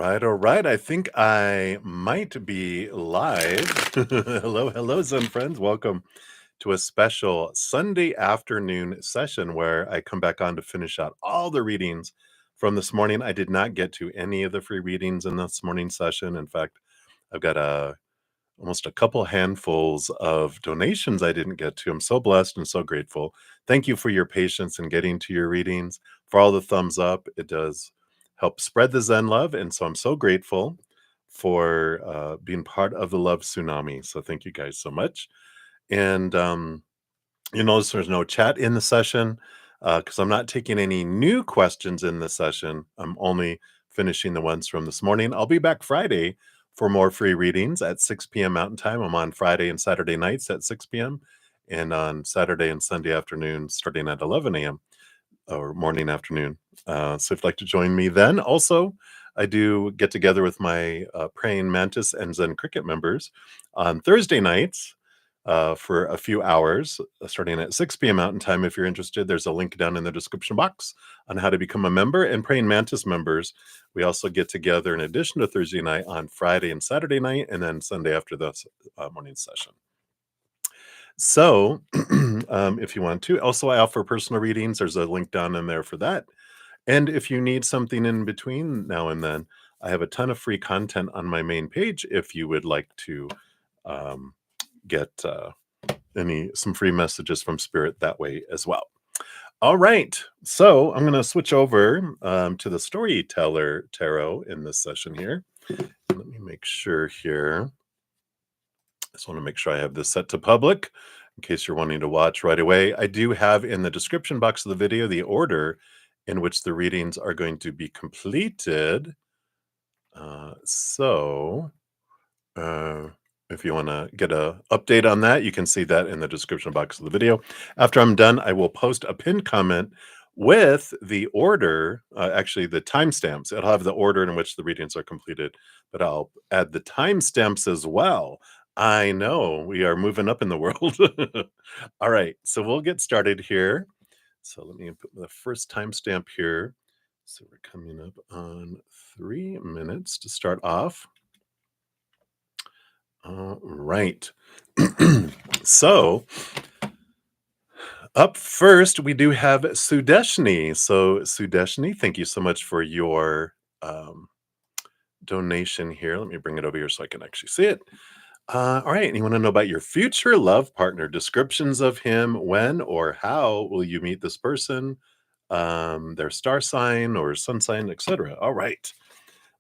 All right. I think I might be live. Hello, Zen Friends. Welcome to a special Sunday afternoon session where I come back on to finish out all the readings from this morning. I did not get to any of the free readings in this morning's session. In fact, I've got almost a couple handfuls of donations I didn't get to. I'm so blessed and so grateful. Thank you for your patience in getting to your readings, for all the thumbs up. It does help spread the Zen love. And so I'm so grateful for being part of the love tsunami. So thank you guys so much. And you notice there's no chat in the session because I'm not taking any new questions in the session. I'm only finishing the ones from this morning. I'll be back Friday for more free readings at 6 p.m. Mountain Time. I'm on Friday and Saturday nights at 6 p.m. and on Saturday and Sunday afternoons starting at 11 a.m. or morning, afternoon. So if you'd like to join me then. Also, I do get together with my Praying Mantis and Zen Cricket members on Thursday nights for a few hours, starting at 6 p.m. Mountain Time. If you're interested, there's a link down in the description box on how to become a member. And Praying Mantis members, we also get together in addition to Thursday night on Friday and Saturday night, and then Sunday after the morning session. So if you want to, also I offer personal readings. There's a link down in there for that. And if you need something in between now and then, I have a ton of free content on my main page if you would like to get some free messages from Spirit that way as well. All right, so I'm going to switch over to the Storyteller Tarot in this session here. Let me make sure here. I just want to make sure I have this set to public in case you're wanting to watch right away. I do have in the description box of the video the order in which the readings are going to be completed. If you want to get an update on that, you can see that in the description box of the video. After I'm done, I will post a pinned comment with the order, actually the timestamps. It'll have the order in which the readings are completed, but I'll add the timestamps as well. I know we are moving up in the world. All right, so we'll get started here. So let me put the first timestamp here. So we're coming up on 3 minutes to start off. All right. So up first, we do have Sudeshni. So Sudeshni, thank you so much for your donation here. Let me bring it over here so I can actually see it. All right. And you want to know about your future love partner, descriptions of him, when or how will you meet this person, their star sign or sun sign, etc. All right.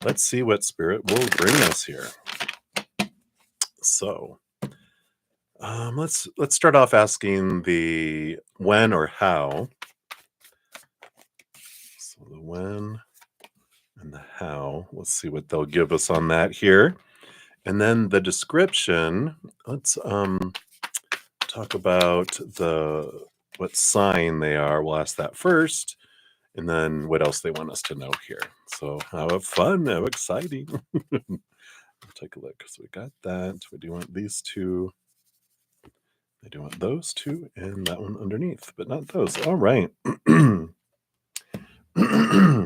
Let's see what Spirit will bring us here. So let's start off asking the when or how. So the when and the how. Let's see what they'll give us on that here. And then the description, let's talk about what sign they are. We'll ask that first, and then what else they want us to know here. So how fun, how exciting. Take a look. So we got that. We do want these two. I do want those two and that one underneath, but not those. All right.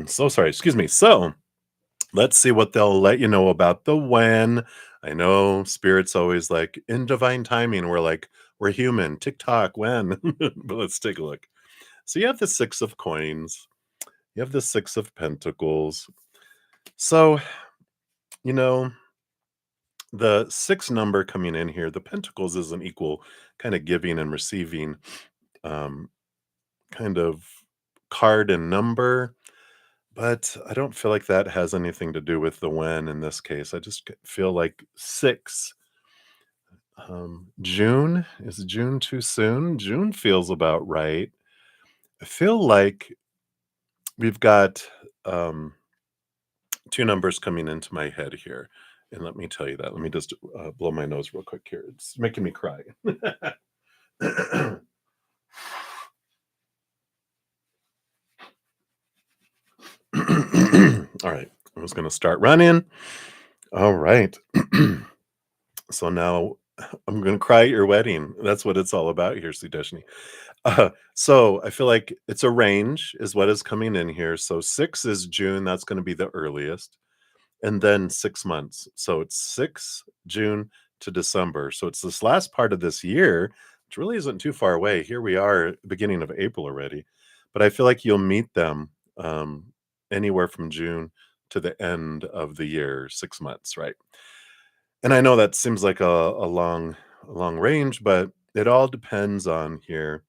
So sorry, excuse me. So let's see what they'll let you know about the when. I know Spirit's always like, in divine timing, we're human. TikTok, when? But let's take a look. So you have the 6 of coins. You have the 6 of pentacles. So, the 6 number coming in here, the pentacles is an equal kind of giving and receiving kind of card and number. But I don't feel like that has anything to do with the when in this case. I just feel like 6. June? Is June too soon? June feels about right. I feel like we've got 2 numbers coming into my head here. And let me tell you that. Let me just blow my nose real quick here. It's making me cry. All right. I was going to start running. All right. So now I'm going to cry at your wedding. That's what it's all about here, Sudeshni. So I feel like it's a range is what is coming in here. So 6 is June. That's going to be the earliest. and then 6 months. So it's 6 June to December. So it's this last part of this year, which really isn't too far away. Here we are, beginning of April already. But I feel like you'll meet them anywhere from June to the end of the year, 6 months, right? And I know that seems like a long range, but it all depends on here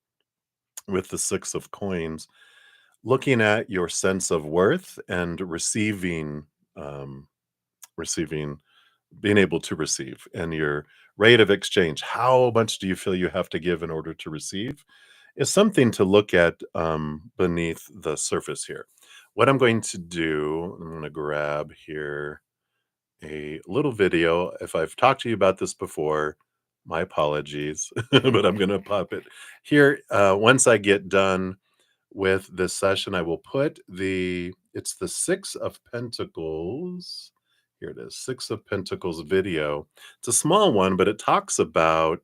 with the 6 of coins, looking at your sense of worth and um, receiving, being able to receive, and your rate of exchange. How much do you feel you have to give in order to receive? Is something to look at beneath the surface here. What I'm going to do, I'm going to grab here a little video. If I've talked to you about this before, my apologies, but I'm going to pop it here. Once I get done with this session, I will put it's the Six of Pentacles. Here it is, Six of Pentacles video. It's a small one, but it talks about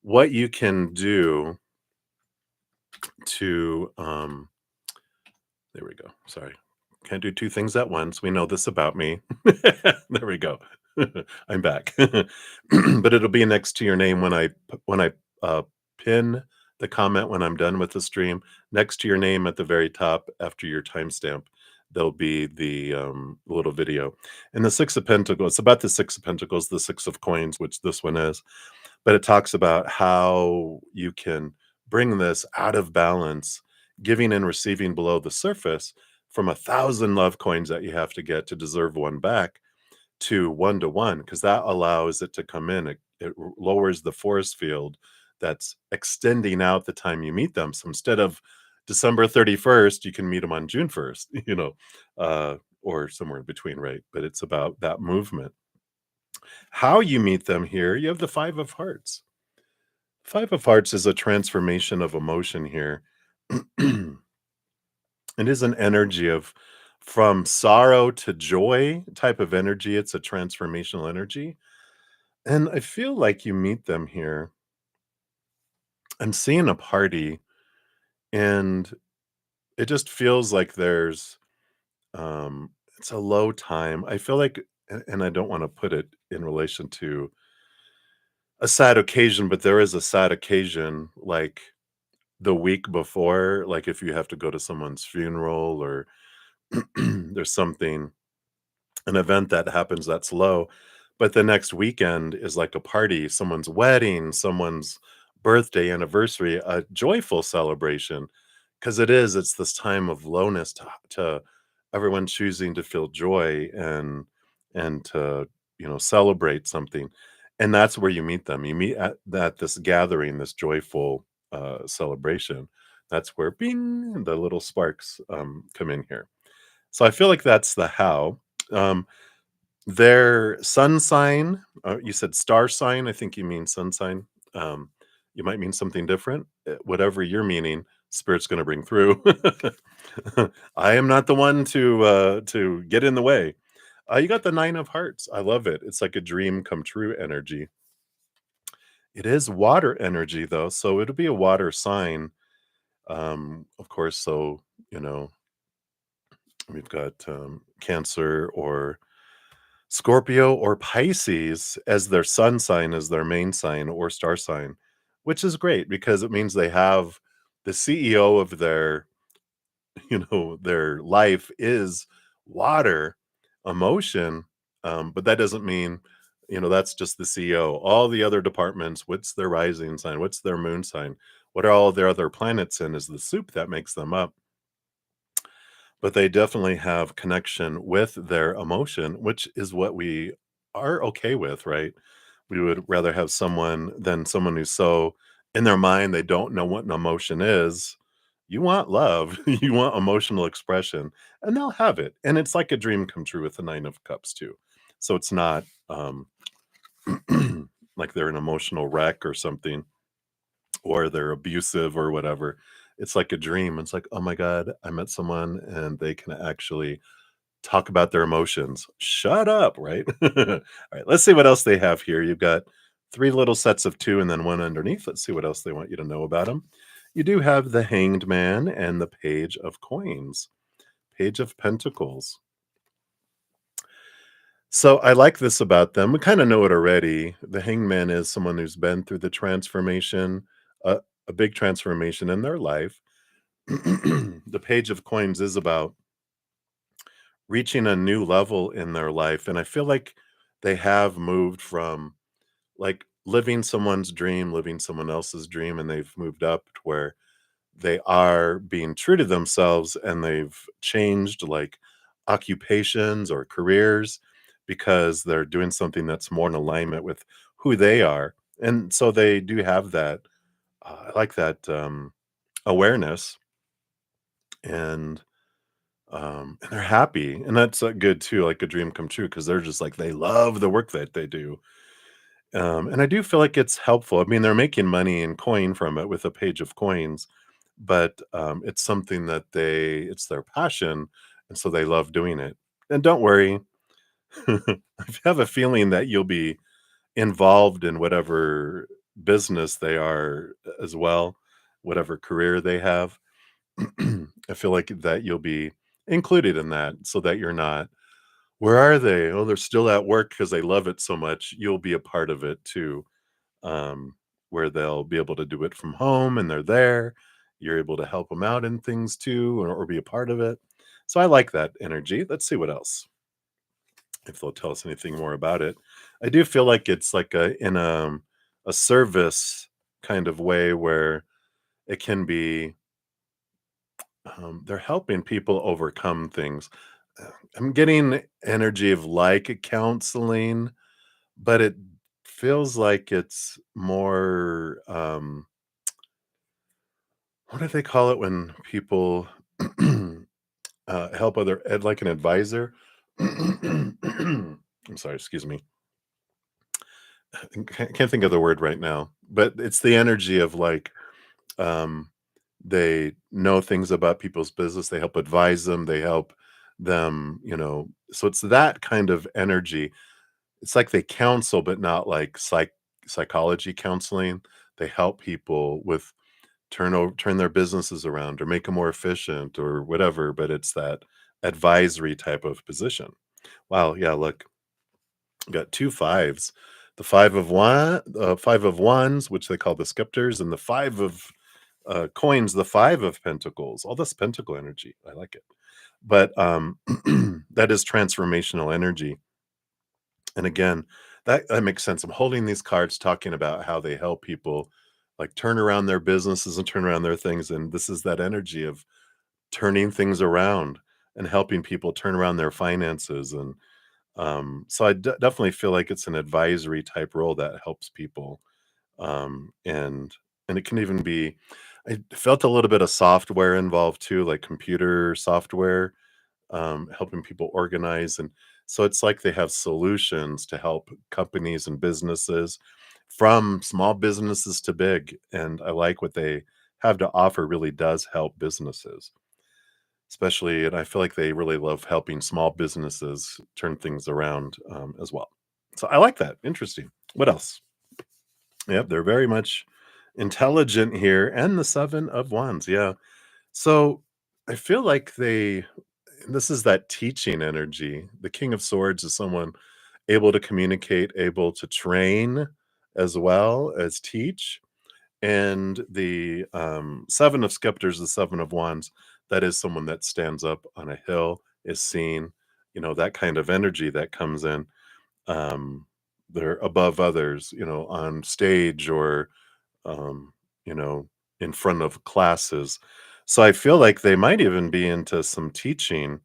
what you can do to, there we go. Sorry. Can't do two things at once. We know this about me. There we go. I'm back. But it'll be next to your name when I pin the comment when I'm done with the stream. Next to your name at the very top after your timestamp, there'll be the little video. And the Six of Pentacles, it's about the Six of Pentacles, the Six of Coins, which this one is. But it talks about how you can bring this out of balance, giving and receiving below the surface, from 1,000 love coins that you have to get to deserve one back to 1-to-1, because that allows it to come in. It lowers the force field that's extending out the time you meet them. So instead of December 31st, you can meet them on June 1st, or somewhere in between, right? But it's about that movement. How you meet them here, you have the Five of Hearts. Five of Hearts is a transformation of emotion here. It is an energy of from sorrow to joy type of energy. It's a transformational energy. And I feel like you meet them here. I'm seeing a party, and it just feels like it's a low time. I feel like, and I don't want to put it in relation to a sad occasion, but there is a sad occasion like the week before, like if you have to go to someone's funeral, or there's something, an event that happens that's low, but the next weekend is like a party, someone's wedding, someone's birthday, anniversary, a joyful celebration, because it's this time of lowness to everyone choosing to feel joy and to celebrate something. And that's where you meet them. You meet at this gathering, this joyful celebration. That's where bing, the little sparks come in here. So I feel like that's the how. Um, their sun sign, you said star sign. I think you mean sun sign. You might mean something different. Whatever you're meaning, Spirit's going to bring through. I am not the one to get in the way. You got the Nine of Hearts. I love it. It's like a dream come true energy. It is water energy though, so it'll be a water sign. Of course, so you know we've got Cancer or Scorpio or Pisces as their sun sign, as their main sign or star sign, which is great because it means they have the CEO of their life is water, emotion. But that doesn't mean, that's just the CEO. All the other departments, what's their rising sign? What's their moon sign? What are all their other planets in is the soup that makes them up. But they definitely have connection with their emotion, which is what we are okay with, right? We would rather have someone than someone who's so in their mind they don't know what an emotion is. You want love, you want emotional expression, and they'll have it. And it's like a dream come true with the Nine of Cups too. So it's not like they're an emotional wreck or something, or they're abusive or whatever. It's like a dream. It's like, oh my God, I met someone and they can actually talk about their emotions. Shut up, right? All right, let's see what else they have here. You've got three little sets of two and then one underneath. Let's see what else they want you to know about them. You do have the Hanged Man and the Page of Coins, Page of Pentacles. So I like this about them. We kind of know it already. The hangman is someone who's been through the transformation, a, a big transformation in their life. The page of coins is about reaching a new level in their life. And I feel like they have moved from like living someone's dream, living someone else's dream, and they've moved up to where they are being true to themselves and they've changed like occupations or careers because they're doing something that's more in alignment with who they are. And so they do have that, I like that awareness and and they're happy. And that's good too, like a dream come true because they're just like, they love the work that they do. And I do feel like it's helpful. I mean, they're making money in coin from it with a page of coins, but it's something that it's their passion, and so they love doing it. And don't worry, I have a feeling that you'll be involved in whatever business they are as well, whatever career they have. I feel like that you'll be included in that so that you're not, where are they? Oh, they're still at work because they love it so much. You'll be a part of it too, um, where they'll be able to do it from home and they're there. You're able to help them out in things too, or be a part of it. So I like that energy. Let's see what else, if they'll tell us anything more about it. I do feel like it's like a service kind of way where it can be, they're helping people overcome things. I'm getting energy of like counseling, but it feels like it's more, what do they call it when people help like an advisor? I'm sorry, excuse me. Can't think of the word right now, but it's the energy of like, um, they know things about people's business. They help advise them. They help them, so it's that kind of energy. It's like they counsel, but not like psychology counseling. They help people with turn their businesses around or make them more efficient or whatever, but it's that advisory type of position. Wow, yeah, look, got two fives. The five of wands, which they call the scepters, and the five of coins, the five of pentacles. All this pentacle energy. I like it. But that is transformational energy. And again, that makes sense. I'm holding these cards talking about how they help people like turn around their businesses and turn around their things. And this is that energy of turning things around and helping people turn around their finances. And so definitely feel like it's an advisory type role that helps people. And it can even be, I felt a little bit of software involved too, like computer software, helping people organize. And so it's like they have solutions to help companies and businesses from small businesses to big. And I like what they have to offer really does help businesses, especially. And I feel like they really love helping small businesses turn things around as well. So I like that. Interesting. What else? Yep, they're very much intelligent here. And the seven of wands. Yeah. So I feel like this is that teaching energy. The King of Swords is someone able to communicate, able to train as well as teach. And the Seven of Scepters, the Seven of Wands, that is someone that stands up on a hill, is seen, that kind of energy that comes in. Um, they're above others, on stage or um, you know, in front of classes. So I feel like they might even be into some teaching,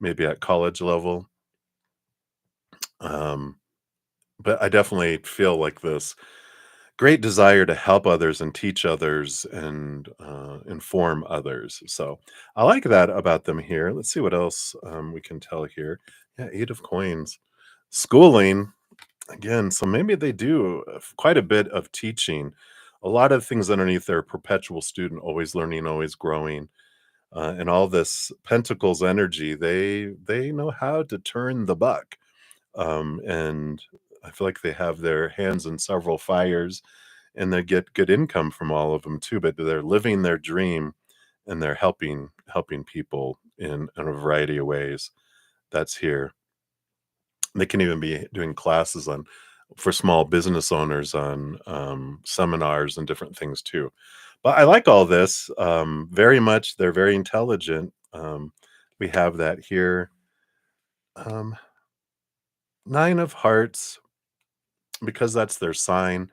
maybe at college level. Um, but I definitely feel like this great desire to help others and teach others and inform others. So I like that about them here. Let's see what else we can tell here. Yeah, Eight of Coins. Schooling. Again, so maybe they do quite a bit of teaching. A lot of things underneath their perpetual student, always learning, always growing, and all this Pentacles energy. They know how to turn the buck, and I feel like they have their hands in several fires, and they get good income from all of them too. But they're living their dream, and they're helping people in a variety of ways. That's here. They can even be doing classes on for small business owners on seminars and different things too. But I like all this very much. They're very intelligent. We have that here. Um, Nine of Hearts, because that's their sign,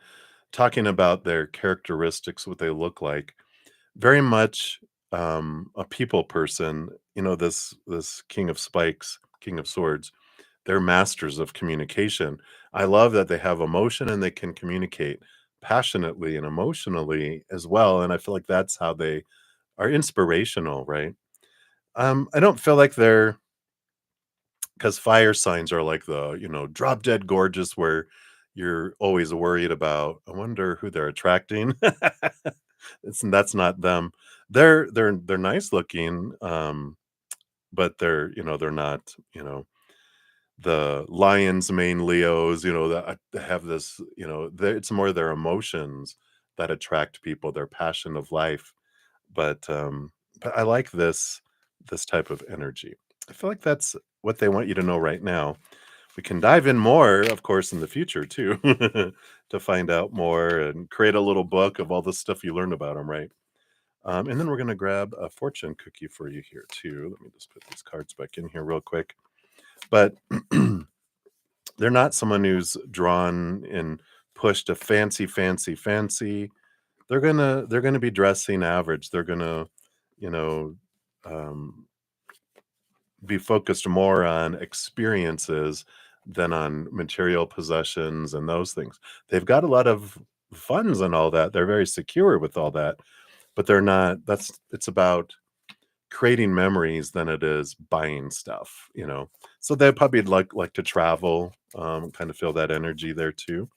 talking about their characteristics, what they look like. Very much a people person. You know, this King of Spikes, King of Swords. They're masters of communication. I love that they have emotion and they can communicate passionately and emotionally as well. And I feel like that's how they are inspirational, right? I don't feel like they're because fire signs are like the, drop dead gorgeous where you're always worried about, I wonder who they're attracting. That's not them. They're nice looking, but they're not, the lion's mane Leos, that have this, it's more their emotions that attract people, their passion of life. But I like this type of energy. I feel like that's what they want you to know right now. We can dive in more, of course, in the future too, to find out more and create a little book of all the stuff you learned about them, right? And then we're going to grab a fortune cookie for you here too. Let me just put these cards back in here real quick. But they're not someone who's drawn and pushed to fancy, fancy, fancy. They're gonna be dressing average. They're gonna, you know, um, be focused more on experiences than on material possessions and those things. They've got a lot of funds and all that. They're very secure with all that, but they're not. It's about creating memories than it is buying stuff. So they'd probably like to travel, kind of feel that energy there too.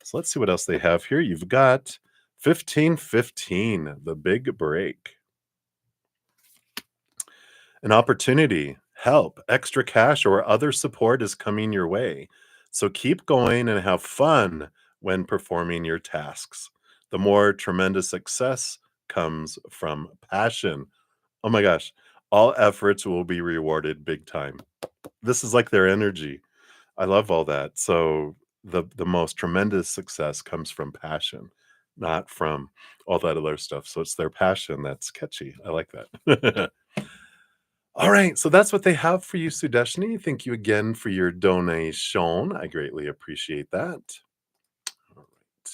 So let's see what else they have here. You've got 1515, the big break. An opportunity, help, extra cash, or other support is coming your way. So keep going and have fun when performing your tasks. The more tremendous success comes from passion. Oh my gosh, all efforts will be rewarded big time. This is like their energy. I love all that. So the most tremendous success comes from passion, not from all that other stuff. So it's their passion that's catchy. I like that. All right, so that's what they have for you, Sudeshni. Thank you again for your donation. I greatly appreciate that. All right,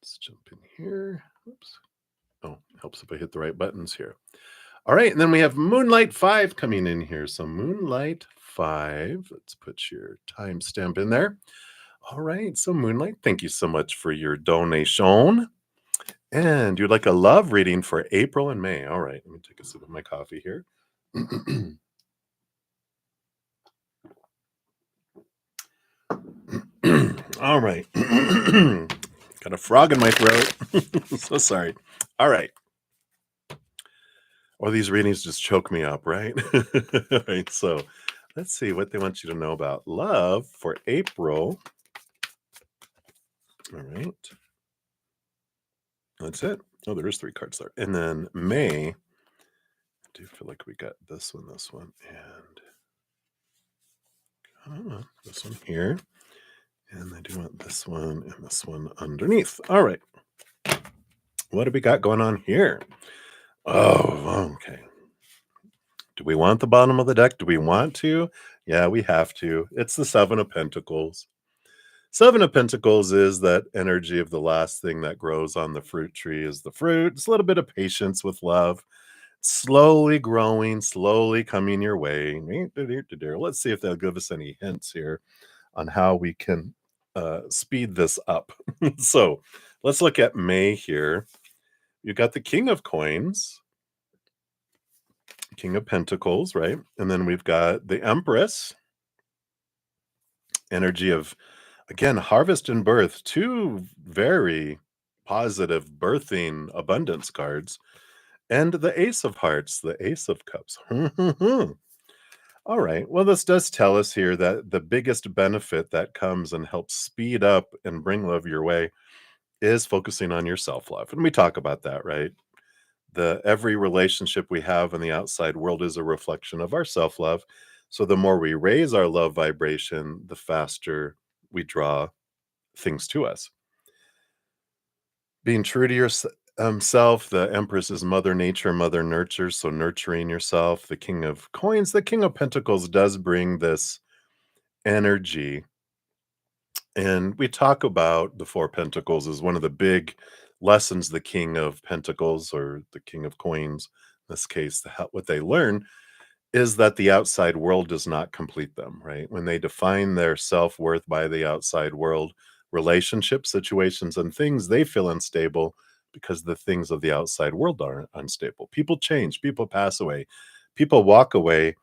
let's jump in here. Oops. Oh, helps if I hit the right buttons here. All right, and then we have Moonlight 5 coming in here. So Moonlight 5, let's put your timestamp in there. All right, so Moonlight, thank you so much for your donation. And you'd like a love reading for April and May. All right, let me take a sip of my coffee here. All right. Got a frog in my throat. So sorry. All right. Or these readings just choke me up, right? All right. So let's see what they want you to know about love for April. All right. That's it. Oh, there is 3 cards there. And then May. I do feel like we got this one, and this one here. And I do want this one and this one underneath. All right. What do we got going on here? Oh, okay. Do we want the bottom of the deck? Do we want to? Yeah, we have to. It's the 7 of Pentacles. 7 of Pentacles is that energy of the last thing that grows on the fruit tree is the fruit. It's a little bit of patience with love. Slowly growing, slowly coming your way. Let's see if they'll give us any hints here on how we can speed this up. So let's look at May here. You got the King of Coins, King of Pentacles, right? And then we've got the Empress, energy of, again, harvest and birth, 2 very positive birthing abundance cards, and the Ace of Hearts, the Ace of Cups. All right. Well, this does tell us here that the biggest benefit that comes and helps speed up and bring love your way is focusing on your self-love. And we talk about that, right? Every relationship we have in the outside world is a reflection of our self-love. So the more we raise our love vibration, the faster we draw things to us. Being true to yourself, the Empress is Mother Nature, Mother Nurture. So nurturing yourself, the King of Coins, the King of Pentacles does bring this energy. And we talk about the Four Pentacles as one of the big lessons the King of Pentacles or the King of Coins, in this case, what they learn is that the outside world does not complete them, right? When they define their self-worth by the outside world, relationships, situations, and things, they feel unstable because the things of the outside world are unstable. People change, people pass away, people walk away,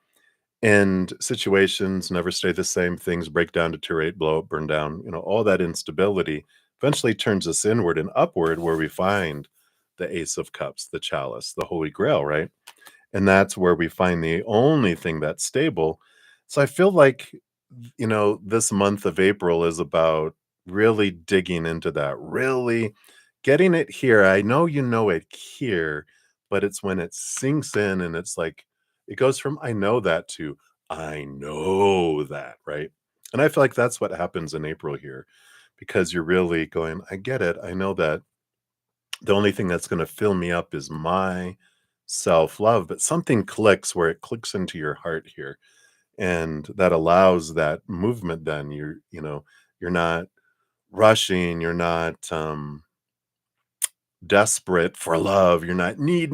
and situations never stay the same. Things break down, deteriorate, blow up, burn down. All that instability eventually turns us inward and upward, where we find the Ace of Cups, the chalice, the Holy Grail, right? And that's where we find the only thing that's stable. So I feel like, this month of April is about really digging into that, really getting it here. I know it here, but it's when it sinks in and it's like it goes from I know that to I know that, right? And I feel like that's what happens in April here because you're really going, I get it. I know that the only thing that's gonna fill me up is my self-love, but something clicks where it clicks into your heart here, and that allows that movement then. You're not rushing, you're not, desperate for love, you're not need.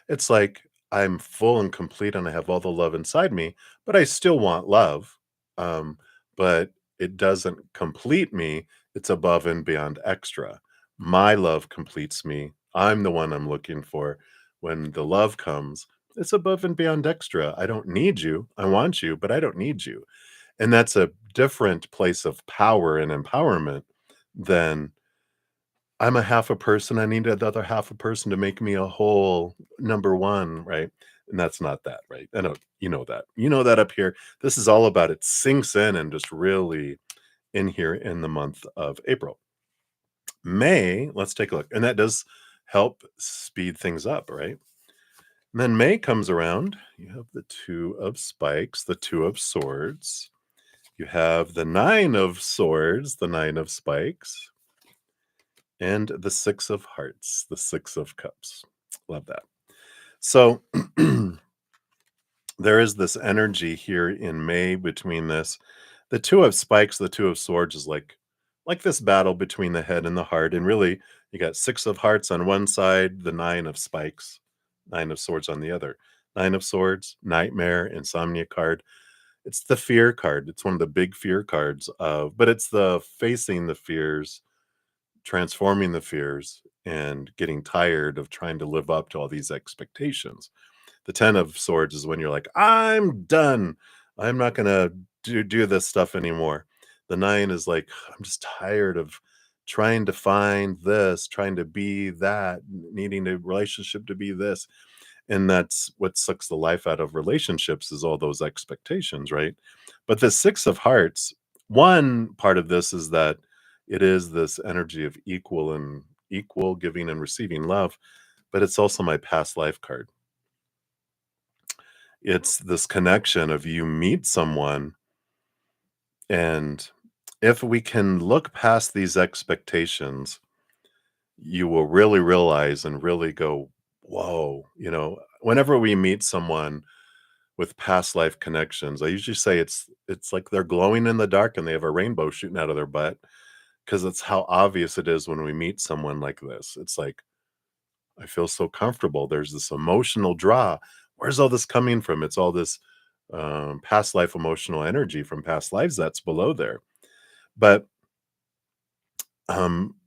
It's like, I'm full and complete and I have all the love inside me, but I still want love, but it doesn't complete me, it's above and beyond extra. My love completes me, I'm the one I'm looking for. When the love comes, it's above and beyond extra. I don't need you, I want you, but I don't need you, and that's a different place of power and empowerment than I'm a half a person, I need another half a person to make me a whole number one, right? And that's not that, right? I know you know that. You know that up here. This is all about it sinks in and just really in here in the month of April. May, let's take a look. And that does help speed things up, right? And then May comes around. You have the Two of Spikes, the Two of Swords. You have the Nine of Swords, the Nine of Spikes, and the Six of Hearts, the Six of Cups. Love that. So there is this energy here in May between this. The Two of Spikes, the Two of Swords is like this battle between the head and the heart. And really, you got Six of Hearts on one side, the Nine of Spikes, Nine of Swords on the other. Nine of Swords, Nightmare, Insomnia card. It's the fear card. It's one of the big fear cards but it's the facing the fears, transforming the fears, and getting tired of trying to live up to all these expectations. The 10 of swords is when you're like, I'm done. I'm not gonna do this stuff anymore. The 9 is like, I'm just tired of trying to find this, trying to be that, needing a relationship to be this. And that's what sucks the life out of relationships is all those expectations, right? But the 6 of hearts, one part of this is that it is this energy of equal giving and receiving love, but it's also my past life card. It's this connection of you meet someone, and if we can look past these expectations, you will really realize and really go, whoa, whenever we meet someone with past life connections, I usually say it's like they're glowing in the dark and they have a rainbow shooting out of their butt because it's how obvious it is when we meet someone like this. It's like, I feel so comfortable. There's this emotional draw. Where's all this coming from? It's all this past life emotional energy from past lives that's below there. But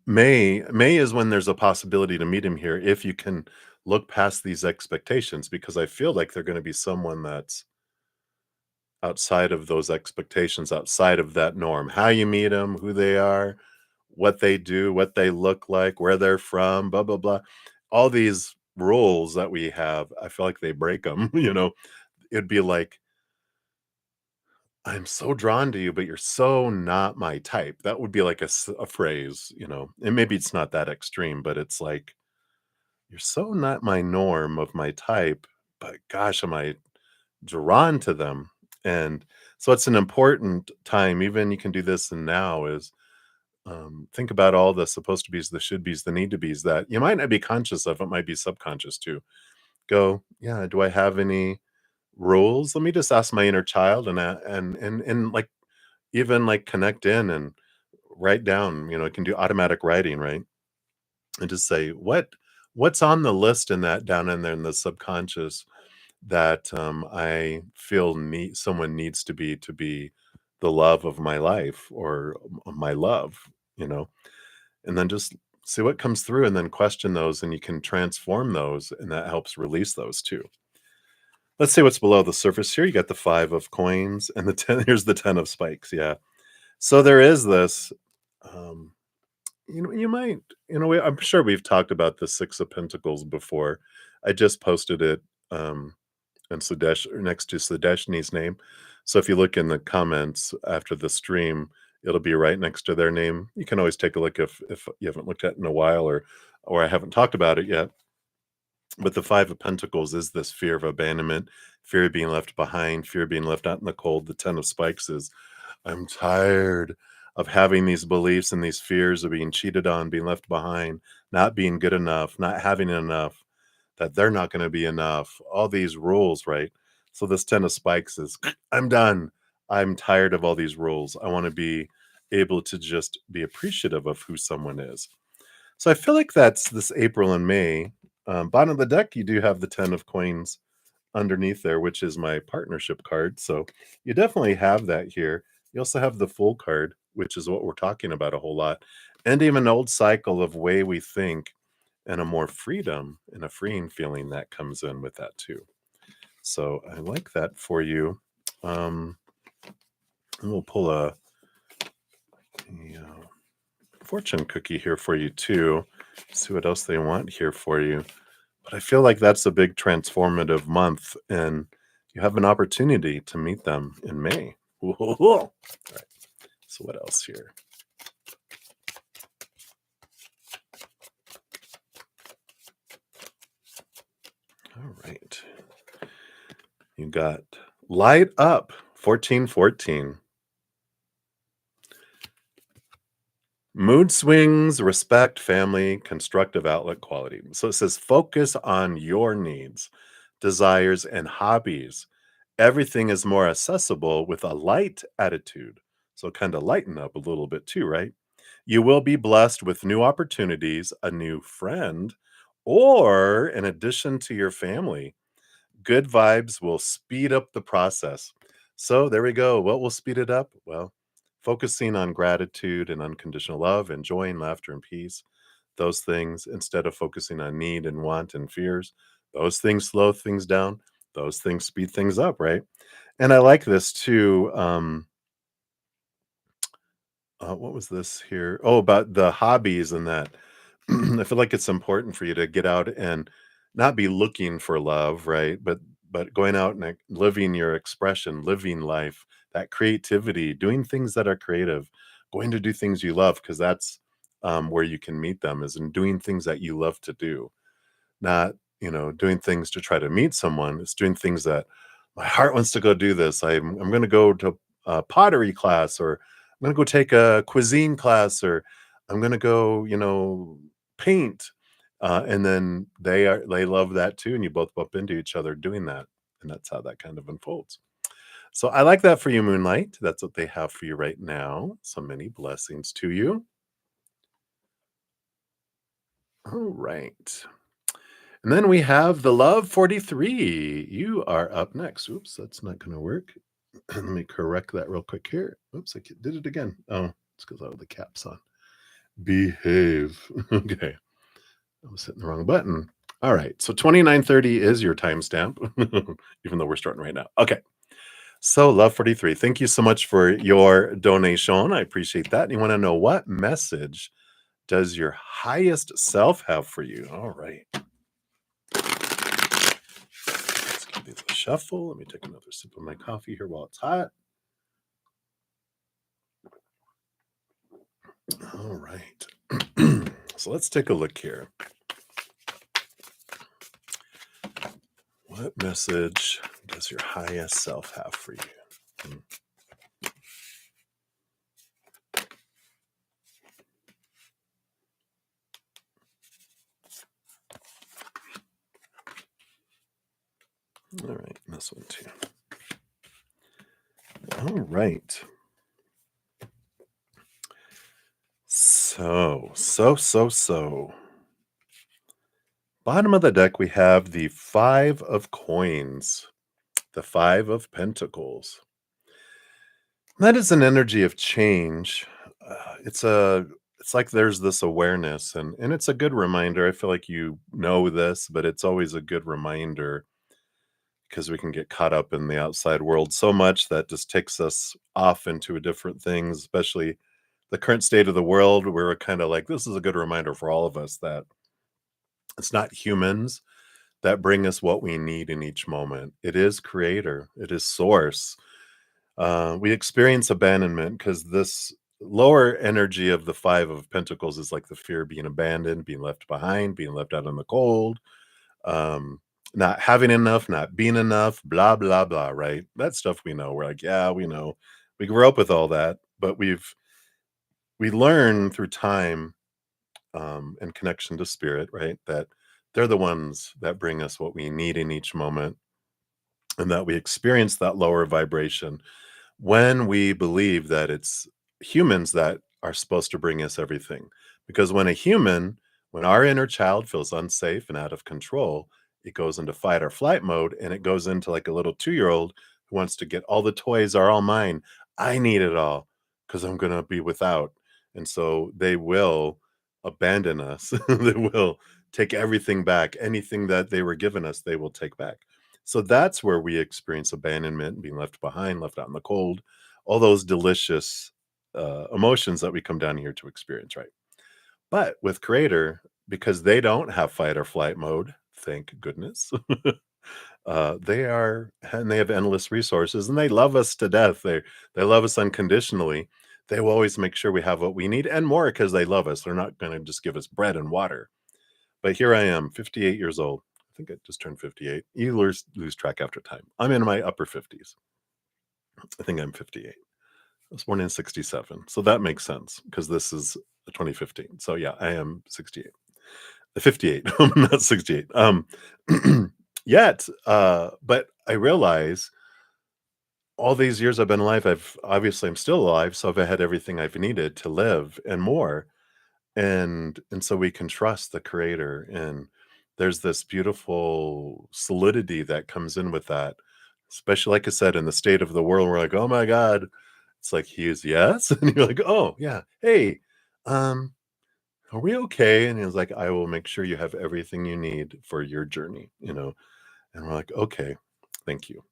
May is when there's a possibility to meet him here if you can look past these expectations, because I feel like they're going to be someone that's outside of those expectations, outside of that norm. How you meet them, who they are, what they do, what they look like, where they're from, blah blah blah. All these rules that we have, I feel like they break them. It'd be like, I'm so drawn to you, but you're so not my type. That would be like a phrase, and maybe it's not that extreme, but it's like, you're so not my norm of my type, but gosh, am I drawn to them. And so it's an important time. Even you can do this and now is think about all the supposed to be's, the should be's, the need to be's that you might not be conscious of. It might be subconscious too. Go, yeah, do I have any rules? Let me just ask my inner child and like even like connect in and write down, you can do automatic writing, right? And just say, what's on the list in that down in there in the subconscious that I feel someone needs to be the love of my life or my love, you know, and then just see what comes through and then question those and you can transform those and that helps release those too. Let's see what's below the surface here. You got the 5 of coins and the 10. Here's the 10 of spikes. Yeah. So there is this, um, you might, I'm sure we've talked about the 6 of Pentacles before. I just posted it and Sudesh or next to Sudeshni's name. So if you look in the comments after the stream, it'll be right next to their name. You can always take a look if you haven't looked at it in a while or I haven't talked about it yet. But the 5 of Pentacles is this fear of abandonment, fear of being left behind, fear of being left out in the cold. The 10 of Spikes is I'm tired of having these beliefs and these fears of being cheated on, being left behind, not being good enough, not having enough, that they're not going to be enough, all these rules, right? So this 10 of Spikes is I'm done. I'm tired of all these rules. I want to be able to just be appreciative of who someone is. So I feel like that's this April and May. Bottom of the deck, you do have the 10 of coins underneath there, which is my partnership card. So you definitely have that here. You also have the Fool card, which is what we're talking about a whole lot, and even an old cycle of way we think and a more freedom and a freeing feeling that comes in with that too. So I like that for you. And we'll pull a fortune cookie here for you too. See what else they want here for you. But I feel like that's a big transformative month, and you have an opportunity to meet them in May. All right. So what else here? All right. You got Light Up 1414. Mood swings, respect, family, constructive outlet quality. So it says focus on your needs, desires, and hobbies. Everything is more accessible with a light attitude. So kind of lighten up a little bit too, right? You will be blessed with new opportunities, a new friend, or in addition to your family. Good vibes will speed up the process. So there we go. What will speed it up? Well, focusing on gratitude and unconditional love, enjoying laughter and peace, those things instead of focusing on need and want and fears, those things slow things down, those things speed things up, right? And I like this too. What was this here? Oh, about the hobbies and that. I feel like it's important for you to get out and not be looking for love, right? But going out and living your expression, living life, that creativity, doing things that are creative, going to do things you love, because that's where you can meet them is in doing things that you love to do, not doing things to try to meet someone. It's doing things that my heart wants to go do this. I'm going to go to a pottery class, or I'm going to go take a cuisine class, or I'm going to go paint, and then they love that too, and you both bump into each other doing that, and that's how that kind of unfolds. So I like that for you, Moonlight. That's what they have for you right now. So many blessings to you. All right. And then we have the Love 43. You are up next. Oops, that's not going to work. Let me correct that real quick here. Oops, I did it again. Oh, it's because I have the caps on. Behave. Okay. I was hitting the wrong button. All right. So 2930 is your timestamp, even though we're starting right now. Okay. So Love 43, thank you so much for your donation. I appreciate that. You want to know what message does your highest self have for you? All right. Let's give these a shuffle. Let me take another sip of my coffee here while it's hot. All right. So let's take a look here. What message does your highest self have for you? Mm. All right, this one too. All right. So. Bottom of the deck, we have the Five of Coins, the Five of Pentacles. That is an energy of change. It's like there's this awareness, and it's a good reminder. I feel like you know this, but it's always a good reminder because we can get caught up in the outside world so much that just takes us off into a different things, especially the current state of the world. We're kind of like, this is a good reminder for all of us that it's not humans that bring us what we need in each moment. It is creator, it is source. We experience abandonment because this lower energy of the Five of Pentacles is like the fear of being abandoned, being left behind, being left out in the cold, um, not having enough, not being enough, blah, blah, blah, right? That stuff we know. We're like, yeah, we know. We grew up with all that, but we learn through time and connection to spirit, right? That they're the ones that bring us what we need in each moment, and that we experience that lower vibration when we believe that it's humans that are supposed to bring us everything. Because when our inner child feels unsafe and out of control, it goes into fight or flight mode, and it goes into like a little 2-year-old who wants to get all the toys are all mine. I need it all because I'm going to be without. And so they will abandon us. They will take everything back. Anything that they were given us, they will take back. So that's where we experience abandonment, being left behind, left out in the cold, all those delicious emotions that we come down here to experience, right? But with Creator, because they don't have fight or flight mode, thank goodness, they have endless resources, and they love us to death. They love us unconditionally. They will always make sure we have what we need and more because they love us. They're not going to just give us bread and water. But here I am, 58 years old. I think I just turned 58. You lose track after time. I'm in my upper 50s. I think I'm 58. I was born in 67. So that makes sense because this is 2015. So yeah, I am 68. 58. I'm not 68. But I realize all these years I've been alive, I'm still alive, so I've had everything I've needed to live and more. And so we can trust the creator, and there's this beautiful solidity that comes in with that, especially like I said, in the state of the world, we're like, oh my god, it's like he is, yes. And you're like, oh yeah, hey, um are we okay? And he's like, I will make sure you have everything you need for your journey. And we're like, okay, thank you.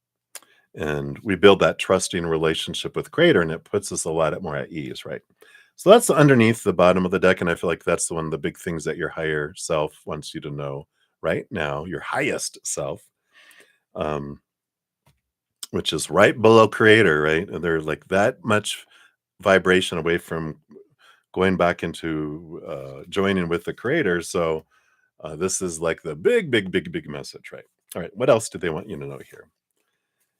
And we build that trusting relationship with creator, and it puts us a lot more at ease, right? So that's underneath the bottom of the deck, and I feel like that's one of the big things that your higher self wants you to know right now, your highest self, um, which is right below creator, right? And they're like that much vibration away from going back into joining with the creator. So this is like the big, big, big, big message, right? All right, what else do they want you to know here?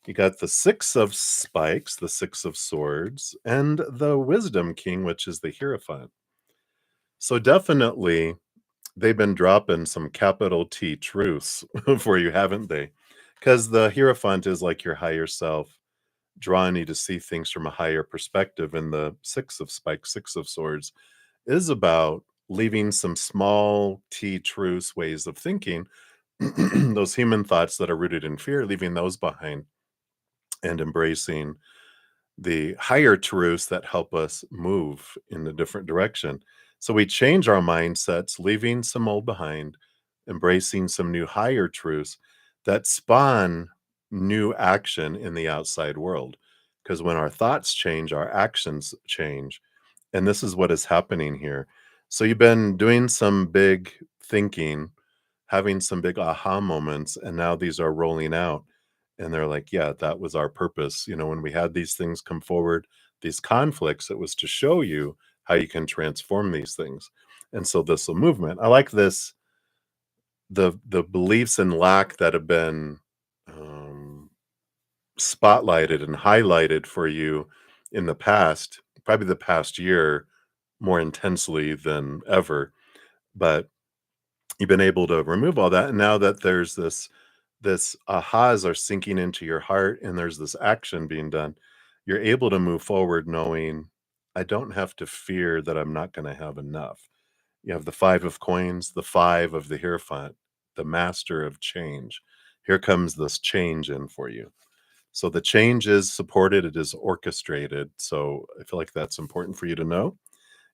You got the Six of Spikes, the Six of Swords, and the Wisdom King, which is the Hierophant. So definitely they've been dropping some capital T truths for you, haven't they? Because the Hierophant is like your higher self, drawing you to see things from a higher perspective. And the Six of Spikes, Six of Swords is about leaving some small T truths, ways of thinking, those human thoughts that are rooted in fear, leaving those behind and embracing the higher truths that help us move in a different direction. So we change our mindsets, leaving some old behind, embracing some new higher truths that spawn new action in the outside world. Because when our thoughts change, our actions change. And this is what is happening here. So you've been doing some big thinking, having some big aha moments, and now these are rolling out. And they're like, yeah, that was our purpose. When we had these things come forward, these conflicts, it was to show you how you can transform these things. And so this movement, I like this, the beliefs in lack that have been spotlighted and highlighted for you in the past, probably the past year more intensely than ever. But you've been able to remove all that, and now that there's this ahas are sinking into your heart and there's this action being done, you're able to move forward knowing I don't have to fear that I'm not going to have enough. You have the 5 of coins, the 5 of the Hierophant, the master of change. Here comes this change in for you. So the change is supported, it is orchestrated. So I feel like that's important for you to know.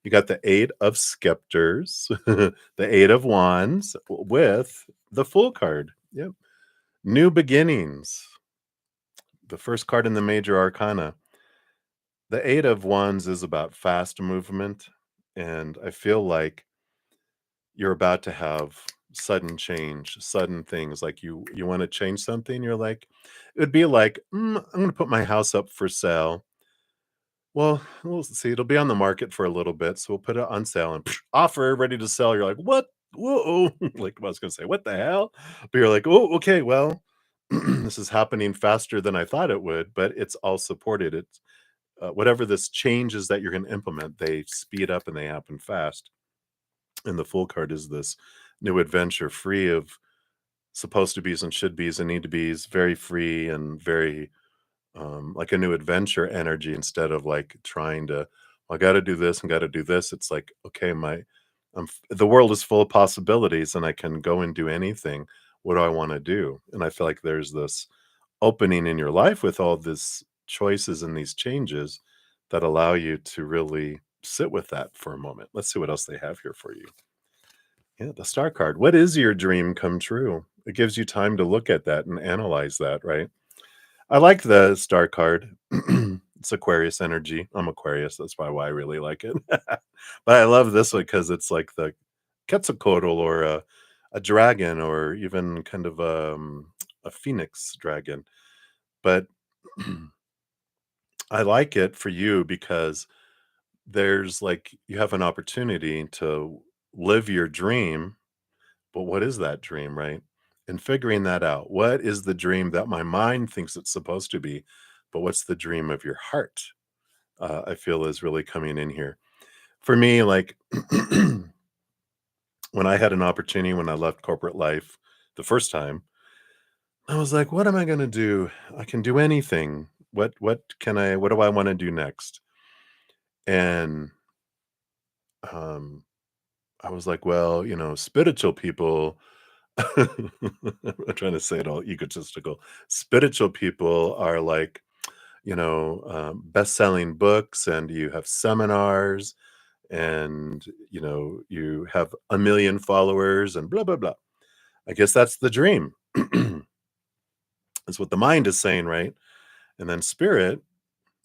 You got the 8 of Scepters, the 8 of Wands with the Fool card. Yep. New beginnings. The first card in the major arcana. The 8 of Wands is about fast movement. And I feel like you're about to have sudden change, sudden things. Like you want to change something. You're like, it would be like, I'm going to put my house up for sale. Well, we'll see. It'll be on the market for a little bit, so we'll put it on sale and offer, ready to sell. You're like, "What? Whoa!" Like I was gonna say, "What the hell?" But you're like, "Oh, okay. Well, this is happening faster than I thought it would, but it's all supported. It's whatever this changes that you're going to implement, they speed up and they happen fast." And the Fool card is this new adventure, free of supposed to be's and should be's and need to be's, very free and very like a new adventure energy instead of like trying to, "Well, I got to do this and got to do this." It's like, okay, the world is full of possibilities and I can go and do anything. What do I want to do? And I feel like there's this opening in your life with all these choices and these changes that allow you to really sit with that for a moment. Let's see what else they have here for you. Yeah, the Star card. What is your dream come true? It gives you time to look at that and analyze that, right? I like the Star card. It's Aquarius energy. I'm Aquarius, that's probably why I really like it. But I love this one because it's like the Quetzalcoatl or a dragon or even kind of, a phoenix dragon. But I like it for you because there's like you have an opportunity to live your dream, but what is that dream, right? And figuring that out. What is the dream that my mind thinks it's supposed to be, but what's the dream of your heart? I feel is really coming in here. For me, like when I had an opportunity when I left corporate life the first time, I was like, what am I gonna do? I can do anything. What do I want to do next? And I was like, well, spiritual people. I'm trying to say it all egotistical. Spiritual people are like, best-selling books, and you have seminars, and you have a million followers, and blah blah blah. I guess that's the dream. That's what the mind is saying, right? And then spirit,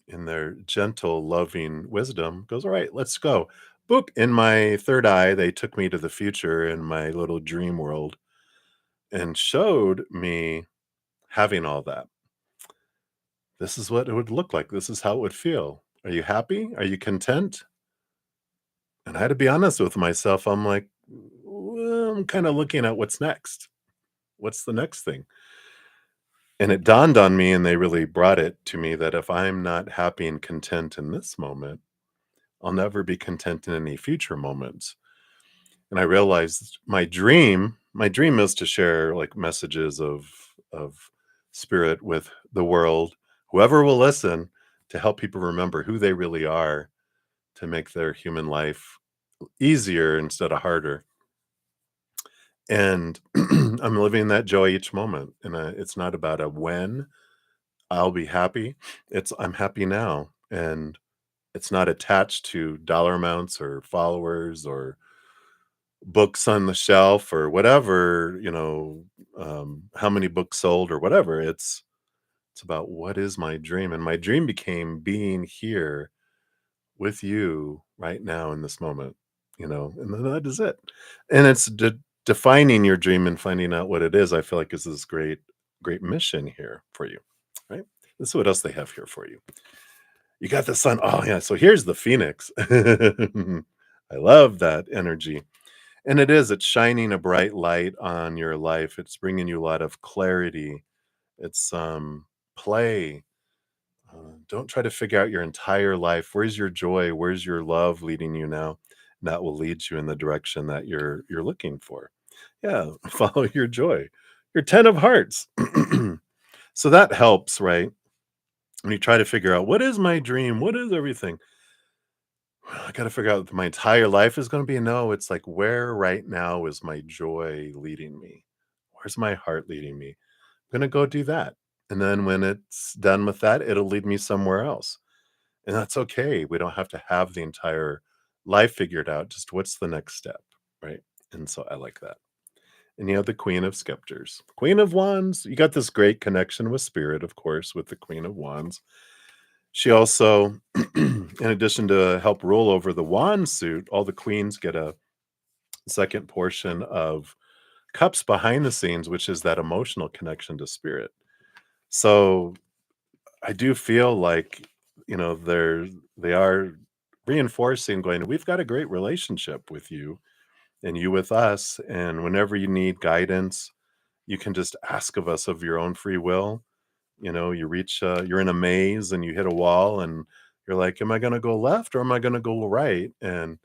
in their gentle, loving wisdom, goes, "All right, let's go." Book in my third eye, they took me to the future in my little dream world and showed me having all that. This is what it would look like. This is how it would feel. Are you happy? Are you content? And I had to be honest with myself. I'm like, well, I'm kind of looking at what's next. What's the next thing? And it dawned on me, and they really brought it to me that if I'm not happy and content in this moment, I'll never be content in any future moments. And I realized my dream is to share like messages of spirit with the world, whoever will listen, to help people remember who they really are, to make their human life easier instead of harder. And I'm living that joy each moment. And it's not about a when I'll be happy. It's I'm happy now. And it's not attached to dollar amounts or followers or books on the shelf or whatever, how many books sold or whatever. It's about what is my dream. And my dream became being here with you right now in this moment, and then that is it. And it's defining your dream and finding out what it is. I feel like is this great mission here for you, right? This is what else they have here for you. You got the sun. Oh yeah. So here's the Phoenix. I love that energy. And it's shining a bright light on your life. It's bringing you a lot of clarity. It's play. Don't try to figure out your entire life. Where's your joy? Where's your love leading you now? That will lead you in the direction that you're looking for. Yeah, follow your joy. Your 10 of hearts. So that helps, right? When you try to figure out what is my dream? What is everything? I got to figure out what my entire life is going to be. No, it's like, where right now is my joy leading me? Where's my heart leading me? I'm going to go do that. And then when it's done with that, it'll lead me somewhere else. And that's okay. We don't have to have the entire life figured out. Just what's the next step, right? And so I like that. And you have the Queen of Scepters. Queen of Wands, you got this great connection with spirit, of course, with the Queen of Wands. She also, in addition to help rule over the wand suit, all the queens get a second portion of cups behind the scenes, which is that emotional connection to spirit. So I do feel like, they are reinforcing going, we've got a great relationship with you and you with us. And whenever you need guidance, you can just ask of us of your own free will. You're in a maze and you hit a wall and you're like, am I going to go left or am I going to go right? And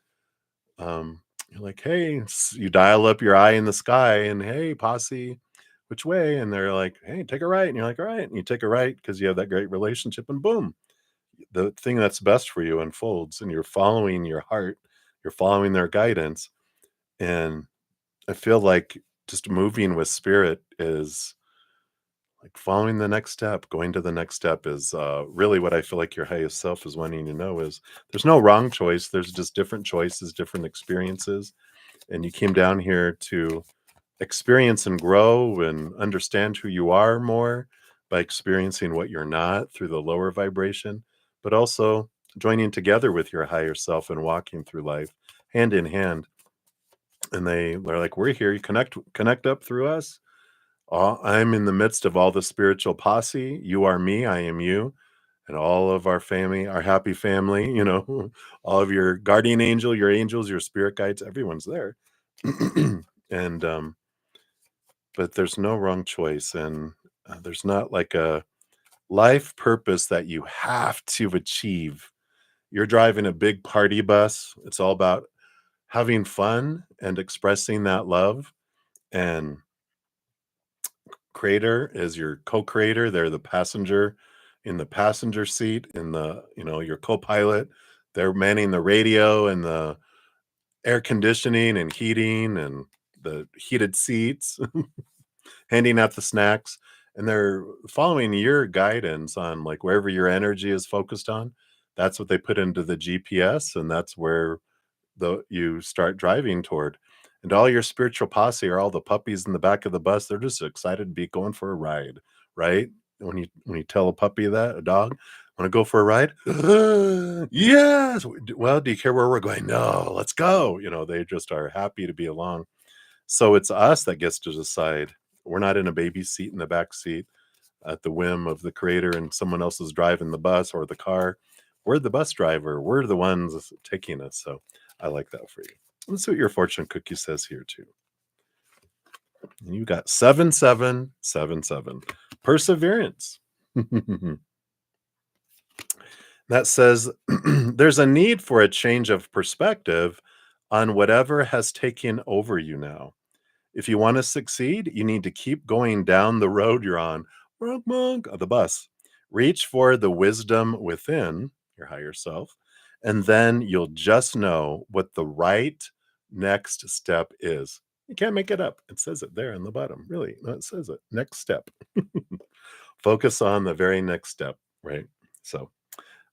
you're like, hey, you dial up your eye in the sky and, hey, posse, which way? And they're like, hey, take a right. And you're like, all right. And you take a right because you have that great relationship and boom, the thing that's best for you unfolds and you're following your heart. You're following their guidance. And I feel like just moving with spirit is like following the next step, going to the next step is really what I feel like your highest self is wanting to know is there's no wrong choice. There's just different choices, different experiences. And you came down here to experience and grow and understand who you are more by experiencing what you're not through the lower vibration, but also joining together with your higher self and walking through life hand in hand. And they're like, we're here. You connect up through us. I'm in the midst of all the spiritual posse. You are me, I am you, and all of our family, our happy family, all of your guardian angel, your angels, your spirit guides, everyone's there. And but there's no wrong choice, and there's not like a life purpose that you have to achieve. You're driving a big party bus. It's all about having fun and expressing that love, and creator is your co-creator. They're the passenger in the passenger seat, in the, your co-pilot. They're manning the radio and the air conditioning and heating and the heated seats, handing out the snacks. And they're following your guidance on like wherever your energy is focused on. That's what they put into the GPS, and that's where you start driving toward. And all your spiritual posse are all the puppies in the back of the bus. They're just excited to be going for a ride, right? When you tell a puppy that, a dog, want to go for a ride? Yes. Well, do you care where we're going? No, let's go. They just are happy to be along. So it's us that gets to decide. We're not in a baby seat in the back seat at the whim of the creator and someone else is driving the bus or the car. We're the bus driver. We're the ones taking us. So I like that for you. Let's see what your fortune cookie says here too. And you got 7777. Perseverance. That says there's a need for a change of perspective on whatever has taken over you now. If you want to succeed, you need to keep going down the road you're on. Monk, monk, the bus. Reach for the wisdom within your higher self, and then you'll just know what the right next step is. You can't make it up. It says it there in the bottom. Really, no, it says it. Next step. Focus on the very next step, right? So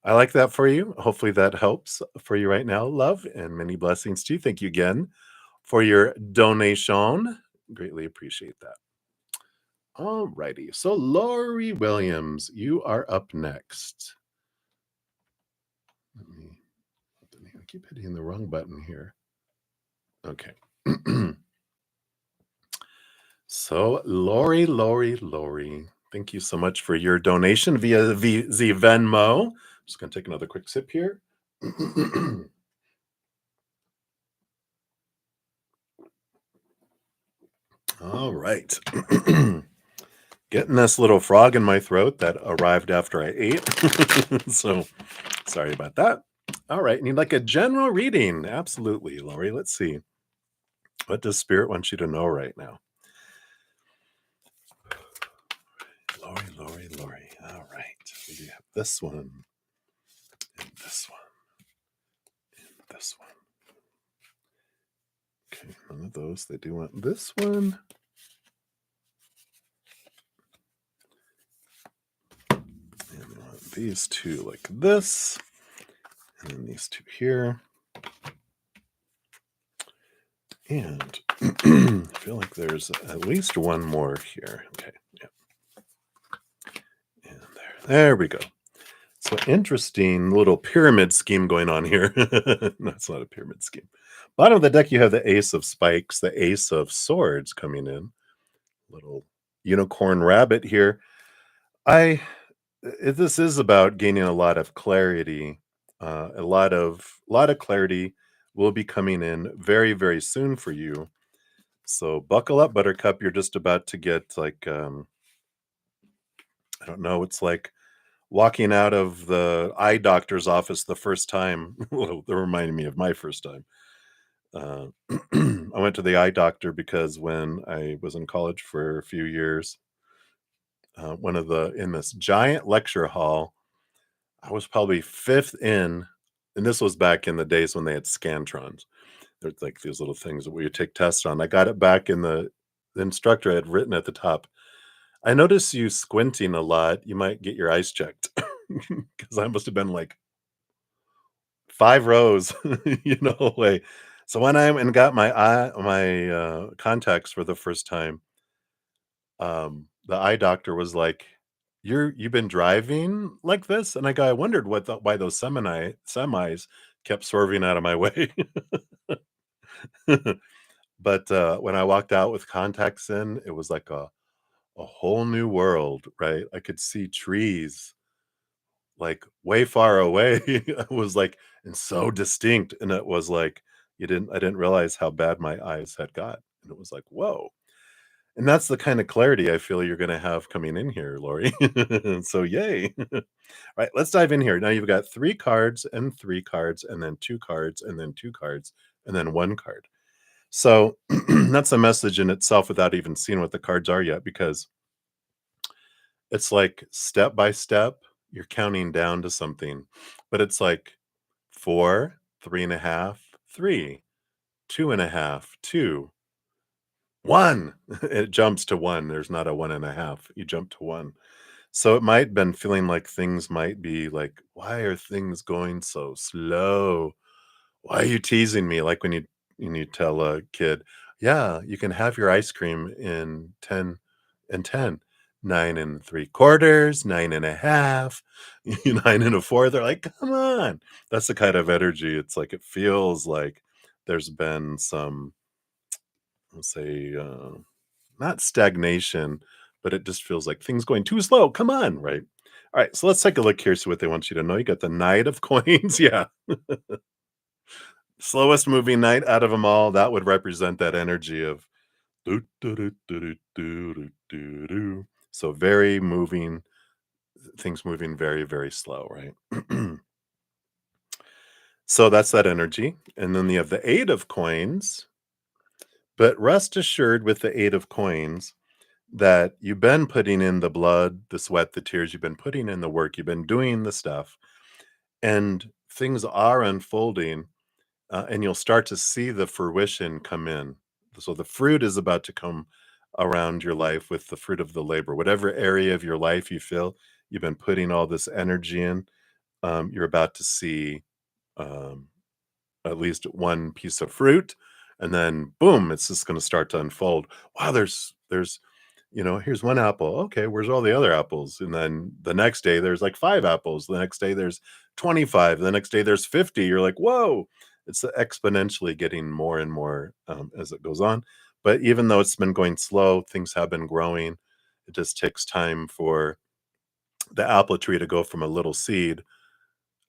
I like that for you. Hopefully that helps for you right now, love, and many blessings to you. Thank you again for your donation. Greatly appreciate that. All righty. So, Lori Williams, you are up next. I keep hitting the wrong button here. Okay. So, Lori, thank you so much for your donation via the Venmo. Just going to take another quick sip here. All right. Getting this little frog in my throat that arrived after I ate. So sorry about that. All right. Need like a general reading. Absolutely, Lori. Let's see. What does Spirit want you to know right now? Lori. All right. We have this one, and this one, and this one. Okay, none of those. They do want this one. And they want these two like this. And then these two here. And I feel like there's at least one more here. Okay, yeah. And there we go. So interesting little pyramid scheme going on here. No, it's not a pyramid scheme. Bottom of the deck, you have the Ace of Spikes, the Ace of Swords coming in. Little unicorn rabbit here. This is about gaining a lot of clarity. A lot of clarity will be coming in very, very soon for you. So buckle up, Buttercup. You're just about to get like I don't know. It's like walking out of the eye doctor's office the first time. Well, that reminded me of my first time. I went to the eye doctor because when I was in college for a few years, in this giant lecture hall, I was probably fifth in, and this was back in the days when they had Scantrons. There's like these little things that we would take tests on. I got it back in the instructor had written at the top, I notice you squinting a lot. You might get your eyes checked. Because I must have been like 5 rows, away. So when I went and got my contacts for the first time, the eye doctor was like, You've been driving like this?" And I wondered why those semis kept swerving out of my way. But, when I walked out with contacts in, it was like a whole new world, right? I could see trees, like, way far away. It was, like and so distinct, and it was like, I didn't realize how bad my eyes had got, and it was like, "Whoa." And that's the kind of clarity I feel you're gonna have coming in here, Lori. So yay. Right, let's dive in here. Now you've got 3 cards and 3 cards, and then 2 cards, and then 2 cards, and then 1 card. So, that's a message in itself without even seeing what the cards are yet, because it's like step by step, you're counting down to something, but it's like 4, 3.5, 3, 2.5, 2, 1. It jumps to 1. There's not a 1.5. You jump to 1. So it might been feeling like things might be like, "Why are things going so slow? Why are you teasing me?" Like when you tell a kid, "Yeah, you can have your ice cream in 10 and 10, 9 and 3/4, 9.5, 9 and a fourth." They're like, "Come on." That's the kind of energy. It's like it feels like there's been some, let's say, not stagnation, but it just feels like things going too slow. Come on, right? All right, so let's take a look here, see what they want you to know. You got the Knight of Coins. Yeah. Slowest moving knight out of them all, that would represent that energy of do, do, do, do, do, do, do, do, do. So very moving, things moving very, very slow, right? So that's that energy. And then you have the Eight of Coins. But rest assured with the Eight of Coins that you've been putting in the blood, the sweat, the tears, you've been putting in the work, you've been doing the stuff, and things are unfolding, and you'll start to see the fruition come in. So the fruit is about to come around your life with the fruit of the labor. Whatever area of your life you feel you've been putting all this energy in, you're about to see um, at least one piece of fruit, and then boom, it's just going to start to unfold. Wow, there's here's one apple. Okay, where's all the other apples? And then the next day there's like 5 apples. The next day there's 25. The next day there's 50. You're like, whoa! It's exponentially getting more and more as it goes on. But even though it's been going slow, things have been growing. It just takes time for the apple tree to go from a little seed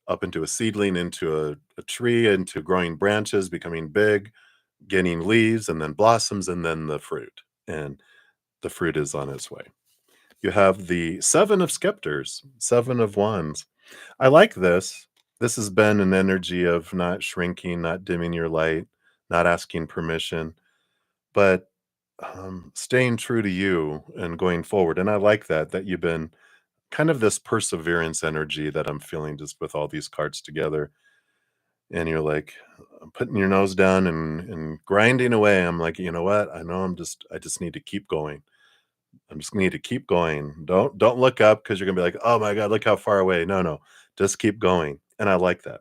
up into a seedling, into a tree, into growing branches, becoming big, getting leaves, and then blossoms, and then the fruit. And the fruit is on its way. You have the Seven of Scepters, Seven of Wands. I like this. This has been an energy of not shrinking, not dimming your light, not asking permission, but staying true to you and going forward. And I like that you've been kind of this perseverance energy that I'm feeling just with all these cards together. And you're like putting your nose down and grinding away. I'm like, you know what? I know I just need to keep going. I'm just need to keep going. Don't look up because you're gonna be like, oh my God, look how far away. No, no, just keep going. And I like that.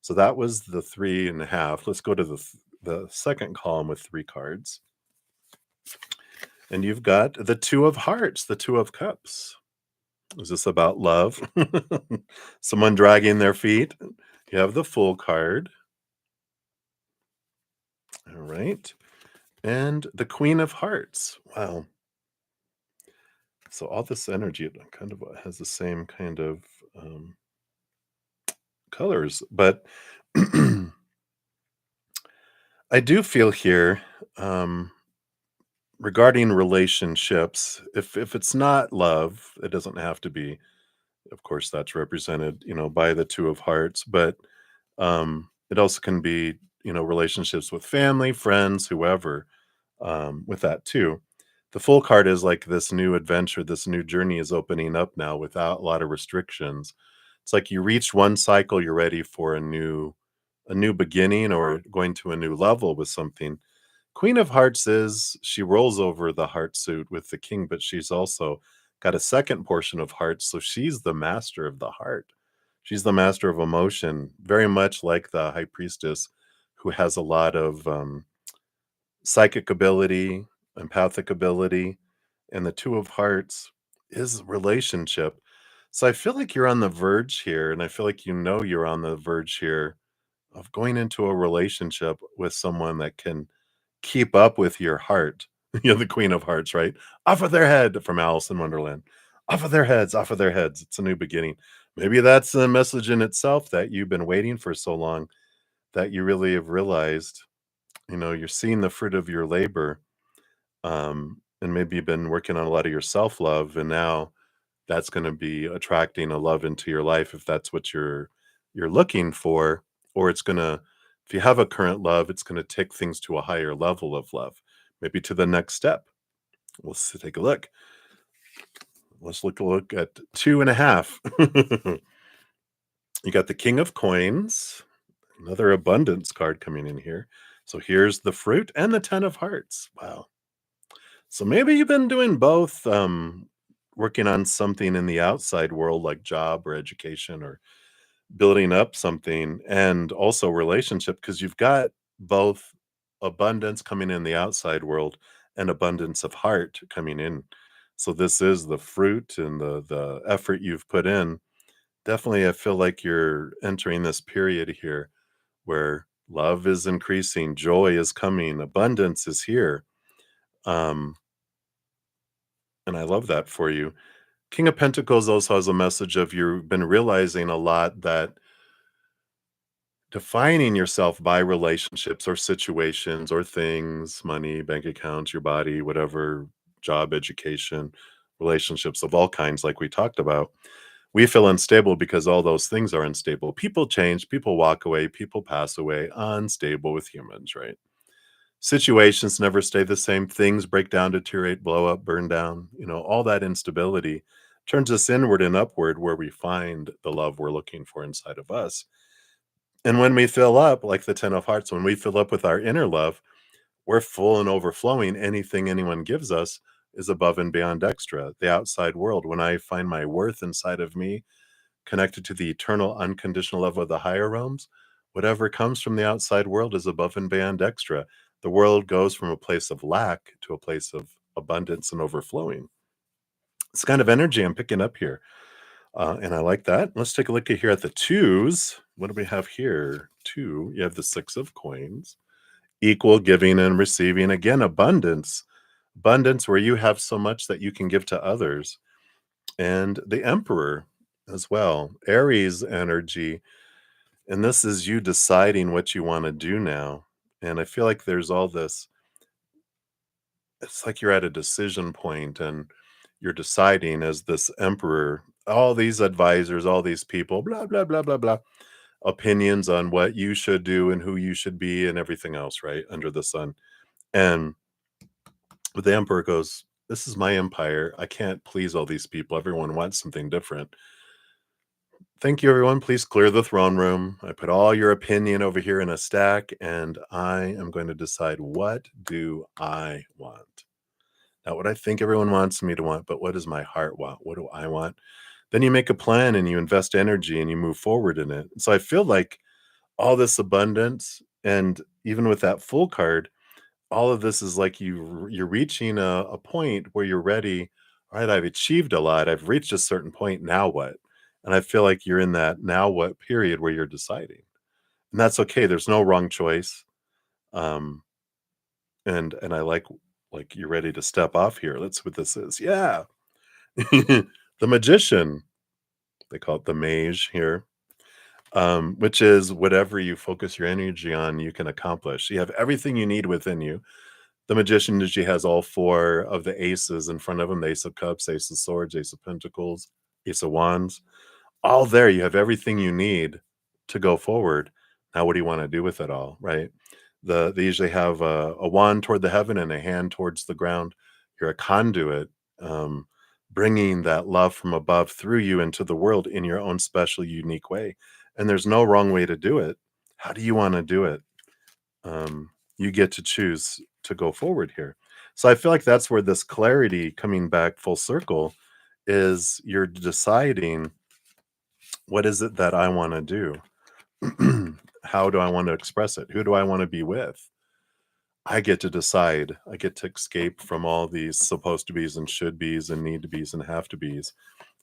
So that was the 3.5. Let's go to the second column with 3 cards. And you've got the Two of Hearts, the Two of Cups. Is this about love? Someone dragging their feet? You have the Fool card. All right. And the Queen of Hearts. Wow. So all this energy it kind of has the same kind of colors, but I do feel here regarding relationships, if it's not love, it doesn't have to be. Of course, that's represented, by the Two of Hearts, but it also can be, relationships with family, friends, whoever, with that too. The Full card is like this new adventure, this new journey is opening up now without a lot of restrictions. It's like you reach one cycle, you're ready for a new beginning or going to a new level with something. Queen of Hearts is she rolls over the heart suit with the king, but she's also got a second portion of hearts, so she's the master of the heart. She's the master of emotion, very much like the high priestess, who has a lot of psychic ability, empathic ability, and the Two of Hearts is relationship. So I feel like you're on the verge here, and I feel like you're on the verge here of going into a relationship with someone that can keep up with your heart. The Queen of Hearts, right? Off of their head from Alice in Wonderland. Off of their heads, off of their heads. It's a new beginning. Maybe that's the message in itself that you've been waiting for so long that you really have realized, you're seeing the fruit of your labor. And maybe you've been working on a lot of your self-love, and now that's gonna be attracting a love into your life if that's what you're looking for, or it's gonna if you have a current love, it's gonna take things to a higher level of love, maybe to the next step. Take a look. Let's look at 2.5. You got the King of Coins, another abundance card coming in here. So here's the fruit and the 10 of hearts. Wow. So maybe you've been doing both, working on something in the outside world like job or education or building up something and also relationship because you've got both abundance coming in the outside world and abundance of heart coming in. So this is the fruit and the effort you've put in. Definitely, I feel like you're entering this period here where love is increasing, joy is coming, abundance is here. Um, and I love that for you. King of Pentacles also has a message of you've been realizing a lot that defining yourself by relationships or situations or things, money, bank accounts, your body, whatever, job, education, relationships of all kinds, like we talked about, we feel unstable because all those things are unstable. People change, people walk away, people pass away, unstable with humans, right? Situations never stay the same. Things break down, deteriorate, blow up, burn down. All that instability turns us inward and upward where we find the love we're looking for inside of us. And when we fill up, like the 10 of hearts, when we fill up with our inner love, we're full and overflowing. Anything anyone gives us is above and beyond extra. The outside world, when I find my worth inside of me, connected to the eternal unconditional love of the higher realms, whatever comes from the outside world is above and beyond extra. The world goes from a place of lack to a place of abundance and overflowing. It's kind of energy I'm picking up here. And I like that. Let's take a look at here at the twos. What do we have here? Two. You have the 6 of coins. Equal giving and receiving. Again, abundance. Abundance where you have so much that you can give to others. And the Emperor as well. Aries energy. And this is you deciding what you want to do now. And I feel like there's all this, it's like you're at a decision point and you're deciding as this emperor, all these advisors, all these people, blah, blah, blah, blah, blah, opinions on what you should do and who you should be and everything else, right? Under the sun. And but the emperor goes, this is my empire. I can't please all these people. Everyone wants something different. Thank you, everyone. Please clear the throne room. I put all your opinion over here in a stack, and I am going to decide what do I want. Not what I think everyone wants me to want, but what does my heart want? What do I want? Then you make a plan and you invest energy and you move forward in it. So I feel like all this abundance, and even with that full card, all of this is like you're reaching a point where you're ready. All right, I've achieved a lot. I've reached a certain point. Now what? And I feel like you're in that now what period where you're deciding. And that's okay. There's no wrong choice. Um, and I like you're ready to step off here. That's what this is. Yeah. The magician, they call it the mage here. Which is whatever you focus your energy on, you can accomplish. You have everything you need within you. The magician usually has all four of the aces in front of him: the ace of cups, ace of swords, ace of pentacles, ace of wands. All there, you have everything you need to go forward. Now, what do you want to do with it all, right? They usually have a wand toward the heaven and a hand towards the ground. You're a conduit, um, bringing that love from above through you into the world in your own special, unique way. And there's no wrong way to do it. How do you want to do it? You get to choose to go forward here. So I feel like that's where this clarity coming back full circle is you're deciding, what is it that I want to do? How do I want to express it? Who do I want to be with? I get to decide. I get to escape from all these supposed to be's and should be's and need to be's and have to be's.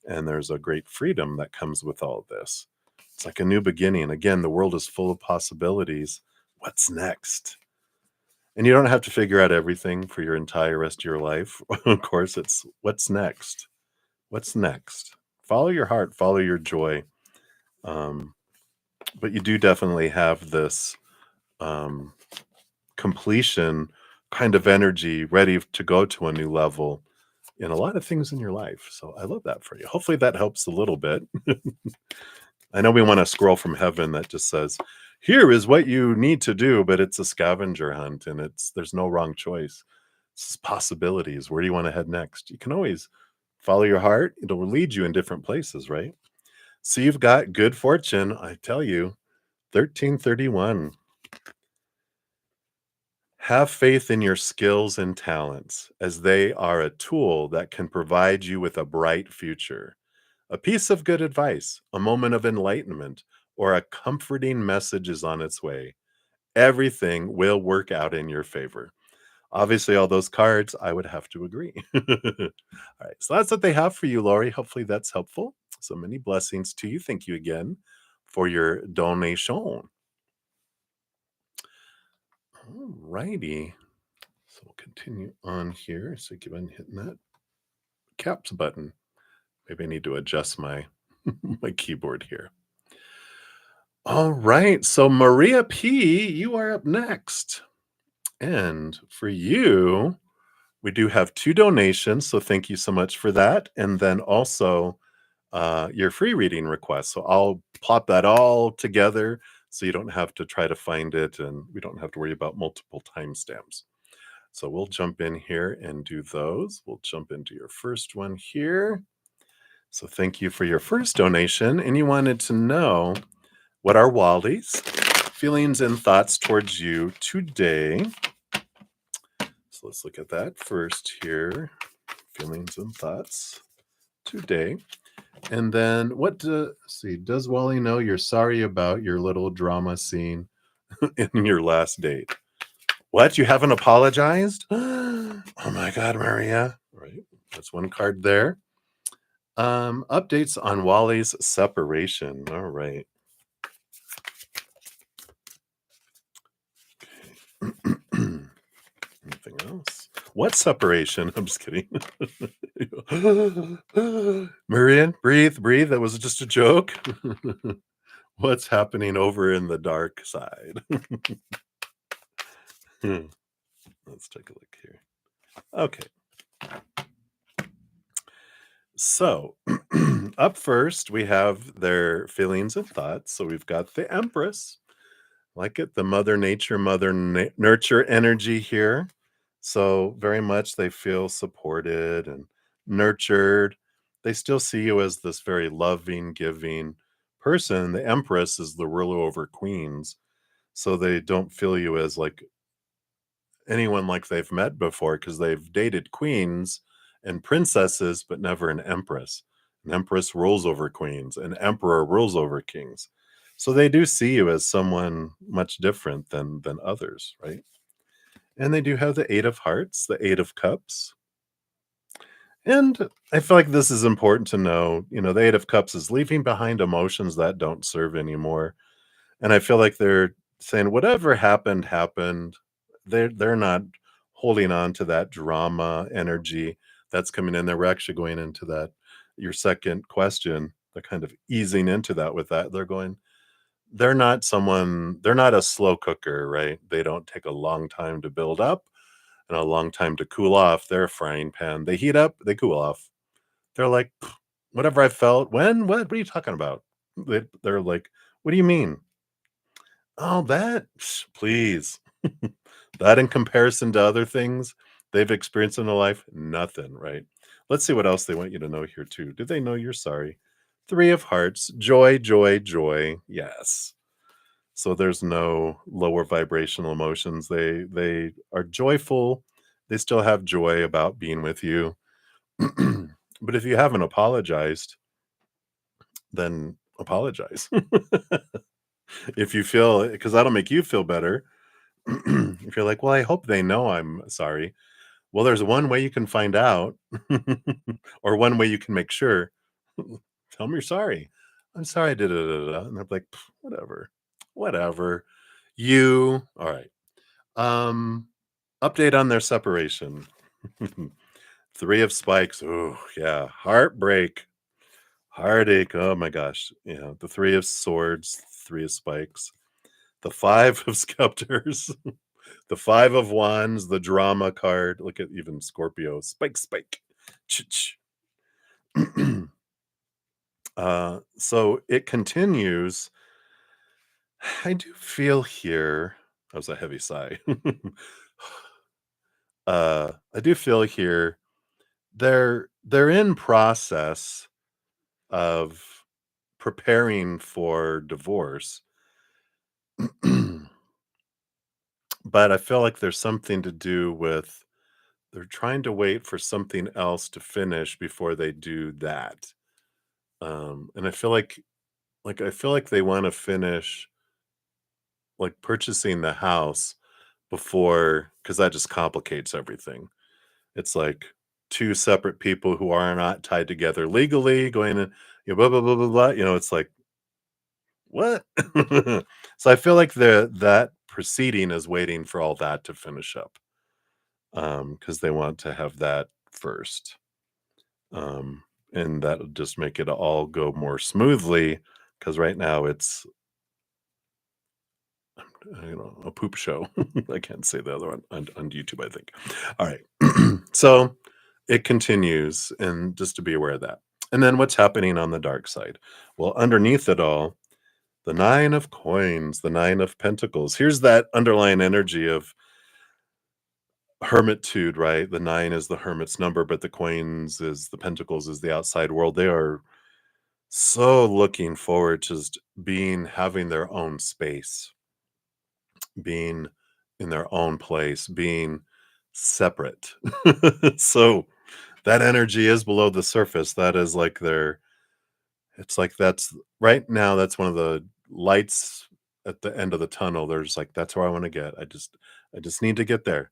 And there's a great freedom that comes with all of this. It's like a new beginning. Again, the world is full of possibilities. What's next? And you don't have to figure out everything for your entire rest of your life. Of course, it's what's next? What's next? Follow your heart, follow your joy. Um, but you do definitely have this um, completion kind of energy ready to go to a new level in a lot of things in your life. So I love that for you. Hopefully that helps a little bit. I know we want a scroll from heaven that just says, here is what you need to do, but it's a scavenger hunt and there's no wrong choice. It's possibilities. Where do you want to head next? You can always follow your heart. It'll lead you in different places, right? So you've got good fortune. I tell you, 1331. Have faith in your skills and talents, as they are a tool that can provide you with a bright future. A piece of good advice, a moment of enlightenment, or a comforting message is on its way. Everything will work out in your favor. Obviously, all those cards, I would have to agree. All right, so that's what they have for you, Lori. Hopefully that's helpful. So many blessings to you. Thank you again for your donation. All righty. So we'll continue on here. So keep on hitting that caps button. Maybe I need to adjust my my keyboard here. All right. So Maria P, you are up next. And for you, we do have 2 donations. So thank you so much for that. And then also your free reading request. So I'll plop that all together so you don't have to try to find it and we don't have to worry about multiple timestamps. So we'll jump in here and do those. We'll jump into your first one here. So thank you for your first donation. And you wanted to know, what are Wally's feelings and thoughts towards you today? So let's look at that first here. Feelings and thoughts today. And then does Wally know you're sorry about your little drama scene in your last date? What? You haven't apologized? Oh my God, Maria. All right. That's one card there. Updates on Wally's separation. All right. Anything else? What separation? I'm just kidding. Maria, breathe. That was just a joke. What's happening over in the dark side? Let's take a look here. Okay. So, up first, we have their feelings and thoughts. So, we've got the Empress, like it, the Mother Nature, Nurture energy here. So, very much they feel supported and nurtured. They still see you as this very loving, giving person. The Empress is the ruler over queens. So, they don't feel you as like anyone like they've met before because they've dated queens and princesses, but never an empress. An empress rules over queens, an emperor rules over kings. So they do see you as someone much different than others, right? And they do have the Eight of Hearts, the Eight of Cups. And I feel like this is important to know. The Eight of Cups is leaving behind emotions that don't serve anymore. And I feel like they're saying whatever happened, happened. They're not holding on to that drama energy that's coming in there. We're actually going into that, your second question. They're kind of easing into that with that. They're not a slow cooker, right? They don't take a long time to build up and a long time to cool off. They're a frying pan. They heat up, they cool off. They're like, "Pff, whatever I felt, when, what are you talking about?" They're like, what do you mean? Oh, that? Please. That in comparison to other things they've experienced in their life, nothing, right? Let's see what else they want you to know here too. Do they know you're sorry? Three of Hearts, joy, joy, joy. Yes. So there's no lower vibrational emotions. They are joyful. They still have joy about being with you. But if you haven't apologized, then apologize. If you feel, because that'll make you feel better. If you're like, well, I hope they know I'm sorry. Well, there's one way you can find out, or one way you can make sure. Tell them you're sorry. I'm sorry I did it. And they're like, "Pff, whatever, whatever. All right. Um, Update on their separation. Three of Spikes. Oh, yeah. Heartbreak, heartache. Oh my gosh. Yeah. The Three of Swords, Three of Spikes, the Five of Scepters. The Five of Wands, the drama card. Look at even Scorpio. Spike, spike. Ch-ch. So it continues. I do feel here. That was a heavy sigh. I do feel here. They're in process of preparing for divorce. But I feel like there's something to do with they're trying to wait for something else to finish before they do that. And I feel like they want to finish like purchasing the house before, because that just complicates everything. It's like two separate people who are not tied together legally going in, blah blah blah blah blah. It's like what? So I feel like that proceeding is waiting for all that to finish up. Because they want to have that first. Um, and that'll just make it all go more smoothly. Because right now it's a poop show. I can't say the other one on YouTube, I think. All right. So it continues, and just to be aware of that. And then what's happening on the dark side? Well, underneath it all, the Nine of Coins, the Nine of Pentacles. Here's that underlying energy of hermitude, right? The nine is the hermit's number, but the coins is the pentacles is the outside world. They are so looking forward to just having their own space, being in their own place, being separate. So that energy is below the surface. That is like it's like that's right now, that's one of the lights at the end of the tunnel. There's like, that's where I want to get. I just need to get there.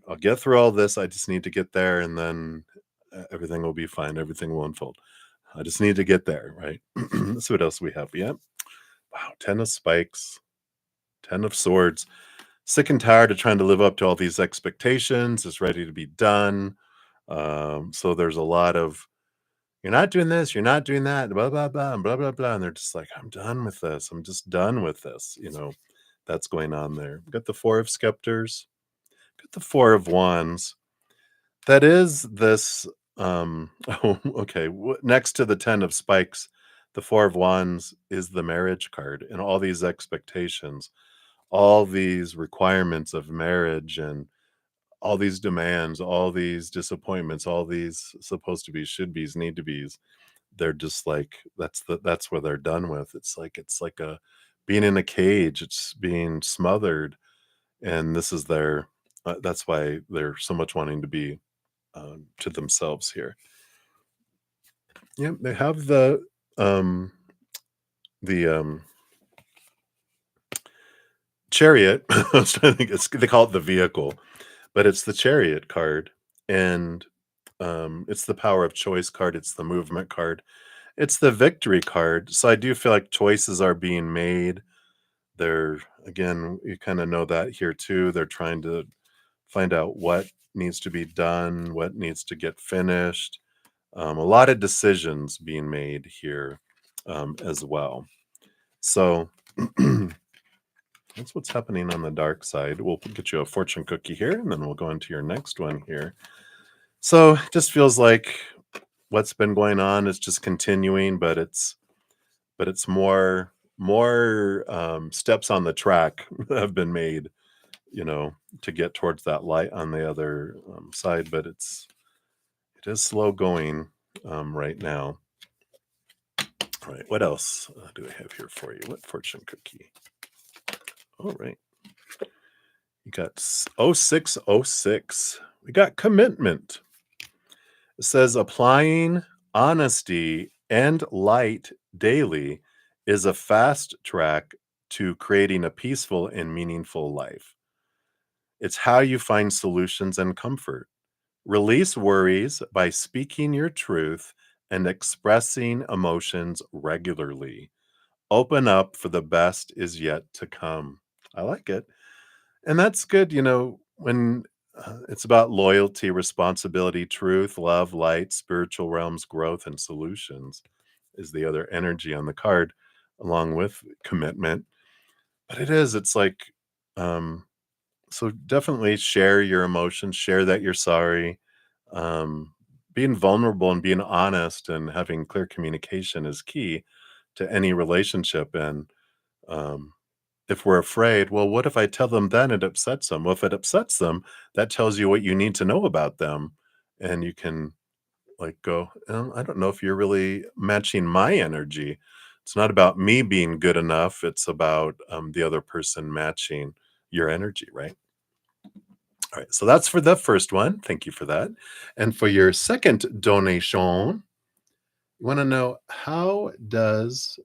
I'll get through all this. I just need to get there, and then everything will be fine. Everything will unfold. I just need to get there, right? Let's see what else we have. Yeah. Wow. 10 of Spikes, 10 of Swords. Sick and tired of trying to live up to all these expectations. It's ready to be done. So there's a lot of, you're not doing this, you're not doing that, blah, blah, blah, and blah, blah, blah. And they're just like, I'm done with this. I'm just done with this. That's going on there. Got the Four of Scepters, got the Four of Wands. That is this Oh, okay. Next to the 10 of spikes, the 4 of wands is the marriage card, and all these expectations, all these requirements of marriage, and all these demands, all these disappointments, all these supposed to be, should be's, need to be's. They're just like, that's where they're done with. It's like a being in a cage. It's being smothered, and this is their. That's why they're so much wanting to be to themselves here. Yeah, they have um the chariot. I was trying to think, they call it the vehicle, but it's the chariot card, and it's the power of choice card. It's the movement card. It's the victory card. So I do feel like choices are being made. They're, again, you kind of know that here too. They're trying to find out what needs to be done, what needs to get finished. A lot of decisions being made here as well. So that's what's happening on the dark side. We'll get you a fortune cookie here, and then we'll go into your next one here. So it just feels like what's been going on is just continuing, but it's more steps on the track have been made, to get towards that light on the other side. But it is slow going right now. All right, what else do I have here for you? What fortune cookie? All right. You got 0606. We got commitment. It says applying honesty and light daily is a fast track to creating a peaceful and meaningful life. It's how you find solutions and comfort. Release worries by speaking your truth and expressing emotions regularly. Open up for the best is yet to come. I like it. And that's good, when it's about loyalty, responsibility, truth, love, light, spiritual realms, growth, and solutions is the other energy on the card, along with commitment. But it's like, um, so definitely share your emotions, share that you're sorry. Um, Being vulnerable and being honest and having clear communication is key to any relationship. And um, if we're afraid, well, what if I tell them then it upsets them? Well, if it upsets them, that tells you what you need to know about them. And you can like go, I don't know if you're really matching my energy. It's not about me being good enough. It's about the other person matching your energy, right? All right. So that's for the first one. Thank you for that. And for your second donation, you want to know, how does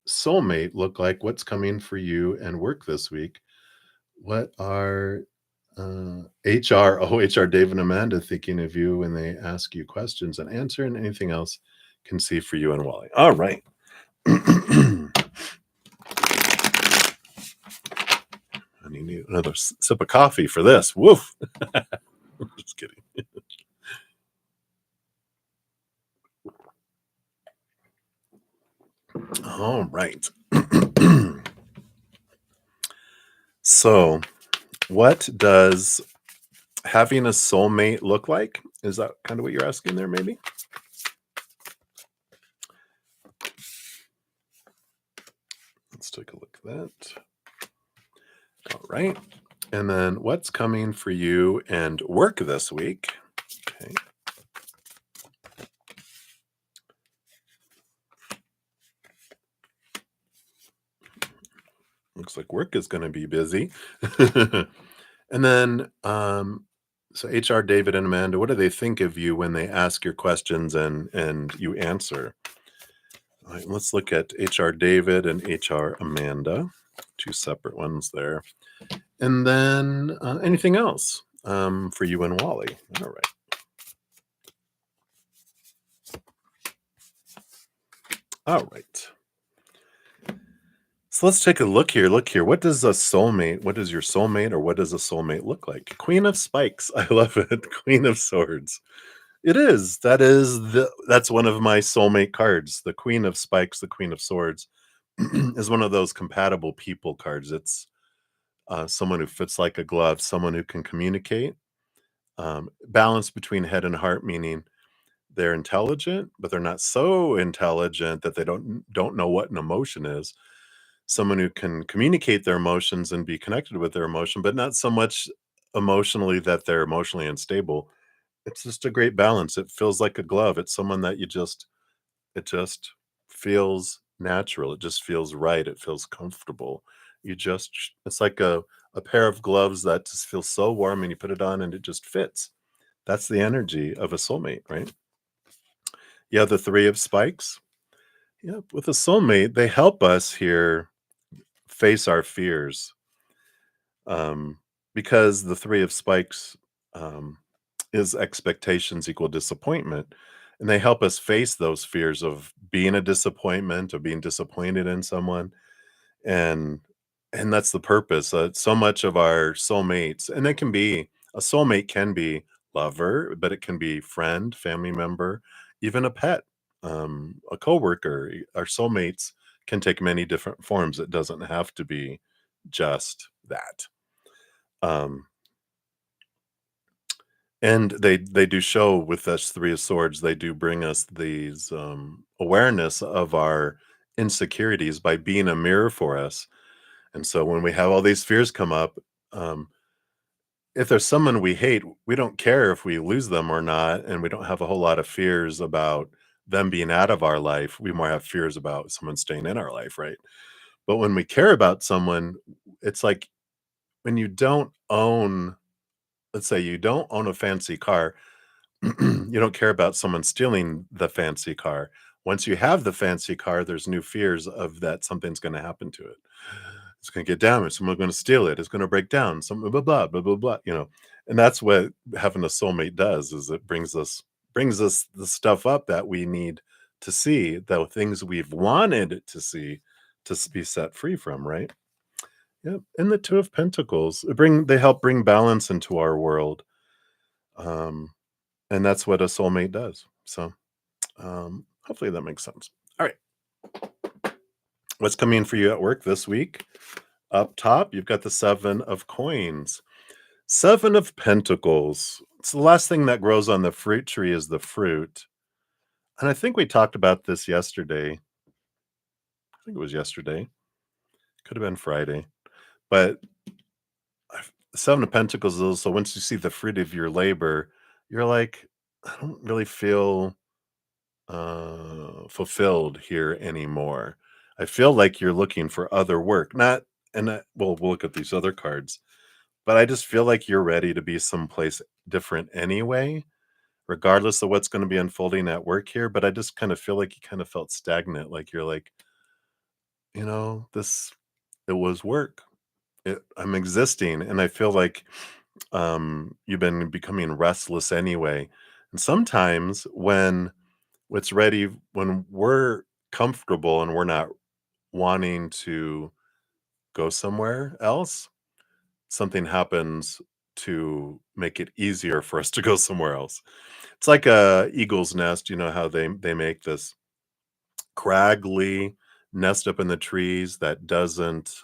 soulmate look like? What's coming for you and work this week? What are HR Dave and Amanda thinking of you when they ask you questions and answer, and anything else can see for you and Wally? All right. I need another sip of coffee for this. Woof. Just kidding. All right. So, what does having a soulmate look like? Is that kind of what you're asking there, maybe? Let's take a look at that. All right. And then what's coming for you and work this week? Okay. Looks like work is going to be busy. And then, so HR David and Amanda, what do they think of you when they ask your questions and you answer? All right, let's look at HR David and HR Amanda, two separate ones there. And then anything else for you and Wally? All right. All right. So let's take a look here. Look here. What does your soulmate, or what does a soulmate look like? Queen of Spikes. I love it. Queen of Swords. It is. That's one of my soulmate cards. The Queen of Spikes, the Queen of Swords is one of those compatible people cards. It's someone who fits like a glove, someone who can communicate, Balance between head and heart, meaning they're intelligent, but they're not so intelligent that they don't know what an emotion is. Someone who can communicate their emotions and be connected with their emotion, but not so much emotionally that they're emotionally unstable. It's just a great balance. It feels like a glove. It's someone that it just feels natural. It just feels right. It feels comfortable. It's like a pair of gloves that just feels so warm and you put it on and it just fits. That's the energy of a soulmate, right? Yeah, the three of spikes. Yeah, with a soulmate, they help us here face our fears. Um, because the three of spikes um, is expectations equal disappointment. And they help us face those fears of being a disappointment, of being disappointed in someone. And that's the purpose. So much of our soulmates, and it can be a soulmate can be lover, but it can be friend, family member, even a pet, a coworker. Our soulmates can take many different forms. It doesn't have to be just that. Um, and they do show with us three of swords. They do bring us these awareness of our insecurities by being a mirror for us. And so when we have all these fears come up, um, if there's someone we hate, we don't care if we lose them or not, and we don't have a whole lot of fears about them being out of our life. We more have fears about someone staying in our life, right? But when we care about someone, it's like when you don't own, let's say you don't own a fancy car, you don't care about someone stealing the fancy car. Once you have the fancy car, there's new fears of that something's going to happen to it. It's going to get damaged. Someone's going to steal it. It's going to break down. Some blah blah blah blah blah. And that's what having a soulmate does. Is it brings us the stuff up that we need to see, the things we've wanted to see, be set free from. Right. Yep. And the two of pentacles they help bring balance into our world. Um, and that's what a soulmate does. So hopefully that makes sense. All right. What's coming for you at work this week? Up top, you've got the seven of coins. Seven of pentacles. It's the last thing that grows on the fruit tree is the fruit. And I think we talked about this yesterday. I think it was yesterday. Could have been Friday. But the seven of pentacles is also once you see the fruit of your labor, you're like, I don't really feel fulfilled here anymore. I feel like you're looking for other work. Not, well, we'll look at these other cards, but I just feel like you're ready to be someplace different anyway, regardless of what's going to be unfolding at work here. But I just kind of feel like you kind of felt stagnant. Like you're like, this, it was work. I'm existing. And I feel like you've been becoming restless anyway. And sometimes when we're comfortable and we're not wanting to go somewhere else, something happens to make it easier for us to go somewhere else. It's like a eagle's nest, you know how they make this craggy nest up in the trees that doesn't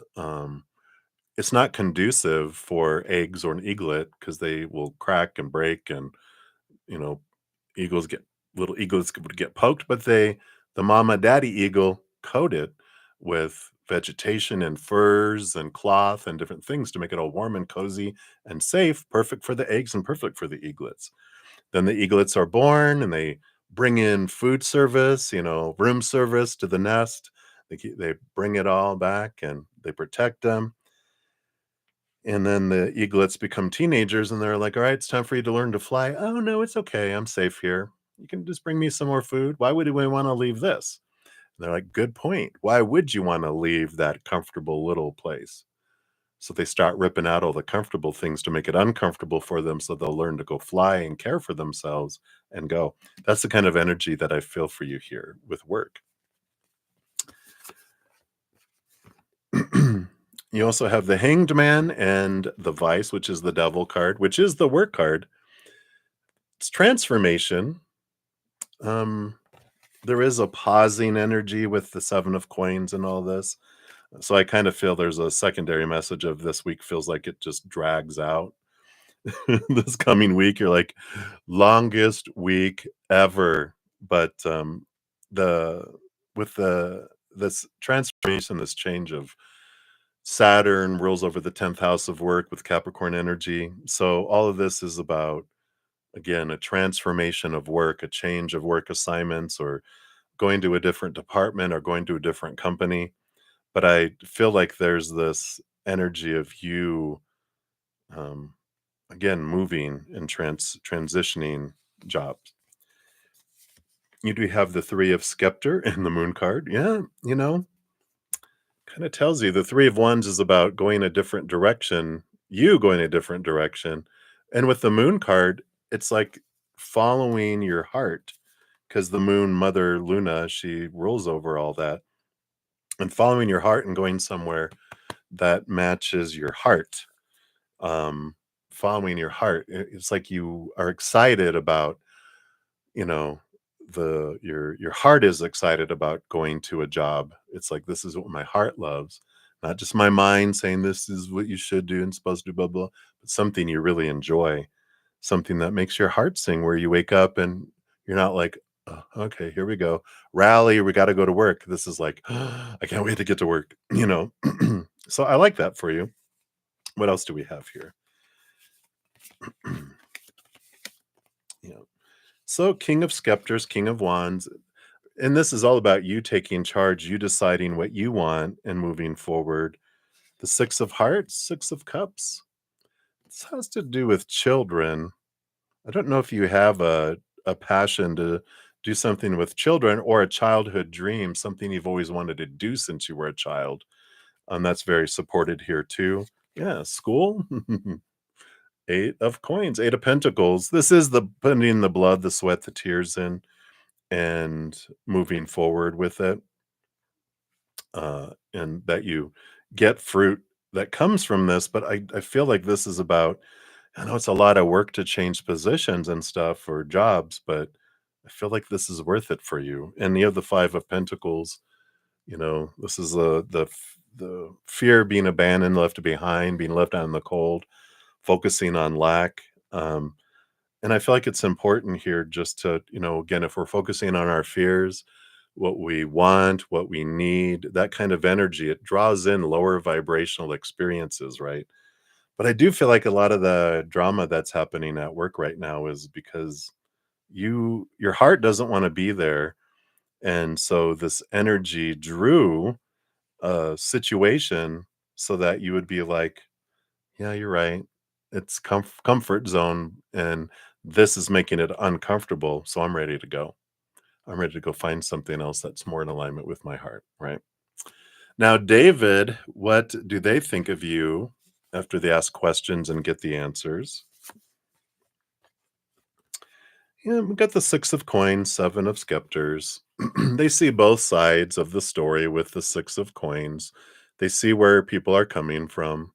it's not conducive for eggs or an eaglet because they will crack and break and you know eagles get little eagles would get poked, but the mama daddy eagle coat it with vegetation and furs and cloth and different things to make it all warm and cozy and safe, perfect for the eggs and perfect for the eaglets. Then the eaglets are born and they bring in food service, room service to the nest. They bring it all back and they protect them. And then the eaglets become teenagers and they're like, all right, it's time for you to learn to fly. Oh, no, it's okay. I'm safe here. You can just bring me some more food. Why would we want to leave this? And they're like, good point. Why would you want to leave that comfortable little place? So they start ripping out all the comfortable things to make it uncomfortable for them so they'll learn to go fly and care for themselves and go. That's the kind of energy that I feel for you here with work. You also have the Hanged Man and the Vice, which is the Devil card, which is the work card. It's transformation. There is a pausing energy with the Seven of Coins and all this. So I kind of feel there's a secondary message of this week feels like it just drags out. this coming week. You're like, longest week ever. But the with the this transformation, this change of Saturn rules over the 10th house of work with Capricorn energy. So all of this is about, again, a transformation of work, a change of work assignments, or going to a different department or going to a different company. But I feel like there's this energy of you, um, again, moving and transitioning jobs. You do have the Three of Scepter in the Moon card. Yeah, kind of tells you the Three of Wands is about going a different direction, you going a different direction. And with the Moon card, it's like following your heart, because the moon, Mother Luna, she rules over all that. And following your heart and going somewhere that matches your heart. Um, Following your heart. It's like you are excited about, you know, your heart is excited about going to a job. It's like, this is what my heart loves, not just my mind saying this is what you should do and supposed to do, blah blah, but something you really enjoy, something that makes your heart sing, where you wake up and you're not like, "Oh, okay, here we go, rally, we got to go to work." This is like, I can't wait to get to work. So I like that for you. What else do we have here? Yeah. So King of Scepters, King of Wands. And this is all about you taking charge, you deciding what you want and moving forward. The Six of Hearts, Six of Cups. This has to do with children. I don't know if you have a passion to do something with children, or a childhood dream, something you've always wanted to do since you were a child. That's very supported here too. Yeah, school. Eight of Coins, Eight of Pentacles. This is the putting the blood, the sweat, the tears in, and moving forward with it. And that you get fruit that comes from this. But I feel like this is about, I know it's a lot of work to change positions and stuff or jobs, but I feel like this is worth it for you. And you have the Five of Pentacles. This is the fear of being abandoned, left behind, being left out in the cold, focusing on lack. And I feel like it's important here just to, again, if we're focusing on our fears, what we want, what we need, that kind of energy, it draws in lower vibrational experiences, right? But I do feel like a lot of the drama that's happening at work right now is because your heart doesn't want to be there. And so this energy drew a situation so that you would be like, yeah, you're right. It's comfort zone, and this is making it uncomfortable. So I'm ready to go. I'm ready to go find something else that's more in alignment with my heart, right? Now, David, what do they think of you after they ask questions and get the answers? Yeah, we got the Six of Coins, Seven of Scepters. They see both sides of the story with the Six of Coins. They see where people are coming from.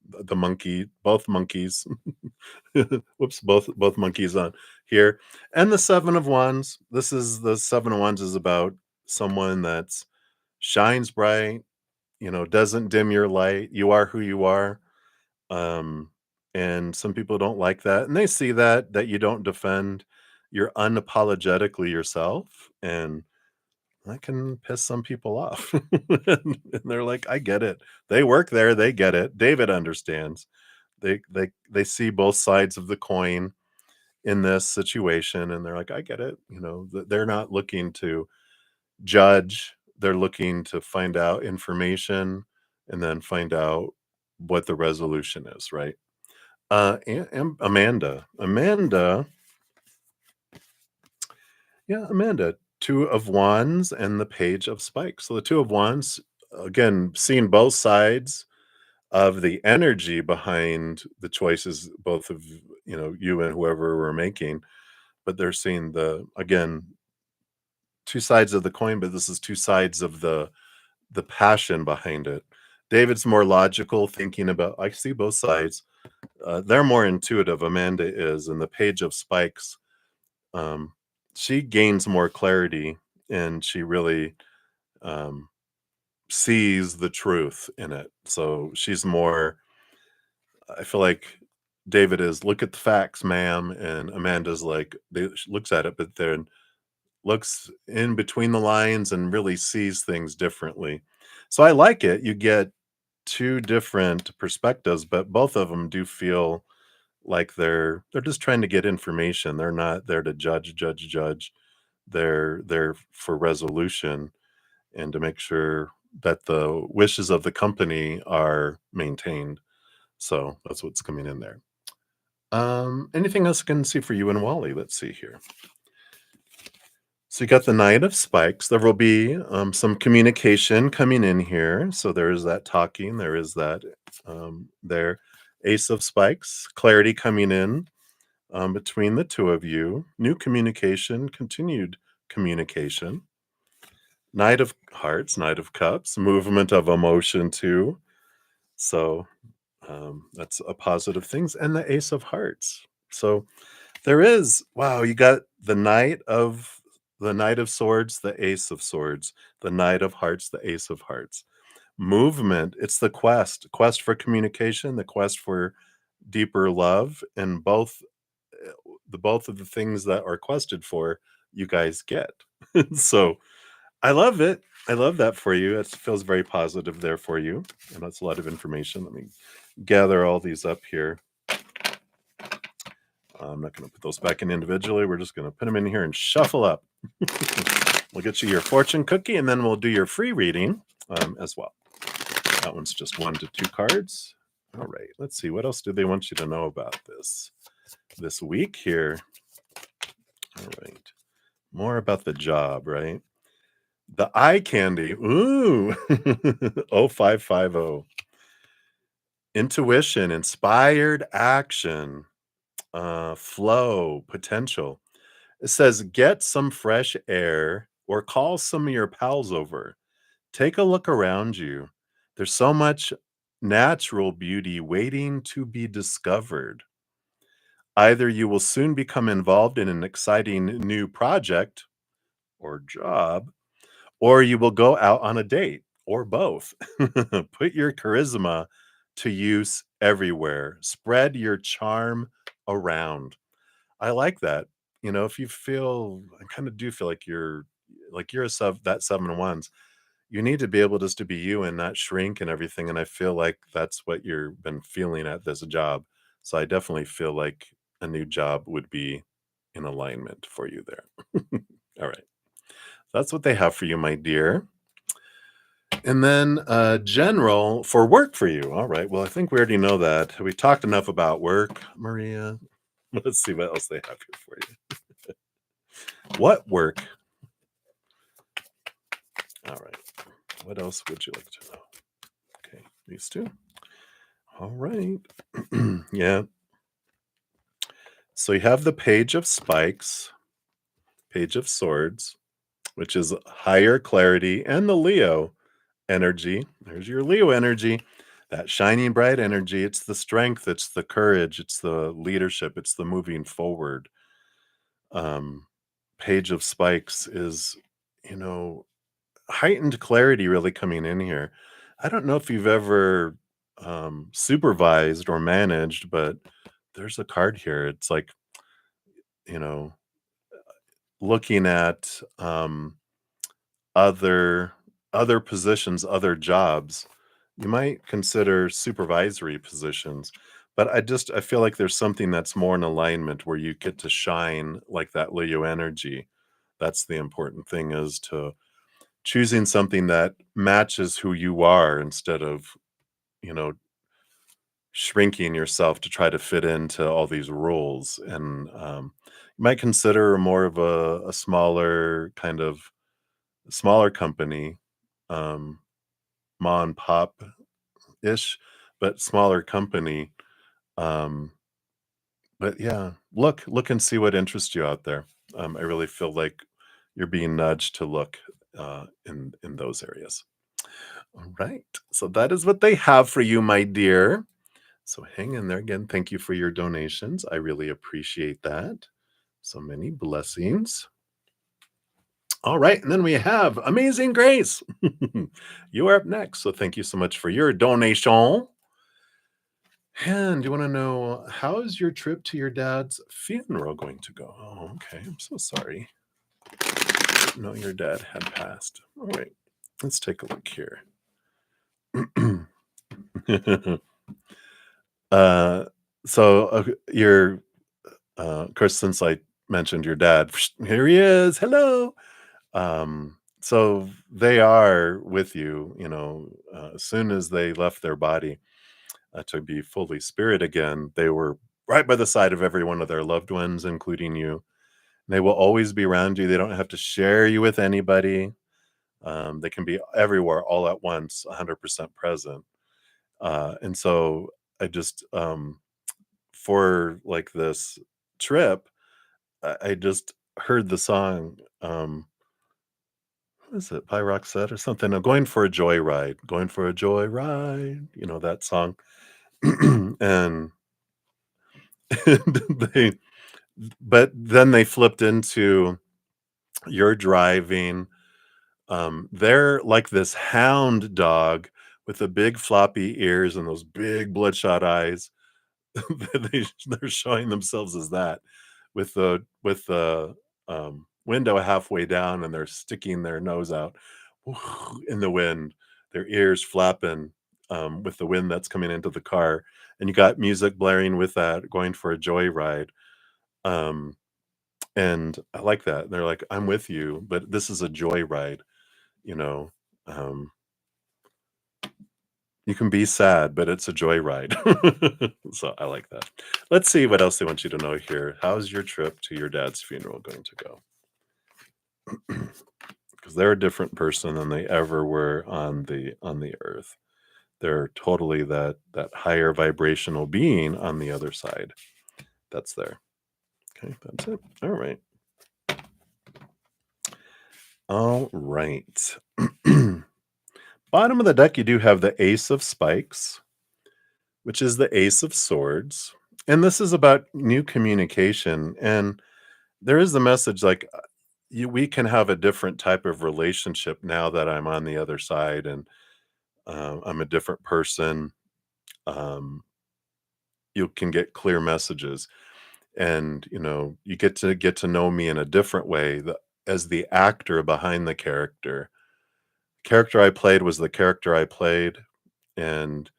The monkey, both monkeys. Whoops, both monkeys on here. And the Seven of Wands. The Seven of Wands is about someone that's shines bright, doesn't dim your light. You are who you are. Um, and some people don't like that. And they see that you don't defend, you're unapologetically yourself. And that can piss some people off. And they're like, I get it. They work there, they get it. David understands. They see both sides of the coin in this situation, and they're like, I get it. They're not looking to judge, they're looking to find out information and then find out what the resolution is, right? And Amanda, yeah, Amanda, Two of Wands and the Page of Spikes. So the Two of Wands, again, seeing both sides of the energy behind the choices, both of you and whoever we're making, but they're seeing again, two sides of the coin, but this is two sides of the passion behind it. David's more logical, thinking about, I see both sides. They're more intuitive, Amanda is, and the Page of Spikes, um, she gains more clarity, and she really um, sees the truth in it. So she's more, I feel like, David is, "Look at the facts, ma'am," and Amanda's like, she looks at it, but then looks in between the lines and really sees things differently. So I like it. You get two different perspectives, but both of them do feel like they're just trying to get information. They're not there to judge. They're there for resolution and to make sure that the wishes of the company are maintained. So that's what's coming in there. Anything else I can see for you and Wally? Let's see here. So you got the Knight of Spikes. There will be some communication coming in here. So there is that talking. There is that there. Ace of Spikes. Clarity coming in between the two of you. New communication. Continued communication. Knight of Hearts. Knight of Cups. Movement of emotion too. So that's a positive things. And the Ace of Hearts. So there is, wow, you got the Knight of Swords, the Ace of Swords, the Knight of Hearts, the Ace of Hearts. Movement, it's the quest for communication, the quest for deeper love, and both of the things that are quested for, you guys get. So I love it. I love that for you. It feels very positive there for you. And that's a lot of information. Let me gather all these up here. I'm not going to put those back in individually. We're just going to put them in here and shuffle up. We'll get you your fortune cookie, and then we'll do your free reading as well. That one's just 1 to 2 cards. All right, let's see. What else do they want you to know about this week here? All right. More about the job, right? The eye candy. Ooh. 0550. Intuition, inspired action, flow, potential. It says, get some fresh air or call some of your pals over. Take a look around you. There's so much natural beauty waiting to be discovered. Either you will soon become involved in an exciting new project or job, or you will go out on a date, or both. Put your charisma to use everywhere. Spread your charm around. I like that. If you feel, I kind of do feel like you're that 7 of Wands. You need to be able just to be you and not shrink and everything. And I feel like that's what you've been feeling at this job. So I definitely feel like a new job would be in alignment for you there. All right. That's what they have for you, my dear. And then general for work for you. All right. Well, I think we already know that. We talked enough about work, Maria. Let's see what else they have here for you. What work? All right. What else would you like to know? Okay, these two. All right. Yeah. So you have the Page of Spikes, Page of Swords, which is higher clarity, and the Leo energy. There's your Leo energy, that shining bright energy. It's the strength, it's the courage, it's the leadership, it's the moving forward. Page of Spikes is, you know, heightened clarity really coming in here. I don't know if you've ever supervised or managed, but there's a card here. It's like, you know, looking at other other positions, other jobs. You might consider supervisory positions, but I feel like there's something that's more in alignment where you get to shine like that Leo energy. That's the important thing, is to choosing something that matches who you are instead of, you know, shrinking yourself to try to fit into all these rules. And you might consider more of a smaller kind of smaller company, um, ma and pop ish, but smaller company. Um, but yeah, look and see what interests you out there. I really feel like you're being nudged to look in those areas. All right. So that is what they have for you, my dear. So hang in there again. Thank you for your donations. I really appreciate that. So many blessings. All right. And then we have Amazing Grace. You are up next. So thank you so much for your donation. And you want to know, how is your trip to your dad's funeral going to go? Oh, okay. I'm so sorry. Didn't know your dad had passed. All right. Let's take a look here. uh, so your of course, since I mentioned your dad, here he is. Hello. So they are with you, as soon as they left their body to be fully spirit again, they were right by the side of every one of their loved ones, including you. They will always be around you. They don't have to share you with anybody. They can be everywhere all at once, 100% present. And so I just, for like this trip, I just heard the song. What is it? By Roxette or something? I'm going for a joyride. Going for a joyride. You know that song. and, and they, but then they flipped into you're driving. They're like this hound dog with the big floppy ears and those big bloodshot eyes. They're showing themselves as that with the window halfway down, and they're sticking their nose out in the wind, their ears flapping with the wind that's coming into the car, and you got music blaring with that, going for a joyride. Um, and I like that. They're like, I'm with you, but this is a joyride, you know. Um, You can be sad, but it's a joyride. So I like that. Let's see what else they want you to know here. How's your trip to your dad's funeral going to go? Because they're a different person than they ever were on the earth. They're totally that higher vibrational being on the other side. That's there. Okay, that's it. All right. All right. Bottom of the deck, you do have the Ace of Spikes, which is the Ace of Swords. And this is about new communication. And there is the message like we can have a different type of relationship now that I'm on the other side and I'm a different person. Um, you can get clear messages and you get to know me in a different way as the actor behind the character I played was the character I played. And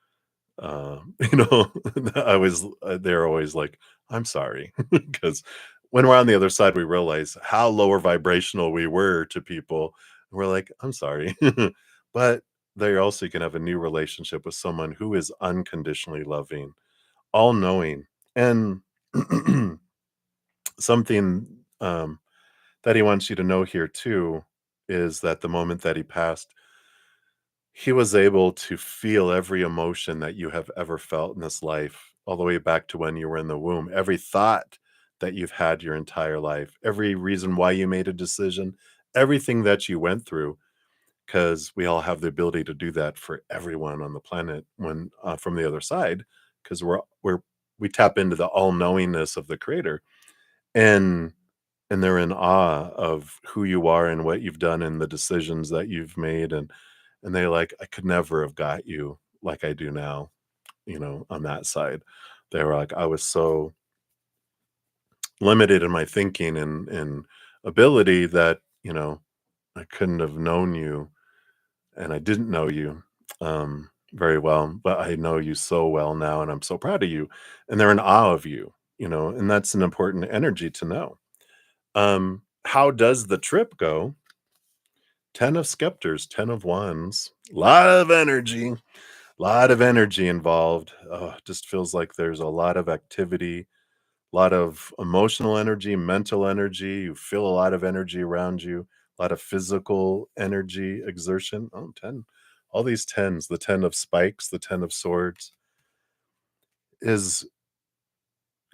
you know, they're always like, "I'm sorry," because when we're on the other side, we realize how lower vibrational we were to people. And we're like, "I'm sorry," but they also can have a new relationship with someone who is unconditionally loving, all knowing, and something that he wants you to know here too is that the moment that he passed, he was able to feel every emotion that you have ever felt in this life, all the way back to when you were in the womb. Every thought that you've had your entire life, every reason why you made a decision, everything that you went through, because we all have the ability to do that for everyone on the planet when from the other side, because we tap into the all knowingness of the Creator, and they're in awe of who you are and what you've done and the decisions that you've made, and they're like, I could never have got you like I do now, on that side. They were like, I was so limited in my thinking and ability that, I couldn't have known you, and I didn't know you very well, but I know you so well now, and I'm so proud of you. And they're in awe of you, and that's an important energy to know. How does the trip go? 10 of scepters, 10 of wands, lot of energy involved. Just feels like there's a lot of activity, a lot of emotional energy, mental energy. You feel a lot of energy around you, a lot of physical energy exertion. Oh, 10. All these tens, the 10 of spikes, the 10 of swords, is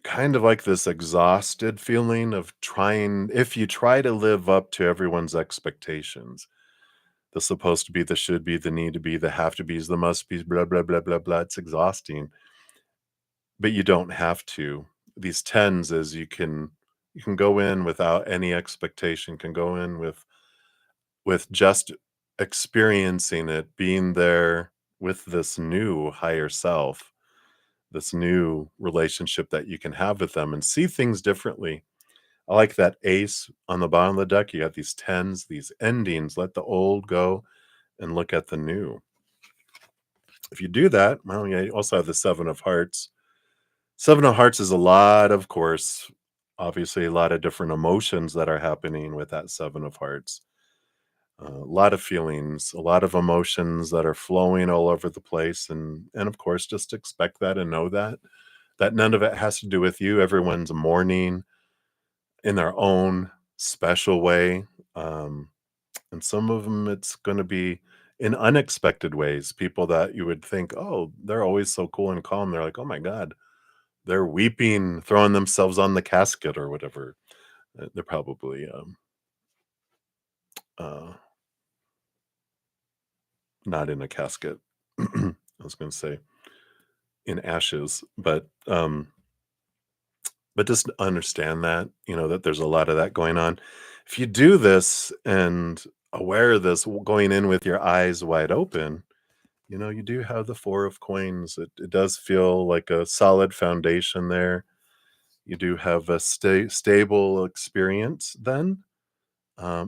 kind of like this exhausted feeling of trying, if you try to live up to everyone's expectations, the supposed to be, the should be, the need to be, the have to be's, the must be's, blah, blah, blah, blah, blah. It's exhausting, but you don't have to. These tens is you can go in without any expectation, can go in with just experiencing it, being there with this new higher self. this new relationship that you can have with them and see things differently. I like that ace on the bottom of the deck. You got these tens, these endings. Let the old go and look at the new. If you do that, well, yeah, you also have the seven of hearts. Seven of hearts is a lot, of course, obviously a lot of different emotions that are happening with that seven of hearts. A lot of feelings, a lot of emotions that are flowing all over the place, and of course, just expect that and know that none of it has to do with you. Everyone's mourning in their own special way, and some of them it's going to be in unexpected ways. People that you would think, oh, they're always so cool and calm. They're like, oh my god, they're weeping, throwing themselves on the casket or whatever. They're probably uh, not in a casket. I was going to say in ashes, but just understand that, that there's a lot of that going on. If you do this and aware of this, going in with your eyes wide open, you do have the four of coins. It does feel like a solid foundation there. You do have a stable experience then,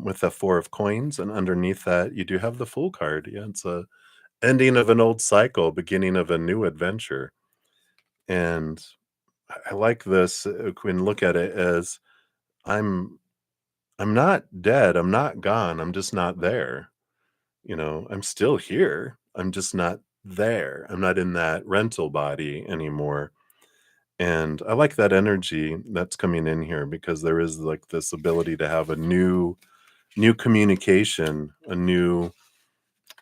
with the four of coins, and underneath that, you do have the Fool card. Yeah, it's a ending of an old cycle, beginning of a new adventure. And I like this. Can look at it as I'm I'm not dead. I'm not gone. I'm just not there. I'm still here. I'm just not there. I'm not in that rental body anymore. And I like that energy that's coming in here because there is like this ability to have a new communication,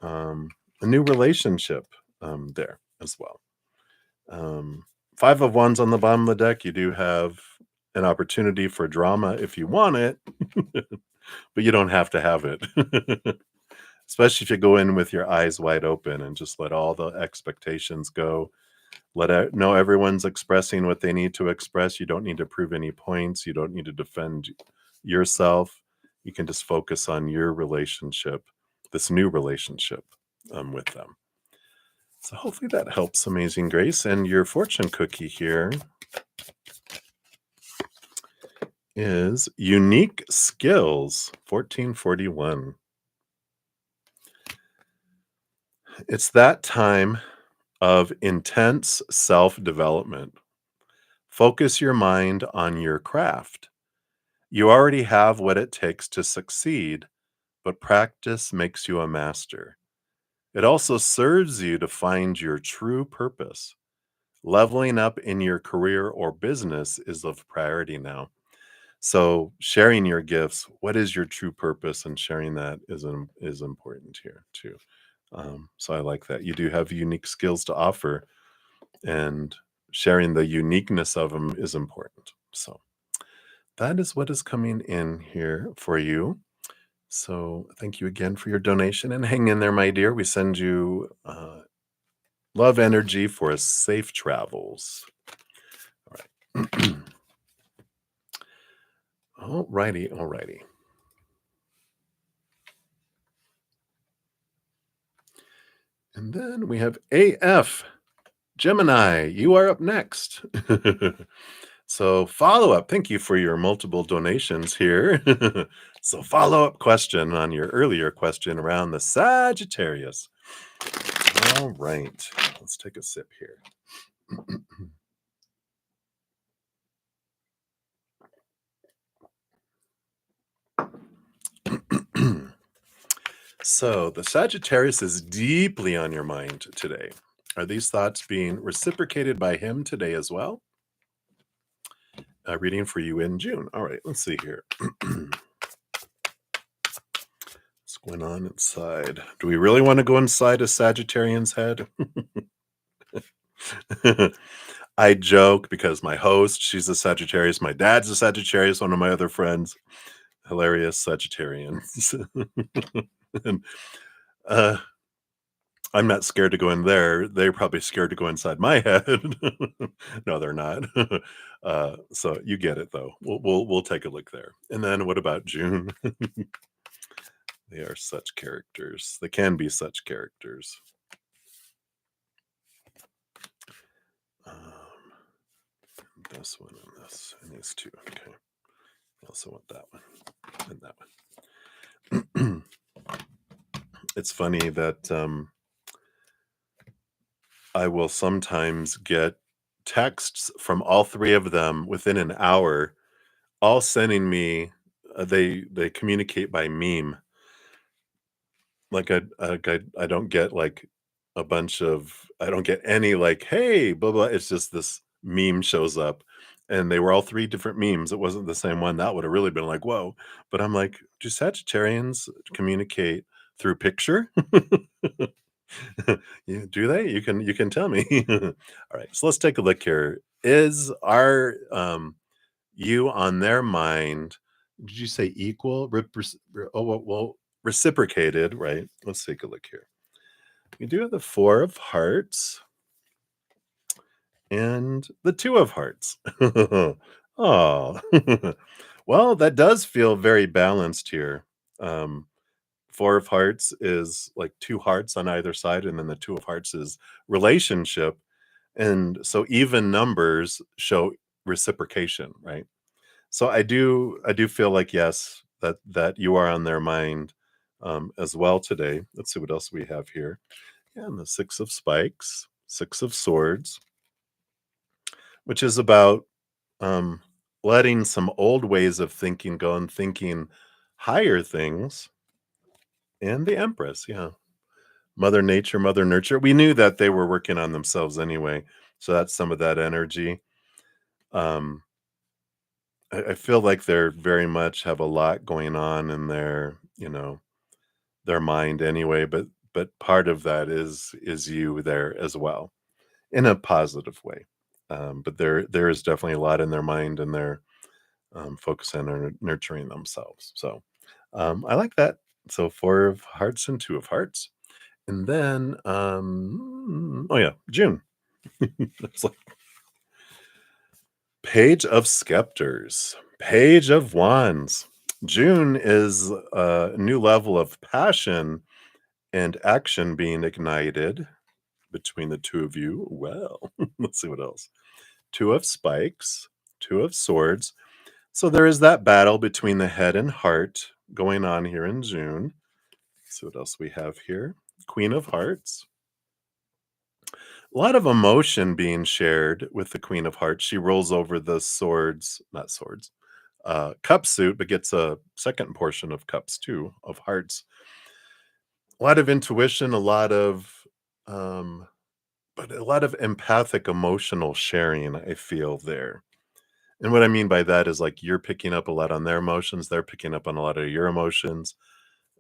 um, a new relationship there as well. Um, Five of wands on the bottom of the deck. You do have an opportunity for drama if you want it, but you don't have to have it. Especially if you go in with your eyes wide open and just let all the expectations go. Know everyone's expressing what they need to express. You don't need to prove any points. You don't need to defend yourself. You can just focus on your relationship, this new relationship with them. So hopefully that helps, Amazing Grace. And your fortune cookie here is unique skills 1441. It's that time of intense self-development. Focus your mind on your craft. You already have what it takes to succeed, but practice makes you a master. It also serves you to find your true purpose. Leveling up in your career or business is of priority now. So sharing your gifts, what is your true purpose, and sharing that is important here too. So I like that. You do have unique skills to offer, and sharing the uniqueness of them is important. So that is what is coming in here for you. So thank you again for your donation, and hang in there, my dear. We send you love energy for safe travels. All right. Alrighty. And then we have AF. Gemini, you are up next. So follow up. Thank you for your multiple donations here. So follow up question on your earlier question around the Sagittarius. All right, let's take a sip here. So the Sagittarius is deeply on your mind today. Are these thoughts being reciprocated by him today as well? Reading for you in June. All right, let's see here. What's going on inside? Do we really want to go inside a Sagittarian's head? I joke because my host, she's a Sagittarius. My dad's a Sagittarius, one of my other friends. Hilarious Sagittarians. And, I'm not scared to go in there. They're probably scared to go inside my head. No, they're not. So you get it though. We'll take a look there. And then what about June? They are such characters. They can be such characters. this one and this and these two. Okay. I also want that one and that one. It's funny that I will sometimes get texts from all three of them within an hour, all sending me. They communicate by meme. Like I don't get like a bunch of I don't get any like hey blah blah. It's just this meme shows up, and they were all three different memes. It wasn't the same one. That would have really been like whoa. But I'm like, do Sagittarians communicate through picture? Yeah, do they? You can tell me. All right, so let's take a look here. Is our you on their mind? Did you say equal? Oh well, reciprocated, right? Let's take a look here. We do have the Four of Hearts and the Two of Hearts. Oh, well, that does feel very balanced here. Um, Four of Hearts is like two hearts on either side, and then the Two of Hearts is relationship. And so even numbers show reciprocation, right? So I do feel like yes, that you are on their mind as well today. Let's see what else we have here. Yeah, and the Six of Spikes, Six of Swords, which is about um, letting some old ways of thinking go and thinking higher things. And the Empress, yeah. Mother Nature, Mother Nurture. We knew that they were working on themselves anyway. So that's some of that energy. Um, I feel like they're very much have a lot going on in their mind anyway, but part of that is you there as well in a positive way. But there is definitely a lot in their mind and they're focusing on nurturing themselves. So I like that. So Four of Hearts and Two of Hearts. And then oh yeah, June. It's like Page of Scepters, Page of Wands. June is a new level of passion and action being ignited between the two of you. Well, let's see what else. Two of Spikes, Two of Swords. So there is that battle between the head and heart going on here in June. Let's see what else we have here. Queen of Hearts. A lot of emotion being shared with the Queen of Hearts. She rolls over the swords, not swords, cup suit, but gets a second portion of cups too, of hearts. A lot of intuition, um, but a lot of empathic emotional sharing, I feel there. And what I mean by that is like you're picking up a lot on their emotions, they're picking up on a lot of your emotions.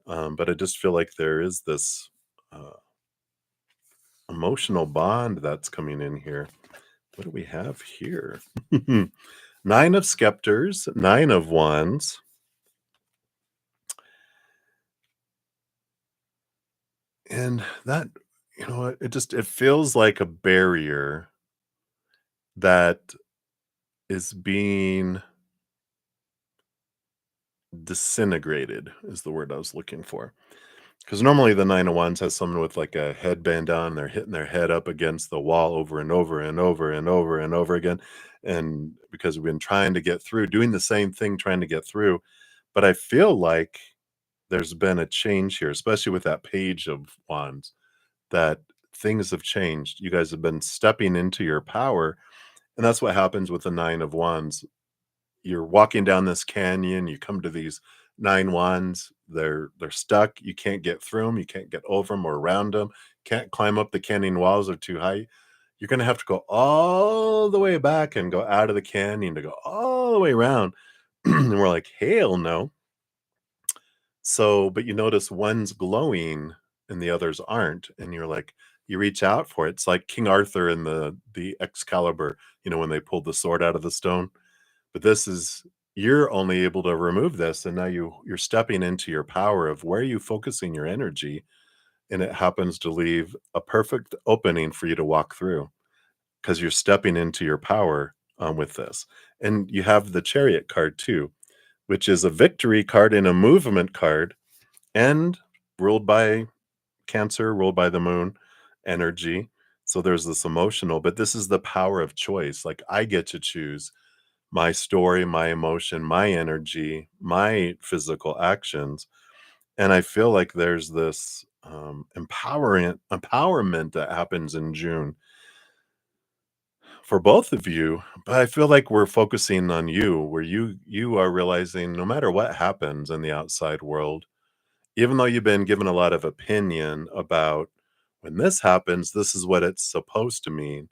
But I just feel like there is this uh, emotional bond that's coming in here. What do we have here? Nine of Scepters, Nine of Wands. And that, you know what, it feels like a barrier that is being disintegrated is the word I was looking for. Because normally the Nine of Wands has someone with like a headband on, they're hitting their head up against the wall over and over and over and over and over again. And because we've been trying to get through, doing the same thing, trying to get through. But I feel like there's been a change here, especially with that Page of Wands, that things have changed. You guys have been stepping into your power. And that's what happens with the Nine of Wands. You're walking down this canyon, you come to these nine wands, they're stuck, you can't get through them, you can't get over them or around them, can't climb up the canyon walls, they're too high. You're gonna have to go all the way back and go out of the canyon to go all the way around. And we're like, hell no. So, but you notice one's glowing and the others aren't, and you're like, you reach out for it. It's like King Arthur in the Excalibur, when they pulled the sword out of the stone. But this is you're only able to remove this, and now you're stepping into your power of where are you focusing your energy, and it happens to leave a perfect opening for you to walk through because you're stepping into your power with this. And you have the Chariot card too, which is a victory card and a movement card, and ruled by Cancer, ruled by the moon energy. So there's this emotional, but this is the power of choice. Like I get to choose my story, my emotion, my energy, my physical actions. And I feel like there's this empowerment that happens in June for both of you. But I feel like we're focusing on you, where you are realizing no matter what happens in the outside world, even though you've been given a lot of opinion about when this happens, this is what it's supposed to mean.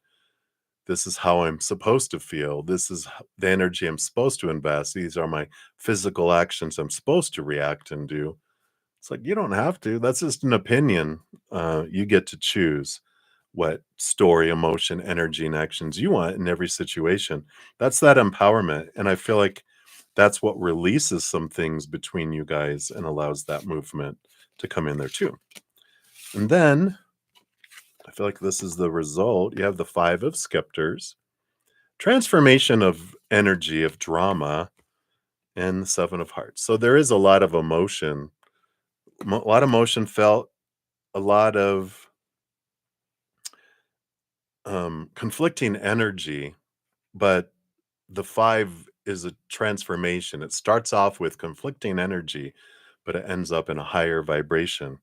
This is how I'm supposed to feel. This is the energy I'm supposed to invest. These are my physical actions I'm supposed to react and do. It's like, you don't have to. That's just an opinion. You get to choose what story, emotion, energy, and actions you want in every situation. That's that empowerment. And I feel like that's what releases some things between you guys and allows that movement to come in there too. And then I feel like this is the result. You have the Five of Scepters, transformation of energy, of drama, and the Seven of Hearts. So there is a lot of emotion, a lot of emotion felt, a lot of conflicting energy, but the five is a transformation. It starts off with conflicting energy, but it ends up in a higher vibration.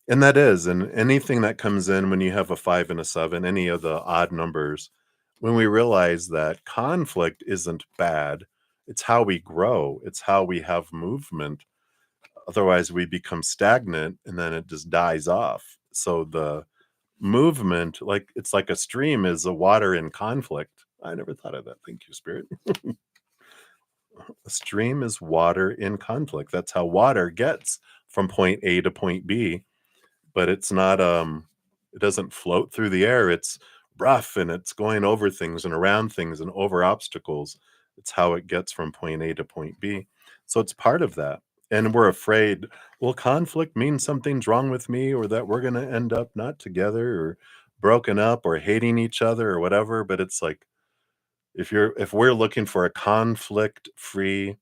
And that is, and anything that comes in when you have a five and a seven, any of the odd numbers, when we realize that conflict isn't bad, it's how we grow, it's how we have movement. Otherwise, we become stagnant and then it just dies off. So the movement, like it's like a stream, is a water in conflict. I never thought of that. Thank you, Spirit. A stream is water in conflict. That's how water gets from point A to point B, but it's not it doesn't float through the air. It's rough and it's going over things and around things and over obstacles. It's how it gets from point A to point B. So it's part of that. And we're afraid, will conflict mean something's wrong with me or that we're going to end up not together or broken up or hating each other or whatever, but it's like if we're looking for a conflict free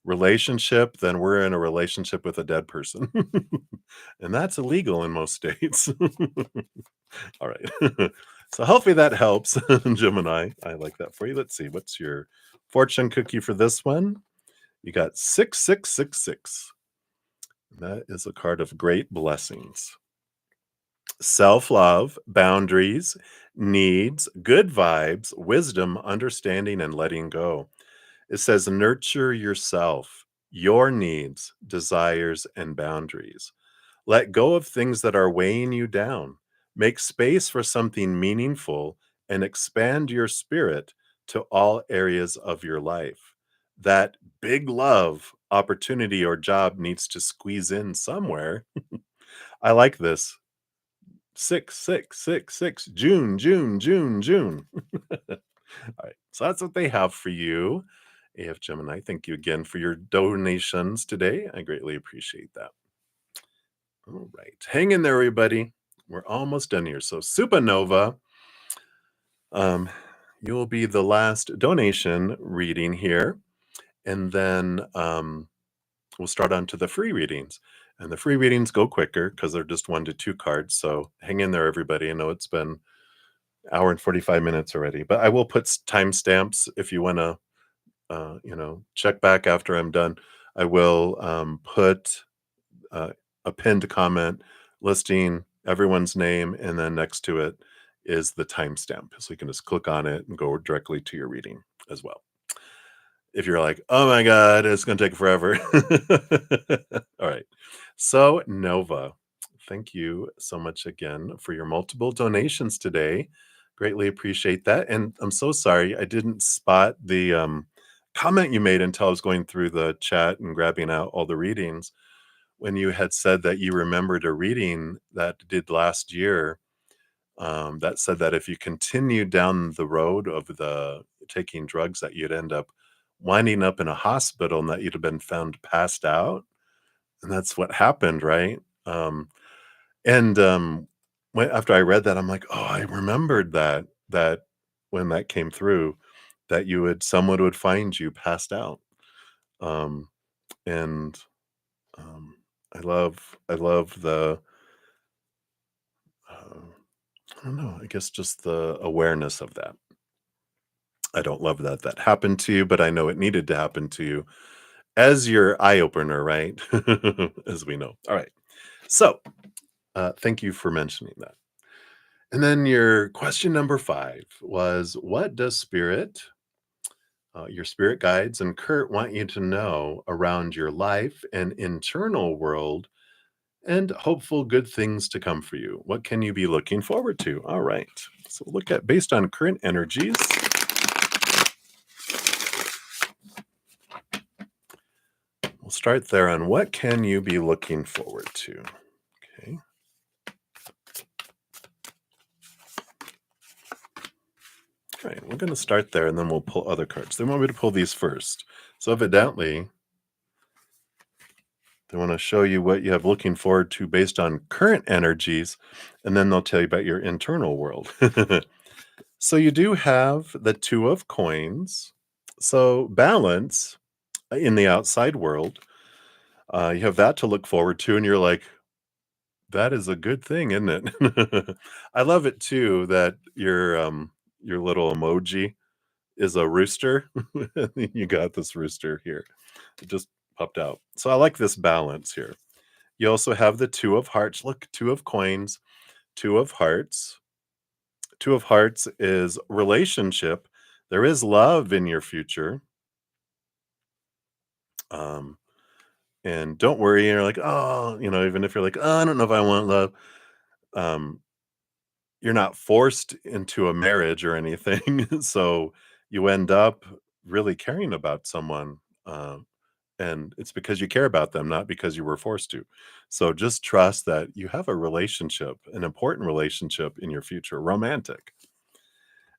relationship, then we're in a relationship with a dead person. And that's illegal in most states. All right. So hopefully that helps, Gemini. I like that for you. Let's see. What's your fortune cookie for this one? You got 6666. That is a card of great blessings. Self love, boundaries, needs, good vibes, wisdom, understanding, and letting go. It says, nurture yourself, your needs, desires, and boundaries. Let go of things that are weighing you down. Make space for something meaningful and expand your spirit to all areas of your life. That big love, opportunity, or job needs to squeeze in somewhere. I like this. 6666, June, June, June, June. All right. So that's what they have for you. AF Gemini, thank you again for your donations today. I greatly appreciate that. All right. Hang in there, everybody. We're almost done here. So Supernova, um, you'll be the last donation reading here. And then we'll start on to the free readings. And the free readings go quicker because they're just 1 to 2 cards. So hang in there, everybody. I know it's been hour and 45 minutes already, but I will put timestamps if you want to, check back after I'm done. I will put uh, a pinned comment listing everyone's name, and then next to it is the timestamp. So you can just click on it and go directly to your reading as well. If you're like, oh my God, it's going to take forever. All right. So, Nova, thank you so much again for your multiple donations today. Greatly appreciate that. And I'm so sorry I didn't spot the comment you made until I was going through the chat and grabbing out all the readings when you had said that you remembered a reading that did last year that said that if you continued down the road of the taking drugs, that you'd end up winding up in a hospital and that you'd have been found passed out. And that's what happened, right? And after I read that, I'm like, oh, I remembered that when that came through, that someone would find you passed out. Um, and um, I love the uh, I don't know, I guess just the awareness of that. I don't love that that happened to you, but I know it needed to happen to you as your eye opener, right? As we know. All right. So, thank you for mentioning that. And then your question number 5 was, what does your spirit guides and Kurt want you to know around your life and internal world and hopeful good things to come for you? What can you be looking forward to? All right. So look at based on current energies. We'll start there on what can you be looking forward to? Okay. All right, we're going to start there and then we'll pull other cards. They want me to pull these first. So evidently, they want to show you what you have looking forward to based on current energies, and then they'll tell you about your internal world. So you do have the Two of Coins. So balance in the outside world. You have that to look forward to, and you're like, that is a good thing, isn't it? I love it too that your little emoji is a rooster. You got this rooster here. It just popped out. So I like this balance here. You also have the Two of Hearts. Look, Two of Coins, Two of Hearts. Two of Hearts is relationship. There is love in your future. Um, and don't worry, you're like, oh, even if you're like, oh, I don't know if I want love. Um, you're not forced into a marriage or anything. So you end up really caring about someone. And it's because you care about them, not because you were forced to. So just trust that you have a relationship, an important relationship in your future, romantic.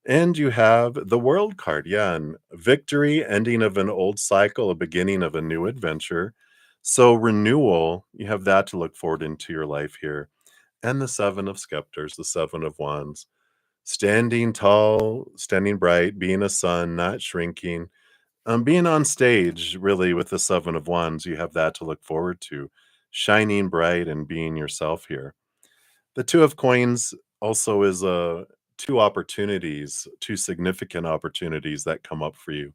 And you have the World card. Yeah, and victory, ending of an old cycle, a beginning of a new adventure. So renewal, you have that to look forward into your life here. And the Seven of Scepters, the Seven of Wands. Standing tall, standing bright, being a sun, not shrinking. Being on stage, really, with the Seven of Wands, you have that to look forward to. Shining bright and being yourself here. The Two of Coins also is two opportunities, two significant opportunities that come up for you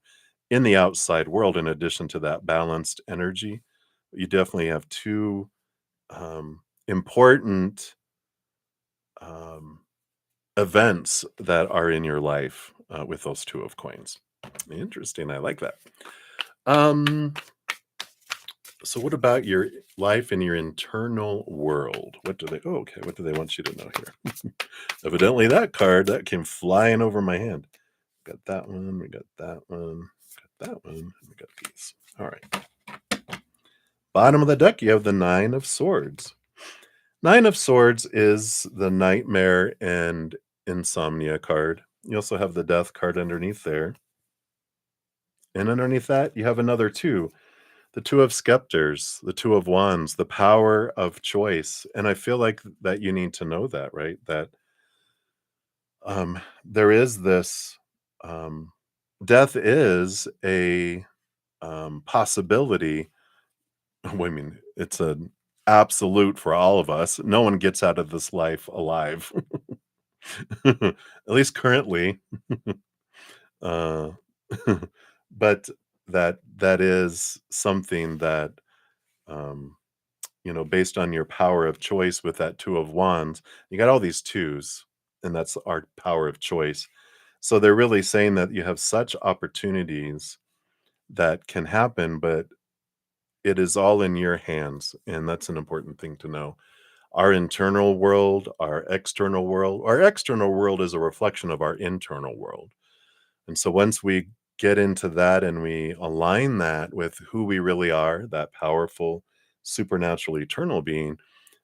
in the outside world, in addition to that balanced energy. You definitely have two important um, events that are in your life with those Two of Coins. Interesting. I like that. Um, so what about your life and your internal world? What do they okay, what do they want you to know here? Evidently that card that came flying over my hand. Got that one, we got that one, got that one, and we got these. All right. Bottom of the deck, you have the Nine of Swords. Nine of Swords is the nightmare and insomnia card. You also have the Death card underneath there. And underneath that, you have another two. The Two of Scepters, the Two of Wands, the power of choice. And I feel like that you need to know that, right? That there is this death is a possibility. I mean, it's an absolute for all of us. No one gets out of this life alive, at least currently. Uh, but that is something that um, based on your power of choice with that Two of Wands, you got all these twos, and that's our power of choice. So they're really saying that you have such opportunities that can happen, but it is all in your hands. And that's an important thing to know. Our internal world, our external world is a reflection of our internal world. And so once we get into that and we align that with who we really are, that powerful, supernatural, eternal being,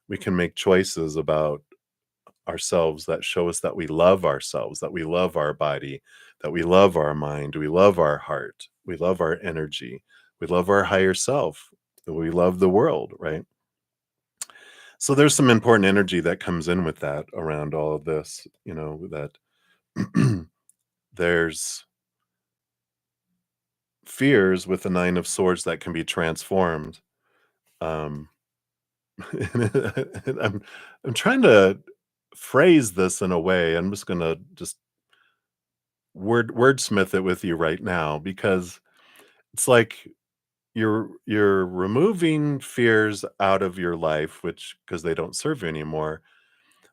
we can make choices about ourselves that show us that we love ourselves, that we love our body, that we love our mind, we love our heart, we love our energy, we love our higher self, we love the world, right? So there's some important energy that comes in with that around all of this, that there's fears with the Nine of Swords that can be transformed. Um, and I'm trying to. phrase this in a way. I'm just gonna just wordsmith it with you right now because it's like you're removing fears out of your life, which because they don't serve you anymore.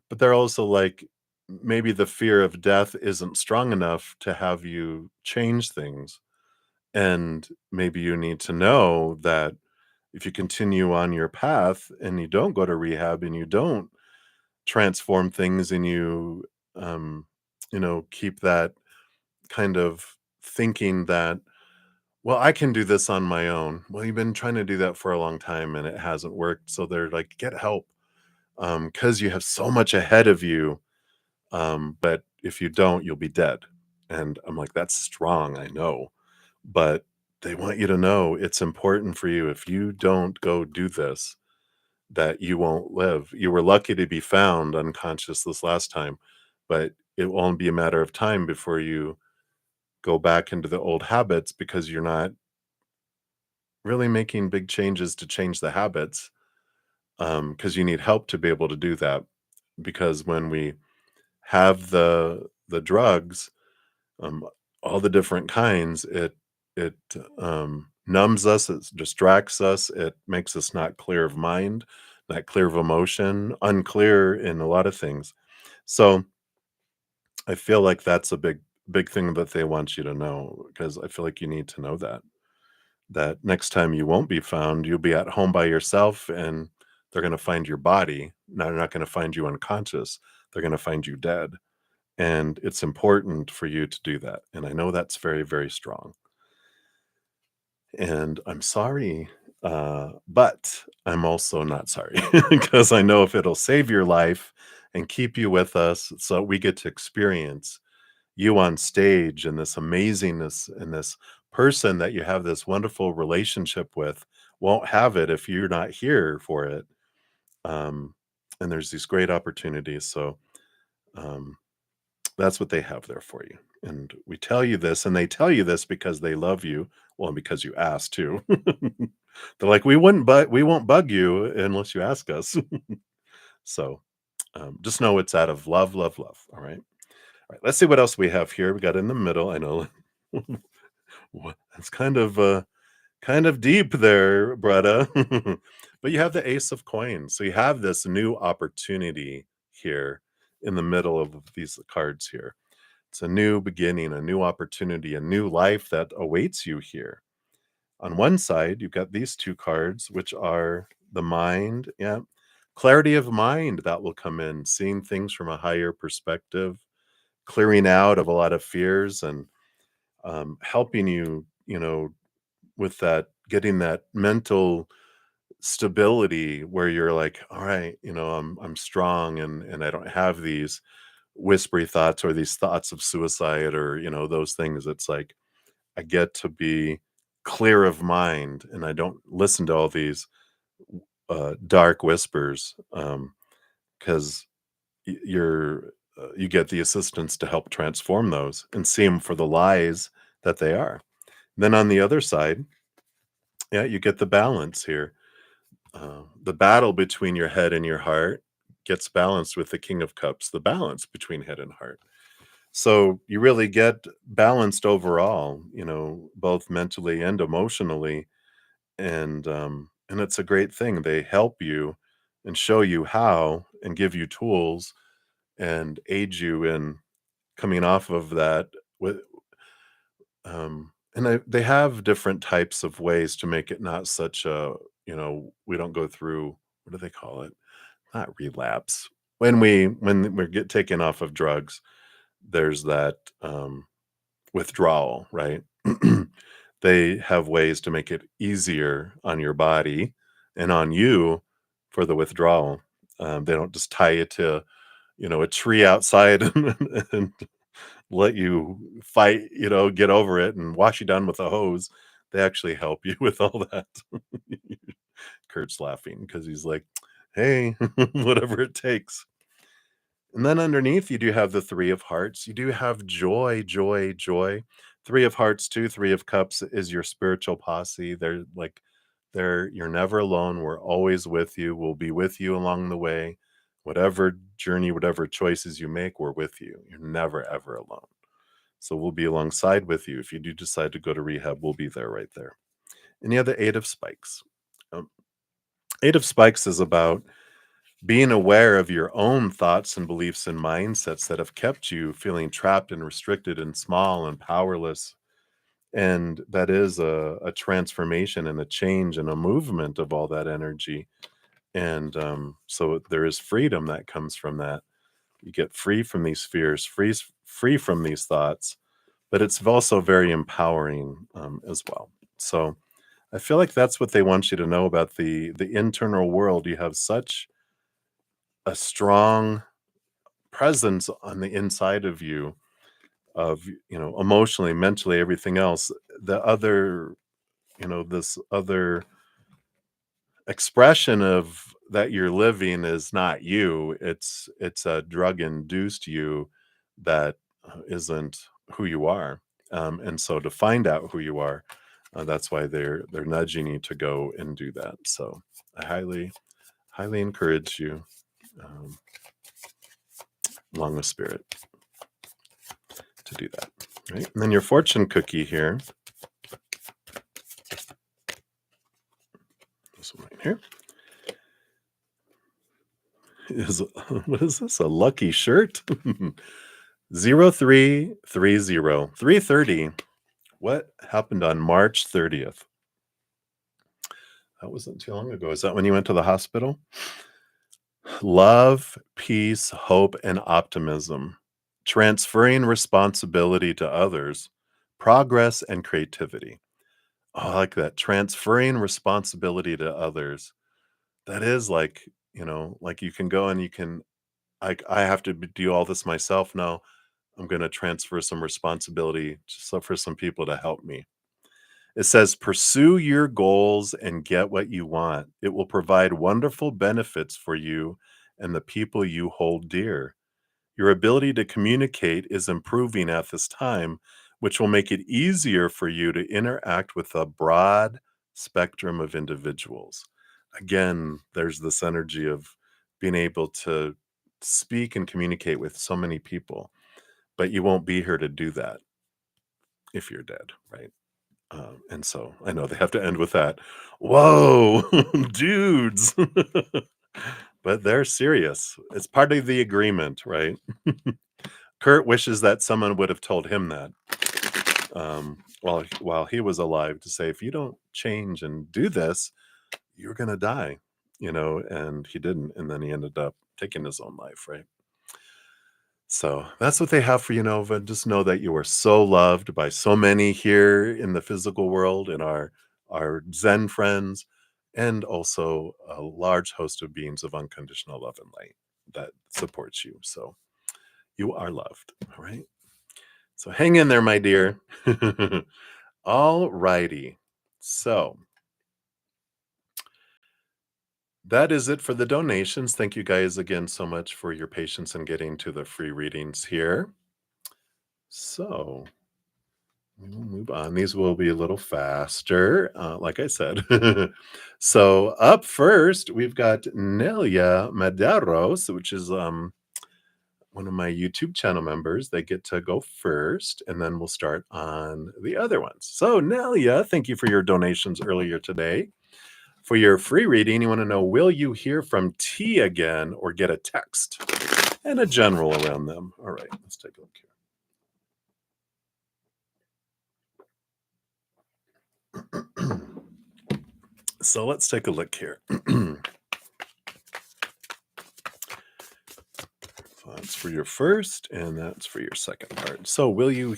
But they're also like maybe the fear of death isn't strong enough to have you change things. And maybe you need to know that if you continue on your path and you don't go to rehab and you don't transform things and um, keep that kind of thinking that, well, I can do this on my own. Well, you've been trying to do that for a long time and it hasn't worked. So they're like, get help because you have so much ahead of you. But if you don't, you'll be dead. And I'm like, that's strong, I know. But they want you to know it's important for you. If you don't go do this, that you won't live. You were lucky to be found unconscious this last time, but it won't be a matter of time before you go back into the old habits because you're not really making big changes to change the habits. Because you need help to be able to do that. Because when we have the drugs, um, all the different kinds, it numbs us, it distracts us, it makes us not clear of mind, not clear of emotion, unclear in a lot of things. So I feel like that's a big thing that they want you to know because I feel like you need to know that next time you won't be found, you'll be at home by yourself and they're going to find your body. Now they're not going to find you unconscious. They're going to find you dead. And it's important for you to do that. And I know that's very, very strong. And I'm sorry, but I'm also not sorry because I know if it'll save your life and keep you with us so we get to experience you on stage and this amazingness and this person that you have this wonderful relationship with won't have it if you're not here for it. Um, and there's these great opportunities. So, um, that's what they have there for you. And we tell you this, and they tell you this because they love you. Well, and because you asked too. They're like, we won't bug you unless you ask us. So just know it's out of love, love, love. All right. All right. Let's see what else we have here. We got in the middle. I know it's kind of deep there, Bretta. But you have the Ace of Coins. So you have this new opportunity here in the middle of these cards here. It's a new beginning, a new opportunity, a new life that awaits you here. On one side, you've got these two cards, which are the mind. Yeah. Clarity of mind that will come in, seeing things from a higher perspective, clearing out of a lot of fears and helping you, with that, getting that mental stability where you're like, all right, I'm strong and I don't have these whispery thoughts or these thoughts of suicide or those things. It's like I get to be clear of mind and I don't listen to all these dark whispers because you get the assistance to help transform those and see them for the lies that they are. Then on the other side, yeah, you get the balance here. The battle between your head and your heart gets balanced with the King of Cups, the balance between head and heart. So you really get balanced overall, both mentally and emotionally, and it's a great thing. They help you and show you how and give you tools and aid you in coming off of that with they have different types of ways to make it not such a, we don't go through, what do they call it? Not relapse. When we get taken off of drugs, there's that withdrawal, right? They have ways to make it easier on your body and on you for the withdrawal. They don't just tie you to, a tree outside and let you fight, get over it and wash you down with a hose. They actually help you with all that. Kurt's laughing because he's like, hey, whatever it takes. And then underneath, you do have the Three of Hearts. You do have joy, joy, joy. Three of Hearts, too. Three of Cups is your spiritual posse. You're never alone. We're always with you. We'll be with you along the way. Whatever journey, whatever choices you make, we're with you. You're never, ever alone. So we'll be alongside with you. If you do decide to go to rehab, we'll be there right there. And you have the Eight of Spikes. Um, Eight of Spikes is about being aware of your own thoughts and beliefs and mindsets that have kept you feeling trapped and restricted and small and powerless. And that is a transformation and a change and a movement of all that energy. And so there is freedom that comes from that. You get free from these fears, free from these thoughts, but it's also very empowering as well. So I feel like that's what they want you to know about the internal world. You have such a strong presence on the inside of you, of emotionally, mentally, everything else. The other, this other expression of that you're living is not you. It's a drug induced you that isn't who you are. And so to find out who you are, that's why they're nudging you to go and do that. So I highly encourage you, um, along with spirit, to do that. Right, and then your fortune cookie here. This one right here is what is this? A lucky shirt? 0330 330. What happened on March 30th? That wasn't too long ago. Is that when you went to the hospital? Love, peace, hope, and optimism. Transferring responsibility to others. Progress and creativity. Oh, I like that. Transferring responsibility to others. That is like, like you can go and you can, I have to do all this myself. No, I'm going to transfer some responsibility for some people to help me. It says, pursue your goals and get what you want. It will provide wonderful benefits for you and the people you hold dear. Your ability to communicate is improving at this time, which will make it easier for you to interact with a broad spectrum of individuals. Again, there's this energy of being able to speak and communicate with so many people, but you won't be here to do that if you're dead, right? And so I know they have to end with that. Whoa, dudes. But they're serious. It's part of the agreement, right? Kurt wishes that someone would have told him that, while he was alive, to say, if you don't change and do this, you're going to die, and he didn't. And then he ended up taking his own life, right? So that's what they have for you, Nova. Just know that you are so loved by so many here in the physical world, in our Zen friends, and also a large host of beings of unconditional love and light that supports you. So you are loved. All right. So hang in there, my dear. All righty. So that is it for the donations. Thank you guys again so much for your patience in getting to the free readings here. So we'll move on. These will be a little faster, like I said. So up first, we've got Nelia Medeiros, which is one of my YouTube channel members. They get to go first, and then we'll start on the other ones. So Nelia, thank you for your donations earlier today. For your free reading, you want to know, will you hear from T again or get a text? And a general around them. All right, let's take a look here. So let's take a look here. So that's for your first, and that's for your second part. So will you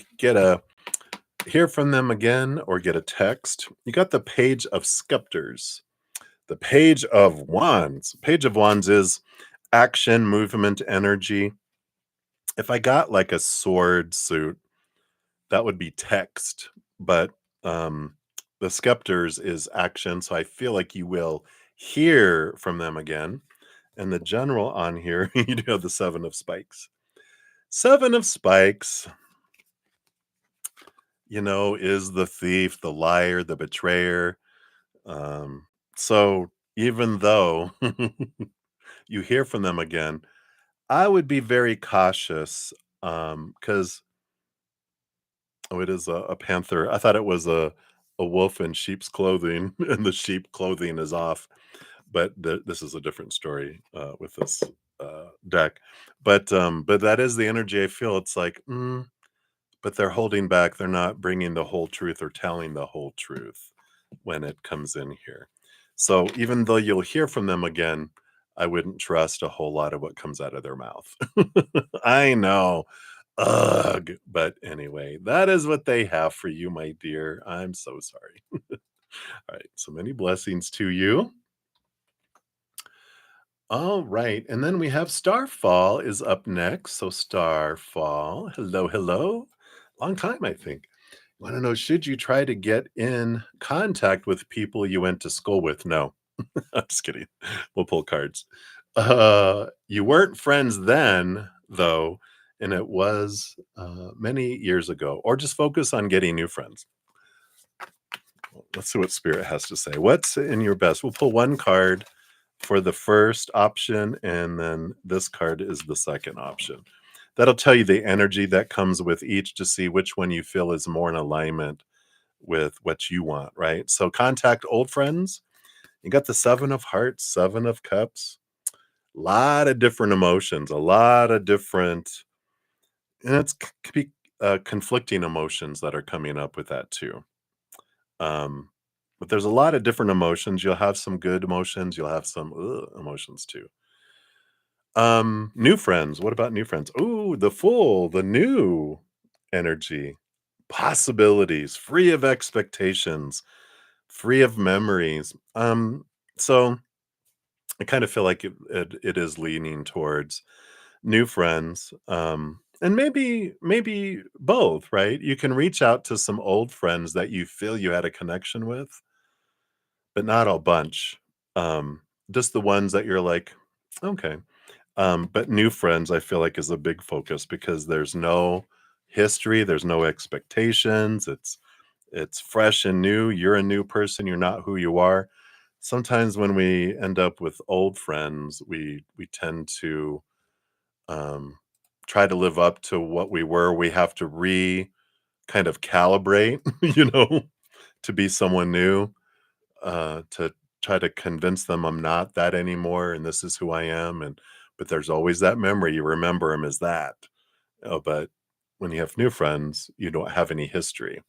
hear from them again or get a text? You got the Page of Scepters. The Page of Wands. Page of Wands is action, movement, energy. If I got like a sword suit, that would be text, but the Scepters is action, so I feel like you will hear from them again. And the general on here, you do have the Seven of Spikes. Seven of Spikes, is the thief, the liar, the betrayer. So even though you hear from them again, I would be very cautious, because oh, it is a panther. I thought it was a wolf in sheep's clothing, and the sheep clothing is off. But this is a different story with this deck. But that is the energy I feel. It's like, but they're holding back. They're not bringing the whole truth or telling the whole truth when it comes in here. So even though you'll hear from them again, I wouldn't trust a whole lot of what comes out of their mouth. I know. Ugh. But anyway, that is what they have for you, my dear. I'm so sorry. All right. So many blessings to you. All right. And then we have Starfall is up next. So Starfall, hello, hello. Long time, I think. Want to know, should you try to get in contact with people you went to school with? No. I'm just kidding. We'll pull cards. You weren't friends then, though, and it was many years ago. Or just focus on getting new friends. Let's see what Spirit has to say. What's in your best? We'll pull one card for the first option, and then this card is the second option. That'll tell you the energy that comes with each to see which one you feel is more in alignment with what you want, right? So contact old friends. You got the Seven of Hearts, Seven of Cups, a lot of different emotions, a lot of different, and it's could be conflicting emotions that are coming up with that too. Um, but there's a lot of different emotions. You'll have some good emotions. You'll have some emotions too. New friends. What about new friends? Ooh, the full, the new energy, possibilities, free of expectations, free of memories. So I kind of feel like it is leaning towards new friends. And maybe both, right? You can reach out to some old friends that you feel you had a connection with, but not a bunch. Um, just the ones that you're like, okay. But new friends, I feel like, is a big focus because there's no history, there's no expectations. It's fresh and new. You're a new person. You're not who you are. Sometimes when we end up with old friends, we tend to um, try to live up to what we were. We have to kind of calibrate, to be someone new, to try to convince them I'm not that anymore and this is who I am. But there's always that memory. You remember them as that. But when you have new friends, you don't have any history.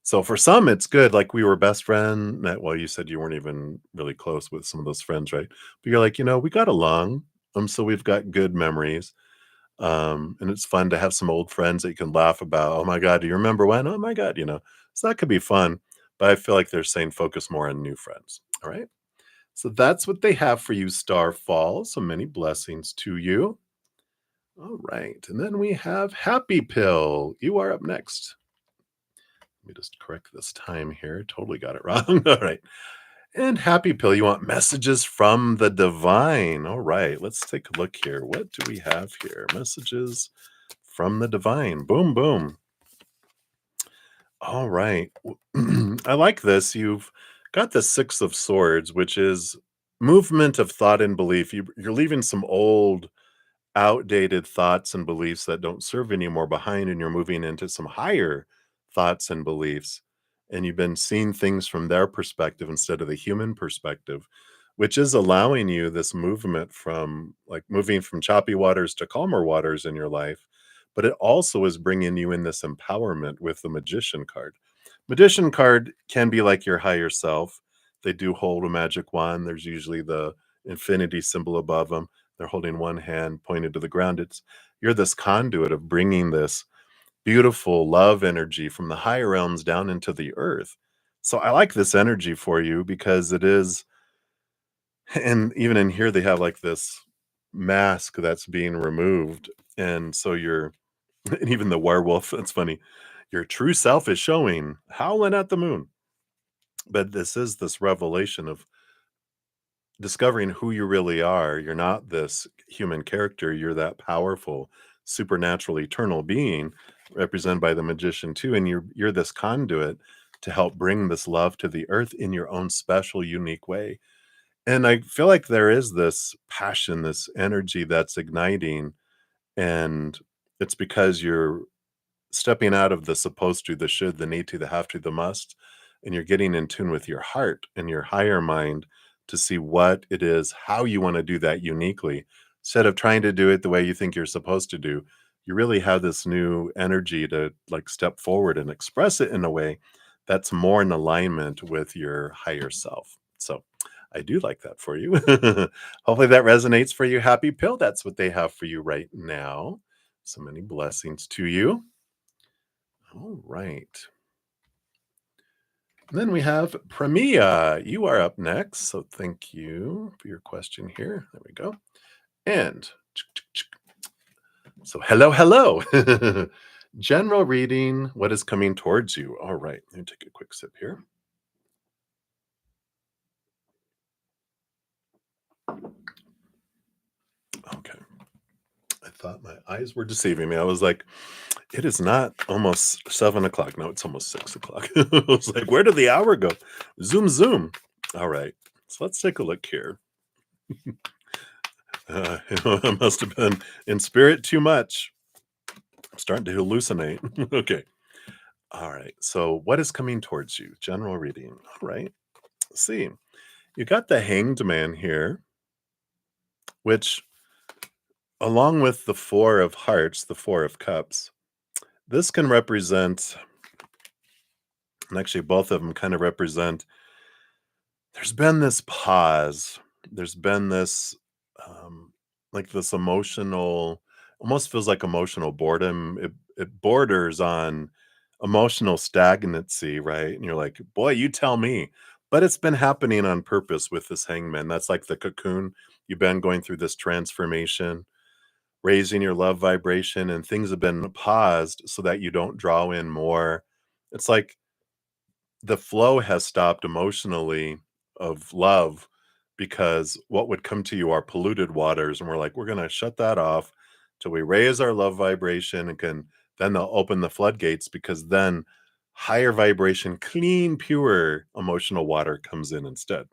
So for some, it's good. Like we were best friend. Well, you said you weren't even really close with some of those friends, right? But you're like, we got along. So we've got good memories. And it's fun to have some old friends that you can laugh about. Oh my God, do you remember when? Oh my God. So that could be fun. But I feel like they're saying focus more on new friends. All right. So that's what they have for you, Starfall. So many blessings to you. All right. And then we have Happy Pill. You are up next. Let me just correct this time here. Totally got it wrong. All right. And Happy Pill, you want messages from the divine. All right. Let's take a look here. What do we have here? Messages from the divine. Boom, boom. All right. I like this. You've got the Six of Swords, which is movement of thought and belief. You're leaving some old outdated thoughts and beliefs that don't serve anymore behind, and you're moving into some higher thoughts and beliefs, and you've been seeing things from their perspective instead of the human perspective, which is allowing you this movement from like moving from choppy waters to calmer waters in your life. But it also is bringing you in this empowerment with the Magician card can be like your higher self. They do hold a magic wand. There's usually the infinity symbol above them. They're holding one hand pointed to the ground. You're this conduit of bringing this beautiful love energy from the higher realms down into the earth. So I like this energy for you because it is, and even in here they have like this mask that's being removed, and so and even the werewolf. That's funny. Your true self is showing, howling at the moon. But this is this revelation of discovering who you really are. You're not this human character. You're that powerful, supernatural, eternal being represented by the magician too. And you're this conduit to help bring this love to the earth in your own special, unique way. And I feel like there is this passion, this energy that's igniting, and it's because you're stepping out of the supposed to, the should, the need to, the have to, the must, and you're getting in tune with your heart and your higher mind to see what it is, how you want to do that uniquely. Instead of trying to do it the way you think you're supposed to do, you really have this new energy to like step forward and express it in a way that's more in alignment with your higher self. So I do like that for you. Hopefully that resonates for you. Happy pill. That's what they have for you right now. So many blessings to you. All right. And then we have Primilaa. You are up next. So thank you for your question here. There we go. And so hello, hello. General reading, what is coming towards you? All right. Let me take a quick sip here. Okay. I thought my eyes were deceiving me. I was like, it is not almost 7 o'clock. No, it's almost 6 o'clock. I was like, where did the hour go? Zoom, zoom. All right. So let's take a look here. I must have been in spirit too much. I'm starting to hallucinate. Okay. All right. So, what is coming towards you? General reading. All right. Let's see. You got the Hanged Man here, which, along with the Four of Hearts, the Four of Cups, this can represent, and actually, both of them kind of represent, there's been this pause. There's been this, um, like this emotional, almost feels like emotional boredom. It borders on emotional stagnancy, right? And you're like, boy, you tell me. But it's been happening on purpose with this hangman. That's like the cocoon. You've been going through this transformation, raising your love vibration, and things have been paused so that you don't draw in more. It's like the flow has stopped emotionally of love because what would come to you are polluted waters, and we're like, we're going to shut that off till we raise our love vibration and can then they'll open the floodgates because then higher vibration, clean, pure emotional water comes in instead.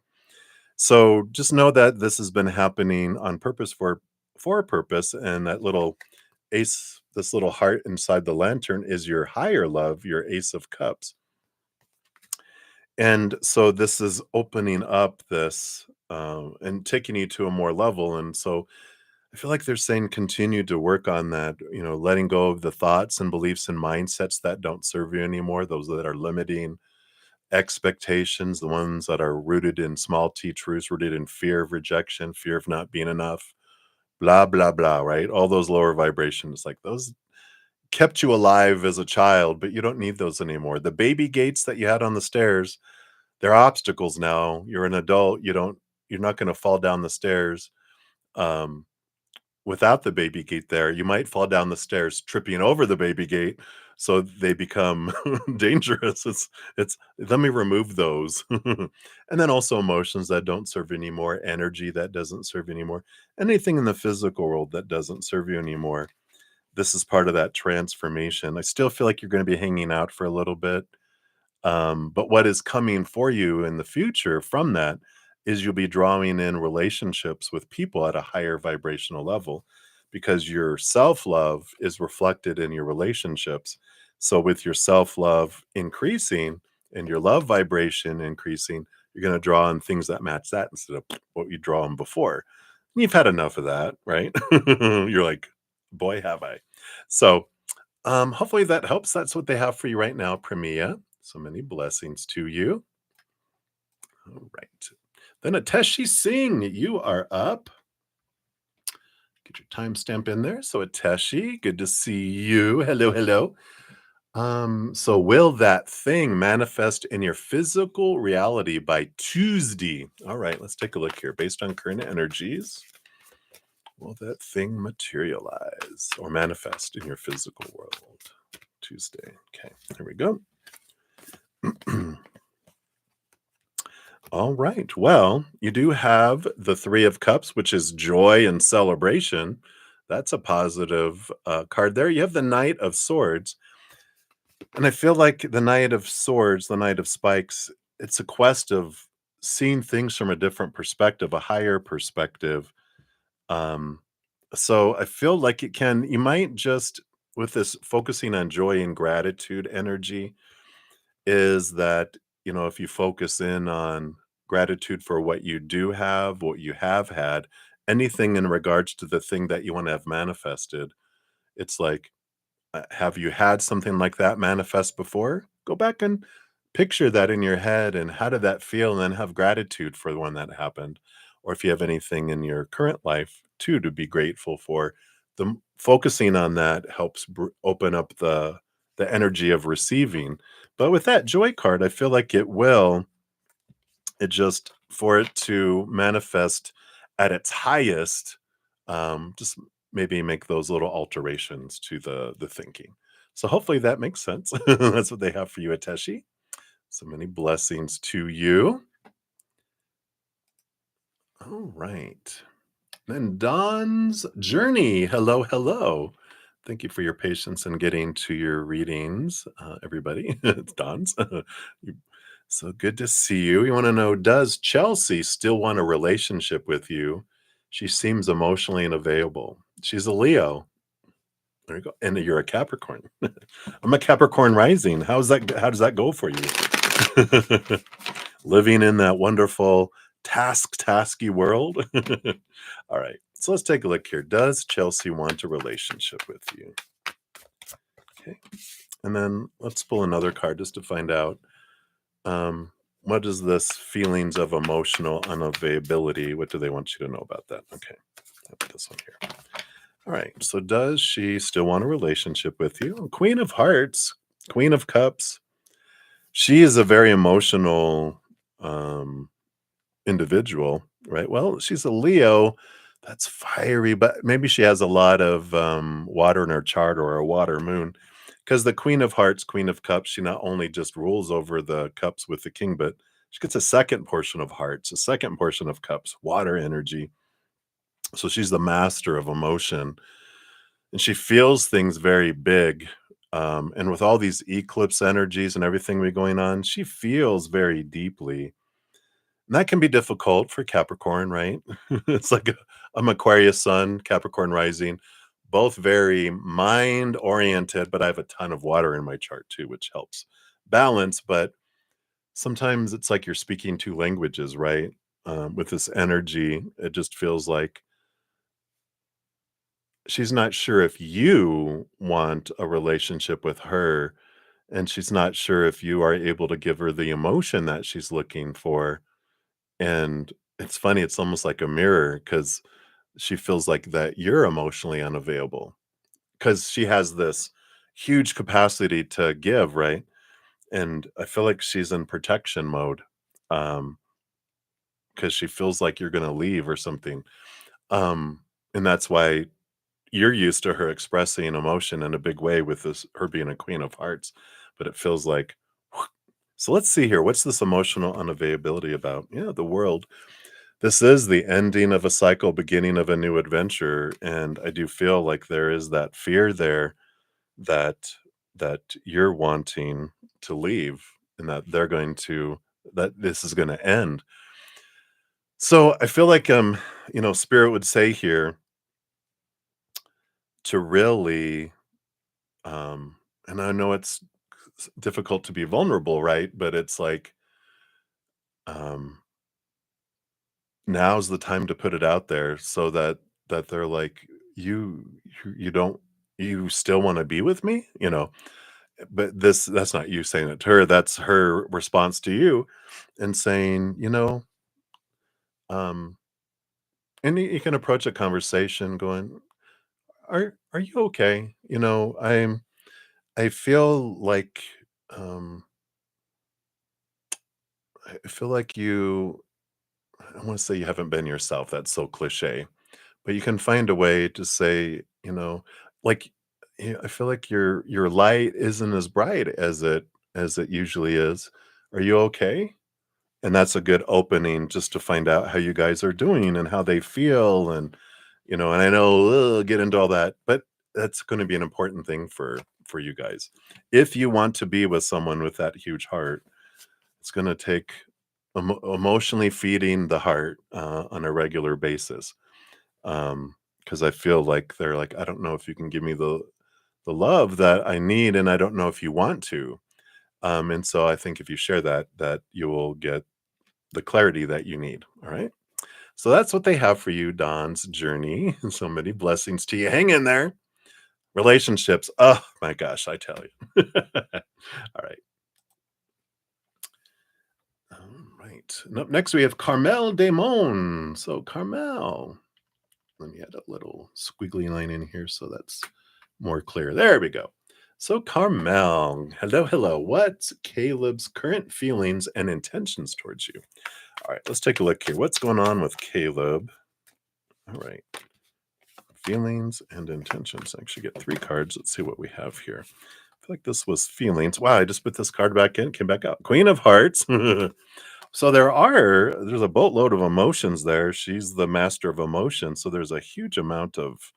So just know that this has been happening on purpose for a purpose, and that little ace, this little heart inside the lantern is your higher love, your ace of cups. And so this is opening up this, and taking you to a more level, and so I feel like they're saying continue to work on that, letting go of the thoughts and beliefs and mindsets that don't serve you anymore, those that are limiting expectations, the ones that are rooted in small T truths, rooted in fear of rejection, fear of not being enough, blah, blah, blah, right? All those lower vibrations, like those kept you alive as a child, but you don't need those anymore. The baby gates that you had on the stairs, they're obstacles now. You're an adult. You're not going to fall down the stairs. Um, Without the baby gate there, you might fall down the stairs tripping over the baby gate, so they become dangerous. It's let me remove those. And then also emotions that don't serve you anymore, energy that doesn't serve you anymore, anything in the physical world that doesn't serve you anymore. This is part of that transformation. I still feel like you're gonna be hanging out for a little bit. But what is coming for you in the future from that is you'll be drawing in relationships with people at a higher vibrational level because your self love is reflected in your relationships. So, with your self love increasing and your love vibration increasing, you're going to draw in things that match that instead of what you draw in before. You've had enough of that, right? You're like, boy, have I. So, hopefully that helps. That's what they have for you right now, Premia. So many blessings to you. All right. Then Ateshi Singh, you are up. Get your timestamp in there. So Ateshi, good to see you. Hello, hello. So will that thing manifest in your physical reality by Tuesday? All right, let's take a look here. Based on current energies, will that thing materialize or manifest in your physical world? Tuesday. Okay, here we go. All right. Well, you do have the Three of Cups, which is joy and celebration. That's a positive card there. You have the Knight of Swords. And I feel like the Knight of Swords, the Knight of Spikes, it's a quest of seeing things from a different perspective, a higher perspective. Um, so I feel like you might just, with this focusing on joy and gratitude energy, is that, if you focus in on gratitude for what you do have, what you have had, anything in regards to the thing that you want to have manifested, it's like, have you had something like that manifest before? Go back and picture that in your head and how did that feel? And then have gratitude for the one that happened. Or if you have anything in your current life too to be grateful for, focusing on that helps open up the energy of receiving. But with that joy card, I feel like it just, for it to manifest at its highest, just maybe make those little alterations to the thinking. So hopefully that makes sense. That's what they have for you, Ateshi. So many blessings to you. All right. Then Dawn's Journey. Hello, hello. Thank you for your patience in getting to your readings, everybody. It's Dawn's. So good to see you. You want to know, does Chelsea still want a relationship with you? She seems emotionally unavailable. She's a Leo. There you go. And you're a Capricorn. I'm a Capricorn rising. How does that go for you? Living in that wonderful tasky world. All right. So let's take a look here. Does Chelsea want a relationship with you? Okay. And then let's pull another card just to find out what is this feelings of emotional unavailability? What do they want you to know about that? Okay. This one here. All right. So does she still want a relationship with you? Queen of Hearts, Queen of Cups. She is a very emotional individual, right? Well, she's a Leo. That's fiery, but maybe she has a lot of water in her chart or a water moon. Because the Queen of Hearts, Queen of Cups, she not only just rules over the cups with the king, but she gets a second portion of hearts, a second portion of cups, water energy. So she's the master of emotion. And she feels things very big. And with all these eclipse energies and everything going on, she feels very deeply. And that can be difficult for Capricorn, right? It's like I'm Aquarius sun, Capricorn rising, both very mind oriented, but I have a ton of water in my chart too, which helps balance. But sometimes it's like you're speaking two languages, right? With this energy, it just feels like she's not sure if you want a relationship with her, and she's not sure if you are able to give her the emotion that she's looking for. And it's funny, it's almost like a mirror because she feels like that you're emotionally unavailable because she has this huge capacity to give, right? And I feel like she's in protection mode because she feels like you're going to leave or something. And that's why you're used to her expressing emotion in a big way with this, her being a queen of hearts. But it feels like, so let's see here. What's this emotional unavailability about? Yeah, the world. This is the ending of a cycle, beginning of a new adventure, and I do feel like there is that fear there that you're wanting to leave and that that this is gonna end. So, I feel like, Spirit would say here to really, and I know it's difficult to be vulnerable, right? But it's like, um now's the time to put it out there so that they're like, you don't, you still wanna be with me? But that's not you saying it to her, that's her response to you and saying, um and you can approach a conversation going, "Are you okay? I feel like, um, I feel like I wanna say you haven't been yourself, that's so cliche. But you can find a way to say, like, I feel like your light isn't as bright as it usually is. Are you okay? And that's a good opening just to find out how you guys are doing and how they feel, and I know, get into all that, but that's gonna be an important thing for you guys. If you want to be with someone with that huge heart, it's gonna take emotionally feeding the heart on a regular basis. Because I feel like they're like, I don't know if you can give me the love that I need, and I don't know if you want to. And so I think if you share that, that you will get the clarity that you need. All right. So that's what they have for you, Don's journey. So many blessings to you. Hang in there. Relationships. Oh my gosh, I tell you. All right. All right. And up next, we have carmeldeamon. So, Carmel. Let me add a little squiggly line in here so that's more clear. There we go. So, Carmel, hello, hello. What's Caleb's current feelings and intentions towards you? All right, let's take a look here. What's going on with Caleb? All right. Feelings and intentions. I actually get 3 cards. Let's see what we have here. I feel like this was feelings. Wow, I just put this card back in, came back out. Queen of Hearts. So there's a boatload of emotions there. She's the master of emotion. So there's a huge amount of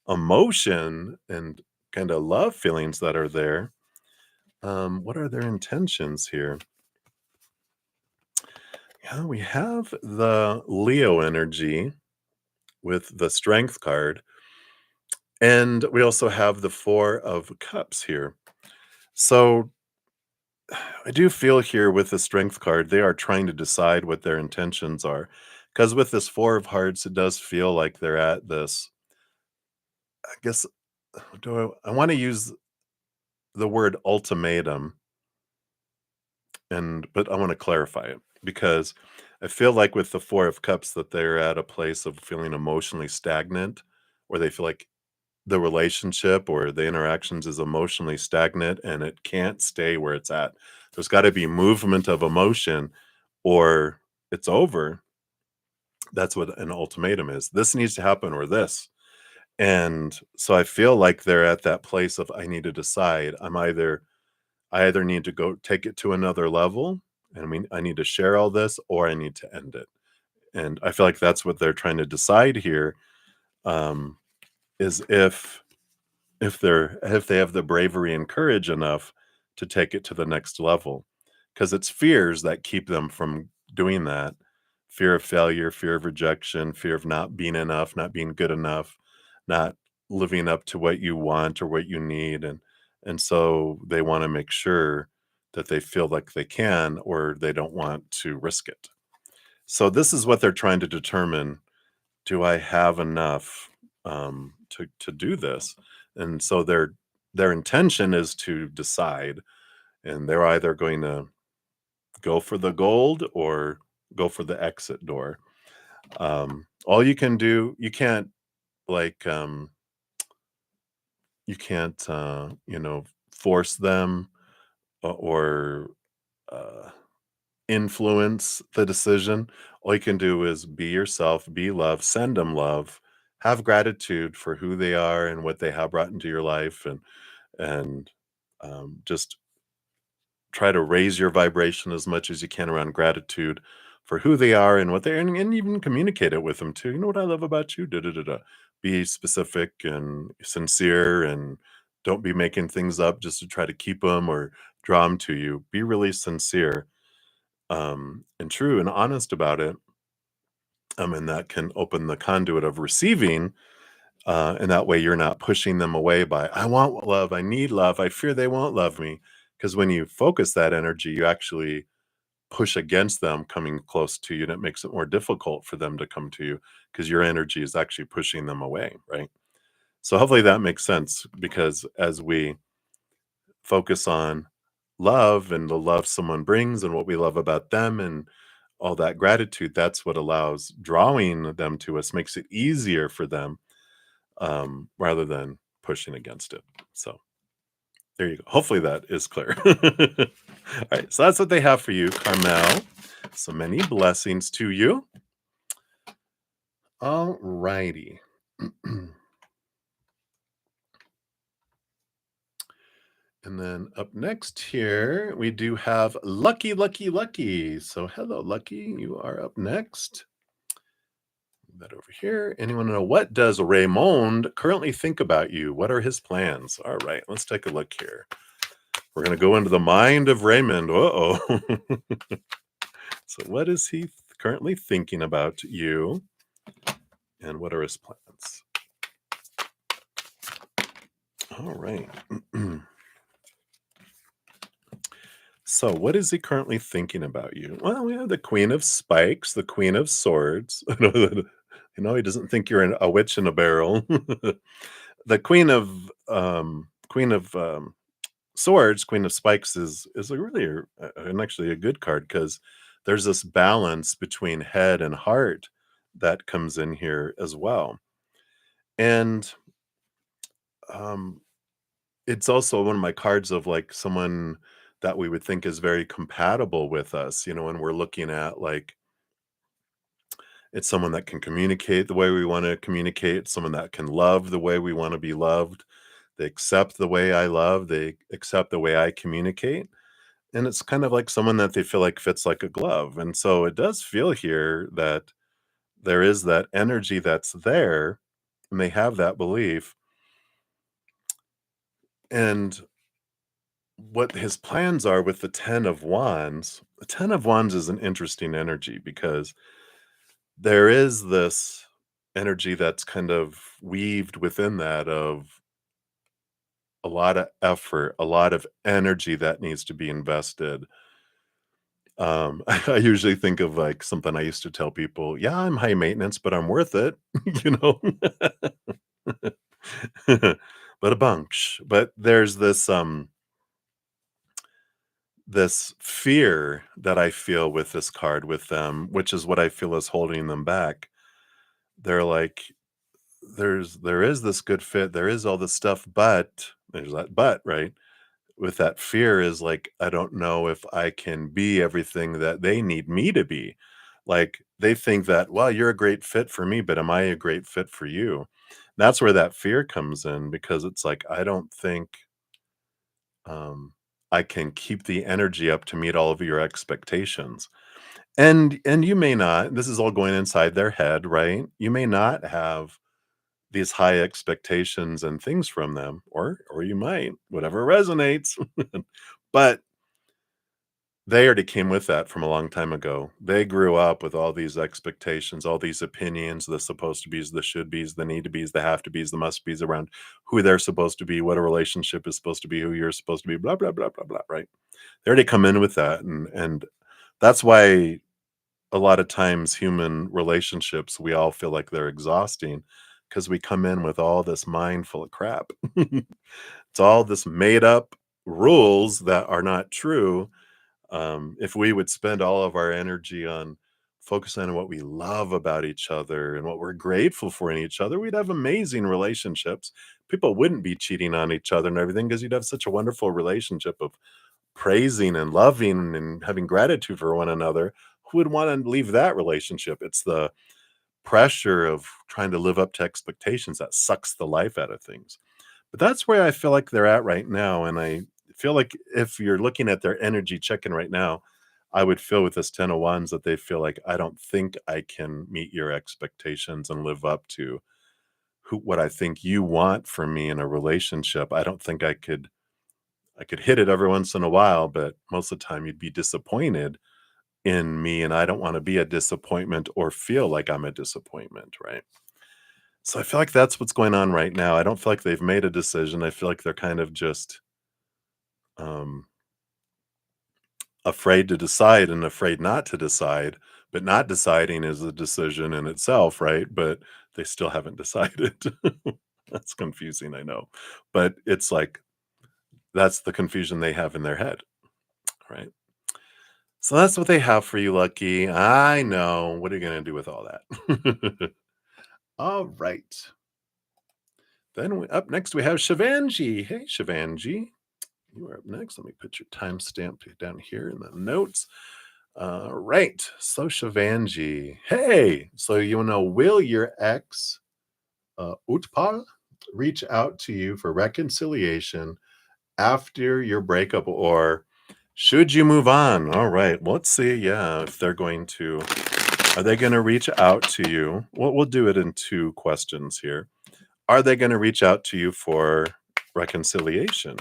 emotion and kind of love feelings that are there. What are their intentions here? Yeah, we have the Leo energy with the Strength card. And we also have the 4 of Cups here. So I do feel here with the Strength card, they are trying to decide what their intentions are. Because with this 4 of Hearts, it does feel like they're at this, I guess, I want to use the word ultimatum, but I want to clarify it because I feel like with the 4 of Cups that they're at a place of feeling emotionally stagnant, or they feel like the relationship or the interactions is emotionally stagnant and it can't stay where it's at. There's got to be movement of emotion or it's over. That's what an ultimatum is. This needs to happen or this. And so I feel like they're at that place of I need to decide. I either need to go take it to another level and I need to share all this or I need to end it. And I feel like that's what they're trying to decide here. Is if they have the bravery and courage enough to take it to the next level, because it's fears that keep them from doing that. Fear of failure, fear of rejection, fear of not being enough, not being good enough, not living up to what you want or what you need, and so they want to make sure that they feel like they can or they don't want to risk it. So this is what they're trying to determine. Do I have enough to do this? And so their intention is to decide, and they're either going to go for the gold or go for the exit door. All you can do, like you can't force them or uh, influence the decision. All you can do is be yourself, be love, send them love, have gratitude for who they are and what they have brought into your life, and just try to raise your vibration as much as you can around gratitude for who they are and what they are, and even communicate it with them too. You know what I love about you? Da, da, da, da. Be specific and sincere, and don't be making things up just to try to keep them or draw them to you. Be really sincere and true and honest about it. And that can open the conduit of receiving. And that way you're not pushing them away by, I want love, I need love, I fear they won't love me. Because when you focus that energy, you actually push against them coming close to you, and it makes it more difficult for them to come to you because your energy is actually pushing them away, right? So hopefully that makes sense, because as we focus on love and the love someone brings and what we love about them and all that gratitude, that's what allows drawing them to us, makes it easier for them, rather than pushing against it. So there you go. Hopefully that is clear. All right. So that's what they have for you, Carmel. So many blessings to you. All righty. And then up next here, we do have Lucky, Lucky, Lucky. So hello, Lucky. You are up next. That over here. Anyone know, what does Raymond currently think about you? What are his plans? All right, let's take a look here. We're going to go into the mind of Raymond. Uh-oh. So what is he currently thinking about you? And what are his plans? All right. So what is he currently thinking about you? Well, we have the Queen of Spikes, the Queen of Swords. He doesn't think you're a witch in a barrel. The Queen of Swords, Queen of Spikes is a really and actually a good card because there's this balance between head and heart that comes in here as well. And um, it's also one of my cards of like someone that we would think is very compatible with us, and we're looking at like it's someone that can communicate the way we want to communicate, someone that can love the way we want to be loved. They accept the way I love, they accept the way I communicate. And it's kind of like someone that they feel like fits like a glove. And so it does feel here that there is that energy that's there, and they have that belief. And what his plans are with the 10 of Wands, the 10 of Wands is an interesting energy because there is this energy that's kind of weaved within that of a lot of effort, a lot of energy that needs to be invested. I usually think of like something I used to tell people, yeah, I'm high maintenance, but I'm worth it, you know. But a bunch. But there's this fear that I feel with this card with them, which is what I feel is holding them back. They're like, there is this good fit, there is all this stuff, but there's that but, right? With that fear is like, I don't know if I can be everything that they need me to be. Like they think that, well, you're a great fit for me, but am I a great fit for you? That's where that fear comes in because it's like, I don't think um, I can keep the energy up to meet all of your expectations. And you may not, this is all going inside their head, right? You may not have these high expectations and things from them, or you might, whatever resonates. But they already came with that from a long time ago. They grew up with all these expectations, all these opinions, the supposed to be's, the should be's, the need to be's, the have to be's, the must be's around who they're supposed to be, what a relationship is supposed to be, who you're supposed to be, blah, blah, blah, blah, blah, right? They already come in with that. And that's why a lot of times human relationships, we all feel like they're exhausting because we come in with all this mind full of crap. It's all this made up rules that are not true. If we would spend all of our energy on focusing on what we love about each other and what we're grateful for in each other, we'd have amazing relationships. People wouldn't be cheating on each other and everything because you'd have such a wonderful relationship of praising and loving and having gratitude for one another. Who would want to leave that relationship? It's the pressure of trying to live up to expectations that sucks the life out of things. But that's where I feel like they're at right now, and I feel like if you're looking at their energy check-in right now, I would feel with this 10 of Wands that they feel like, "I don't think I can meet your expectations and live up to what I think you want from me in a relationship. I don't think I could hit it every once in a while, but most of the time you'd be disappointed in me, and I don't wanna be a disappointment or feel like I'm a disappointment," right? So I feel like that's what's going on right now. I don't feel like they've made a decision. I feel like they're kind of just um, afraid to decide and afraid not to decide. But not deciding is a decision in itself, right? But they still haven't decided. That's confusing, I know. But it's like that's the confusion they have in their head, right? So that's what they have for you, Lucky. I know. What are you going to do with all that? All right. Then up next we have Shivangi. Hey, Shivangi. You are up next. Let me put your timestamp down here in the notes. Right. So Shivangi. Hey. So will your ex Utpal reach out to you for reconciliation after your breakup, or should you move on? All right. Well, let's see. Yeah, if they're going to. Are they going to reach out to you? Well, we'll do it in two questions here. Are they going to reach out to you for reconciliation?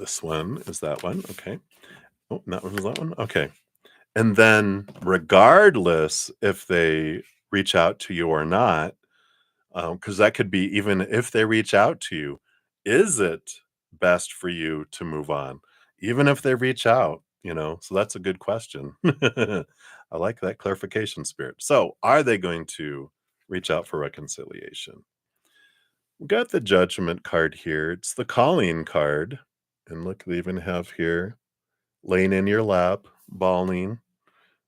This one is that one. Okay. Oh, that one was that one. Okay. And then, regardless if they reach out to you or not, because that could be even if they reach out to you, is it best for you to move on? Even if they reach out, So that's a good question. I like that clarification spirit. So, are they going to reach out for reconciliation? We got the judgment card here. It's the calling card. And look, they even have here laying in your lap, bawling.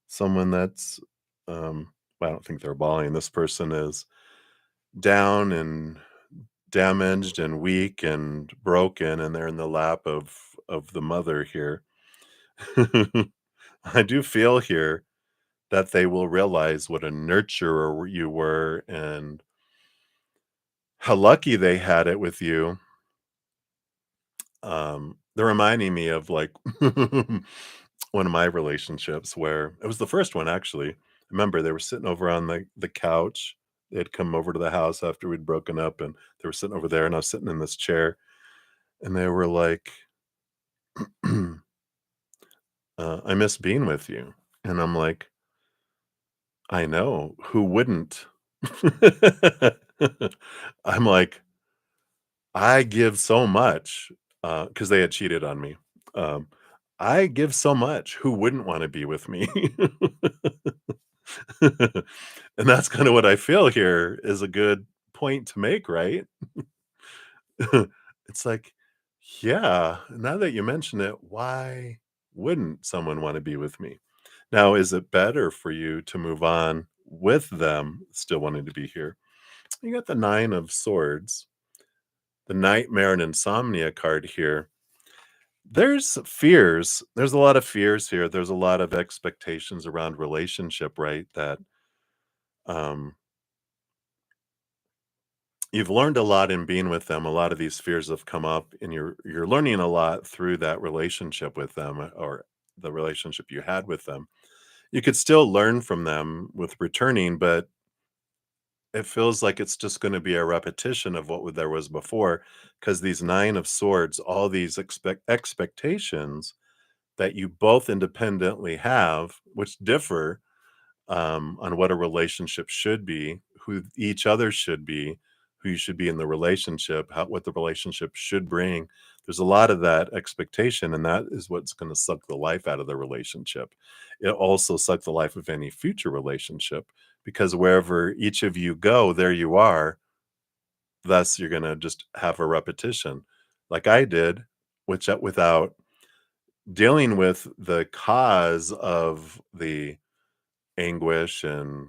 Someone that's, I don't think they're bawling. This person is down and damaged and weak and broken, and they're in the lap of the mother here. I do feel here that they will realize what a nurturer you were and how lucky they had it with you. They're reminding me of like one of my relationships where it was the first one actually. Remember, they were sitting over on the couch. They had come over to the house after we'd broken up, and they were sitting over there, and I was sitting in this chair, and they were like, "I miss being with you," and I'm like, "I know, who wouldn't?" I'm like, "I give so much," because they had cheated on me. Um, "I give so much, who wouldn't wanna be with me?" And that's kinda what I feel here is a good point to make, right? It's like, yeah, now that you mention it, why wouldn't someone wanna be with me? Now, is it better for you to move on with them still wanting to be here? You got the 9 of swords, the nightmare and insomnia card here. There's fears. There's a lot of fears here. There's a lot of expectations around relationship, right? That um, you've learned a lot in being with them. A lot of these fears have come up, and you're learning a lot through that relationship with them, or the relationship you had with them. You could still learn from them with returning, but it feels like it's just going to be a repetition of what there was before, because these 9 of swords, all these expectations that you both independently have, which differ on what a relationship should be, who each other should be, who you should be in the relationship, what the relationship should bring. There's a lot of that expectation, and that is what's going to suck the life out of the relationship. It also suck the life of any future relationship, because wherever each of you go, there you are. Thus, you're going to just have a repetition, like I did, which without dealing with the cause of the anguish and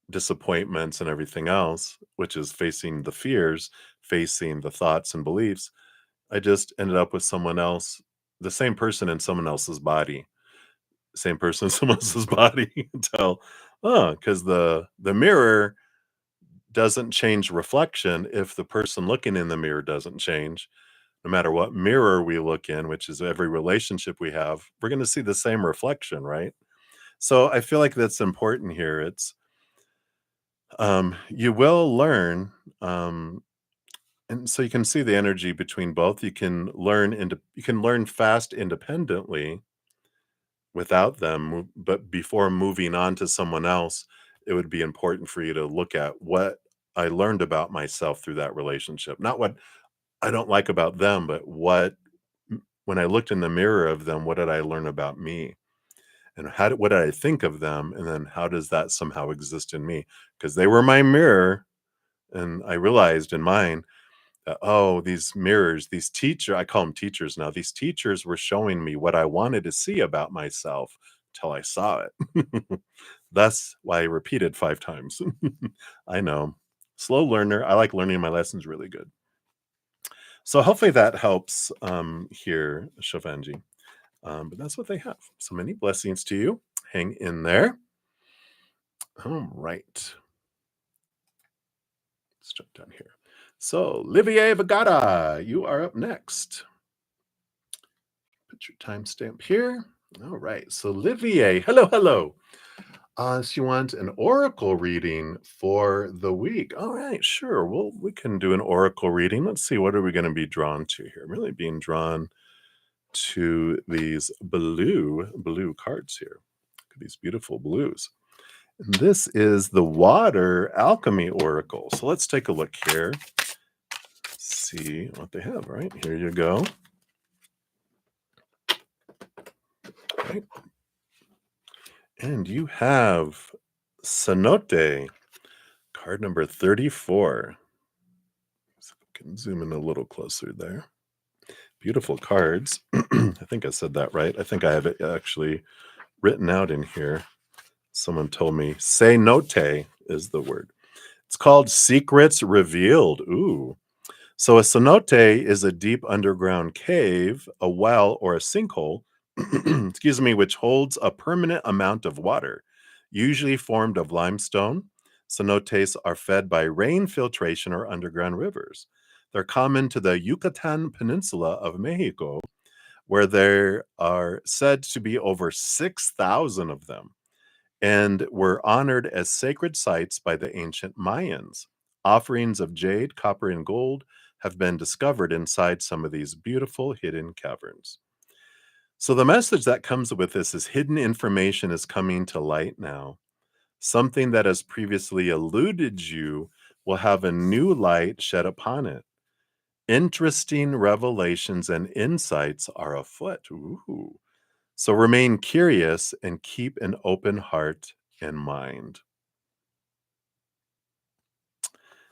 disappointments and everything else, which is facing the fears, facing the thoughts and beliefs. I just ended up with someone else, the same person in someone else's body, same person in someone else's body until, because the mirror doesn't change reflection if the person looking in the mirror doesn't change. No matter what mirror we look in, which is every relationship we have, we're going to see the same reflection, right? So I feel like that's important here. It's you will learn, and so you can see the energy between both. You can learn you can learn fast independently without them, but before moving on to someone else, it would be important for you to look at what I learned about myself through that relationship. Not what I don't like about them, but when I looked in the mirror of them, what did I learn about me? And what did I think of them? And then how does that somehow exist in me? Because they were my mirror. And I realized in mine that, oh, these mirrors, I call them teachers now. These teachers were showing me what I wanted to see about myself till I saw it. That's why I repeated 5 times. I know. Slow learner. I like learning my lessons really good. So hopefully that helps here, Shivangi. But that's what they have. So many blessings to you. Hang in there. All right. Let's jump down here. So, Livier Vergara, you are up next. Put your timestamp here. All right. So, Livier, hello, hello. So you want an oracle reading for the week? All right, sure. Well, we can do an oracle reading. Let's see, what are we going to be drawn to here? I'm really being drawn to these blue cards here. Look at these beautiful blues. And this is the Water Alchemy Oracle. So let's take a look here. See what they have, right? Here you go. Right. And you have Cenote, card number 34. So I can zoom in a little closer there. Beautiful cards. I think I said that right. I think I have it actually written out in here. Someone told me cenote is the word. It's called Secrets Revealed. Ooh. So a cenote is a deep underground cave, a well, or a sinkhole, excuse me, which holds a permanent amount of water, usually formed of limestone. Cenotes are fed by rain filtration or underground rivers. They're common to the Yucatan Peninsula of Mexico, where there are said to be over 6,000 of them, and were honored as sacred sites by the ancient Mayans. Offerings of jade, copper, and gold have been discovered inside some of these beautiful hidden caverns. So the message that comes with this is hidden information is coming to light now. Something that has previously eluded you will have a new light shed upon it. Interesting revelations and insights are afoot. Ooh. So remain curious and keep an open heart and mind.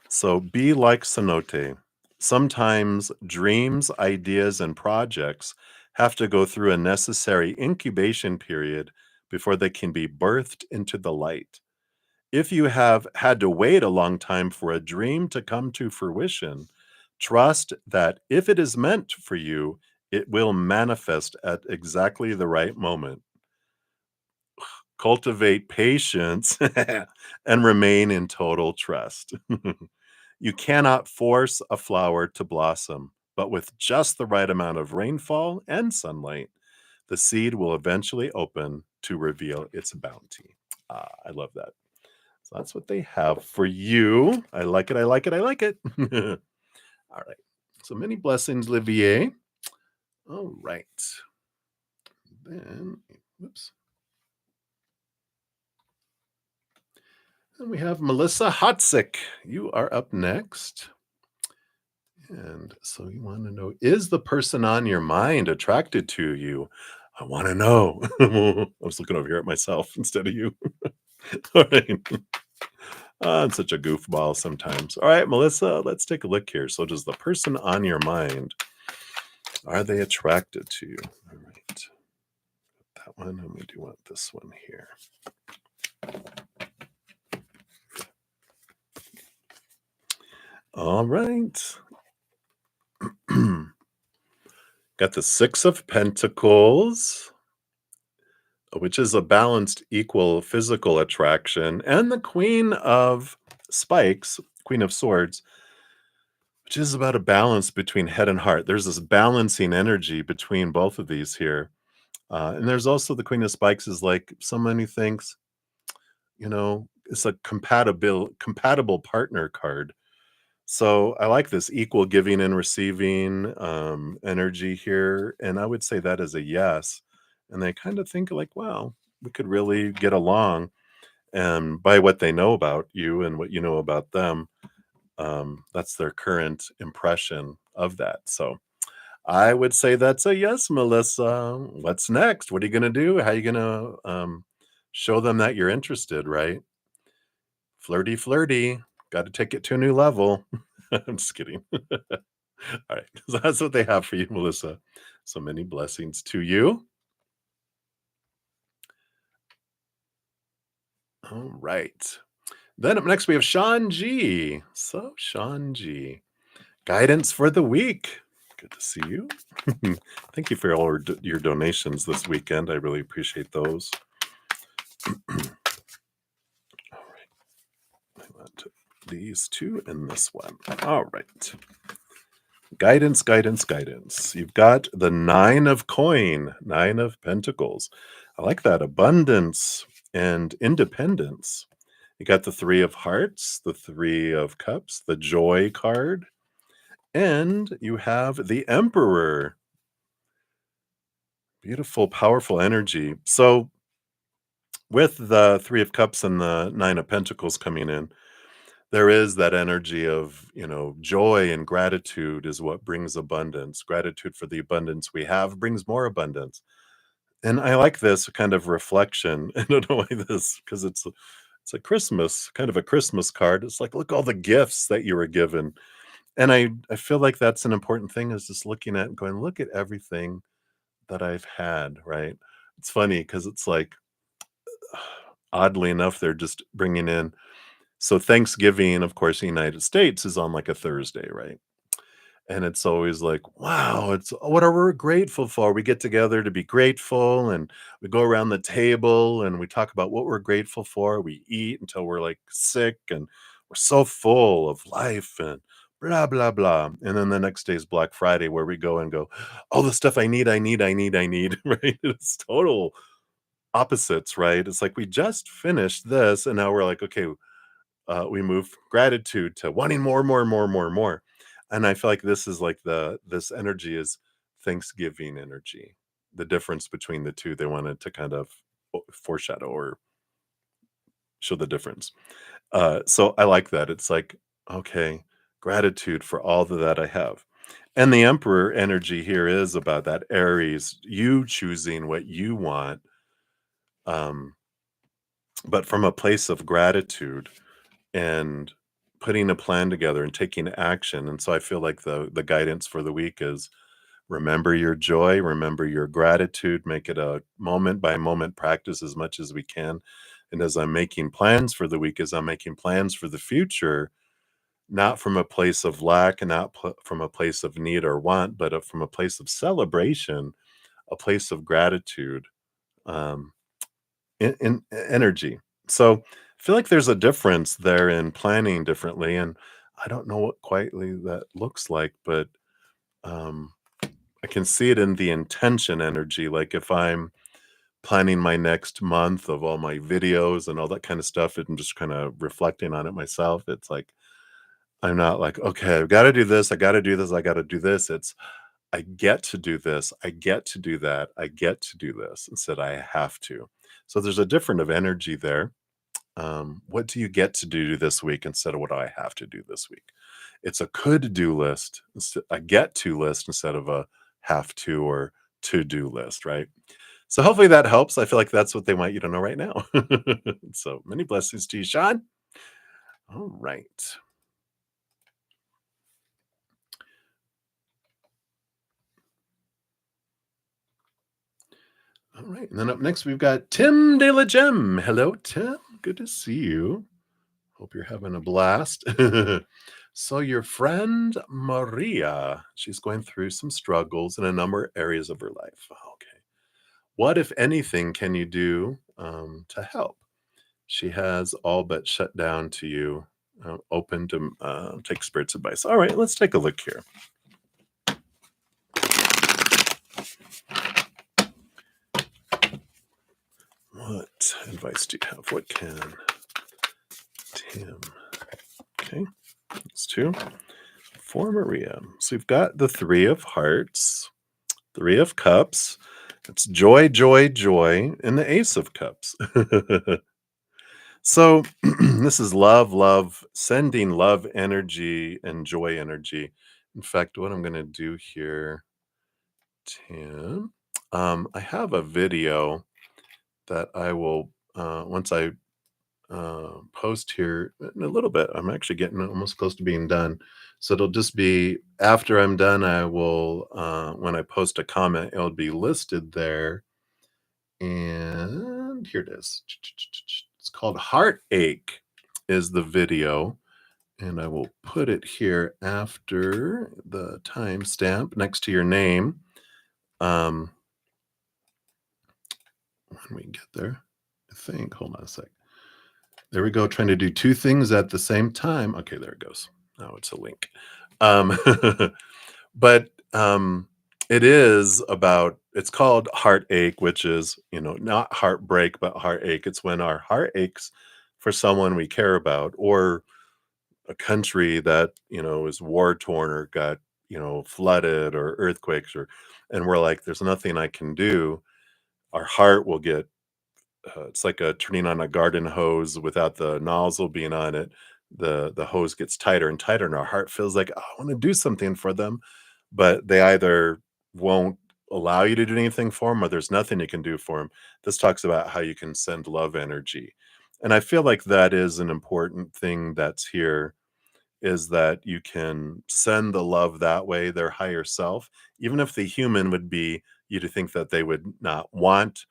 So be like cenote. Sometimes dreams, ideas, and projects have to go through a necessary incubation period before they can be birthed into the light. If you have had to wait a long time for a dream to come to fruition, trust that if it is meant for you, it will manifest at exactly the right moment. Cultivate patience and remain in total trust. You cannot force a flower to blossom, but with just the right amount of rainfall and sunlight, the seed will eventually open to reveal its bounty. Ah, I love that. So that's what they have for you. I like it. I like it. I like it. All right. So many blessings, Livier. All right. Then, whoops. And we have Melisa Hodzic. You are up next. And so you want to know, is the person on your mind attracted to you? I want to know. I was looking over here at myself instead of you. All right. I'm such a goofball sometimes. All right, Melisa, let's take a look here. So does the person on your mind, are they attracted to you? All right. That one, and we do want this one here. All right. Got the Six of Pentacles, which is a balanced, equal physical attraction, and the Queen of Spikes, Queen of Swords, which is about a balance between head and heart. There's this balancing energy between both of these here. And there's also the Queen of Spikes is like someone who thinks, it's a compatible partner card. So I like this equal giving and receiving energy here. And I would say that is a yes. And they kind of think like, wow, we could really get along. And by what they know about you and what you know about them, that's their current impression of that. So I would say that's a yes, Melissa. What's next? What are you going to do? How are you going to show them that you're interested, right? Flirty, flirty. Got to take it to a new level. I'm just kidding. All right. So that's what they have for you, Melissa. So many blessings to you. All right. Then up next, we have ShawnG. So, ShawnG, guidance for the week. Good to see you. Thank you for all your donations this weekend. I really appreciate those. All right. I want these two and this one. All right. Guidance, guidance, guidance. You've got the Nine of Pentacles. I like that. Abundance and independence. You got the Three of Hearts, the Three of Cups, the Joy card, and you have the Emperor. Beautiful, powerful energy. So, with the 3 of Cups and the 9 of Pentacles coming in, there is that energy of, joy and gratitude is what brings abundance. Gratitude for the abundance we have brings more abundance. And I like this kind of reflection. I don't know why this, because it's a Christmas, kind of a Christmas card. It's like, look all the gifts that you were given. And I feel like that's an important thing is just looking at and going, look at everything that I've had, right? It's funny because it's like, oddly enough, they're just bringing in. So Thanksgiving, of course, the United States is on like a Thursday, right? And it's always like, wow, it's what are we grateful for? We get together to be grateful and we go around the table and we talk about what we're grateful for. We eat until we're like sick and we're so full of life and blah, blah, blah. And then the next day is Black Friday where we go and go, all the stuff I need, right? It's total opposites, right? It's like we just finished this and now we're like, okay, we move from gratitude to wanting more, more, more, more, more. And I feel like this is like this energy is Thanksgiving energy. The difference between the two, they wanted to kind of foreshadow or show the difference. So I like that. It's like, okay, gratitude for all that I have. And the Emperor energy here is about that Aries, you choosing what you want, um, but from a place of gratitude and putting a plan together and taking action. And so I feel like the guidance for the week is remember your joy, remember your gratitude, make it a moment by moment practice as much as we can. And as I'm making plans for the week, as I'm making plans for the future, not from a place of lack and not from a place of need or want, but from a place of celebration, a place of gratitude. Um, in energy. So, I feel like there's a difference there in planning differently, and I don't know what quietly that looks like, but, um, I can see it in the intention energy, like, if I'm planning my next month of all my videos and all that kinda stuff and just kinda reflecting on it myself, it's like, I'm not like, "Okay, I've gotta do this, I gotta do this, I gotta do this." It's, "I get to do this, I get to do that, I get to do this," instead I have to. So there's a different of energy there. What do you get to do this week instead of what do I have to do this week? It's a could do list, a get to list instead of a have to or to do list, right? So hopefully that helps. I feel like that's what they want you to know right now. So many blessings to you, Sean. All right. All right. And then up next, we've got Tim De La Gem. Hello, Tim. Good to see you. Hope you're having a blast. So, your friend Maria, she's going through some struggles in a number of areas of her life. Okay. What, if anything, can you do to help? She has all but shut down to you, open to take spirit's advice. All right, let's take a look here. What advice do you have? What can Tim? Okay, that's two. For Maria. So we've got the Three of Hearts, Three of Cups. It's joy, joy, joy, and the Ace of Cups. So this is love, love, sending love energy and joy energy. In fact, what I'm going to do here, Tim, I have a video that I will, once I post here in a little bit. I'm actually getting almost close to being done. So it'll just be after I'm done, I will, when I post a comment, it'll be listed there. And here it is. It's called Heartache, is the video. And I will put it here after the timestamp next to your name. When we get there, I think. Hold on a sec. There we go, trying to do 2 things at the same time. Okay, there it goes. Now it's a link. Um, but, it is about it's called heartache, which is, not heartbreak, but heartache. It's when our heart aches for someone we care about or a country that, is war torn or got, flooded or earthquakes or and we're like, there's nothing I can do, our heart will get it's like a turning on a garden hose without the nozzle being on it. The hose gets tighter and tighter, and our heart feels like, "Oh, I want to do something for them," but they either won't allow you to do anything for them, or there's nothing you can do for them. This talks about how you can send love energy, and I feel like that is an important thing that's here. Is that you can send the love that way, their higher self, even if the human would be you to think that they would not want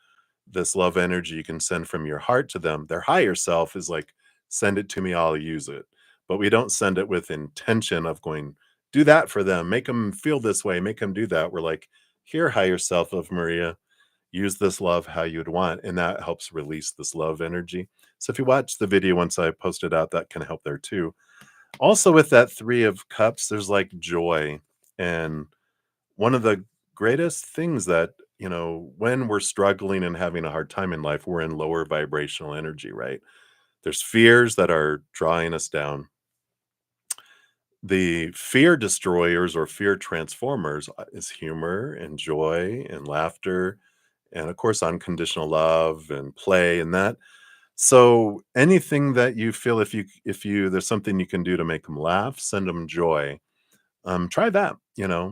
this love energy you can send from your heart to them. Their higher self is like, send it to me, I'll use it. But we don't send it with intention of going, do that for them, make them feel this way, make them do that. We're like, here, higher self of Maria, use this love how you'd want. And that helps release this love energy. So if you watch the video once I post it out, that can help there too. Also, with that Three of Cups, there's like joy. And one of the greatest things that, when we're struggling and having a hard time in life, we're in lower vibrational energy, right? There's fears that are drawing us down. The fear destroyers or fear transformers is humor and joy and laughter and of course unconditional love and play and that. So anything that you feel if you there's something you can do to make them laugh, send them joy. Try that,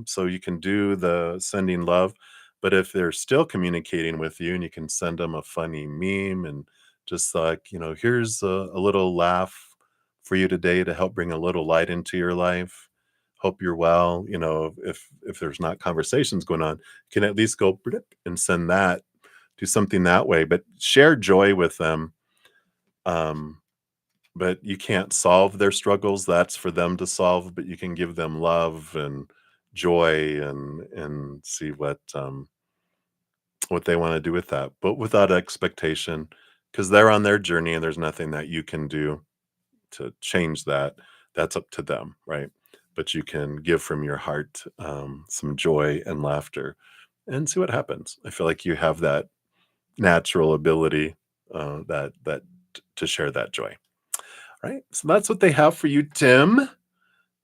so you can do the sending love. But if they're still communicating with you and you can send them a funny meme and just like, here's a little laugh for you today to help bring a little light into your life. Hope you're well. If there's not conversations going on, you can at least go "Blip," and send that, do something that way, but share joy with them. Um, but you can't solve their struggles, that's for them to solve, but you can give them love and joy and see what they wanna do with that, but without expectation, because 'cause they're on their journey and there's nothing that you can do to change that. That's up to them, right? But you can give from your heart, some joy and laughter and see what happens. I feel like you have that natural ability, that to share that joy. Right? So that's what they have for you, Tim.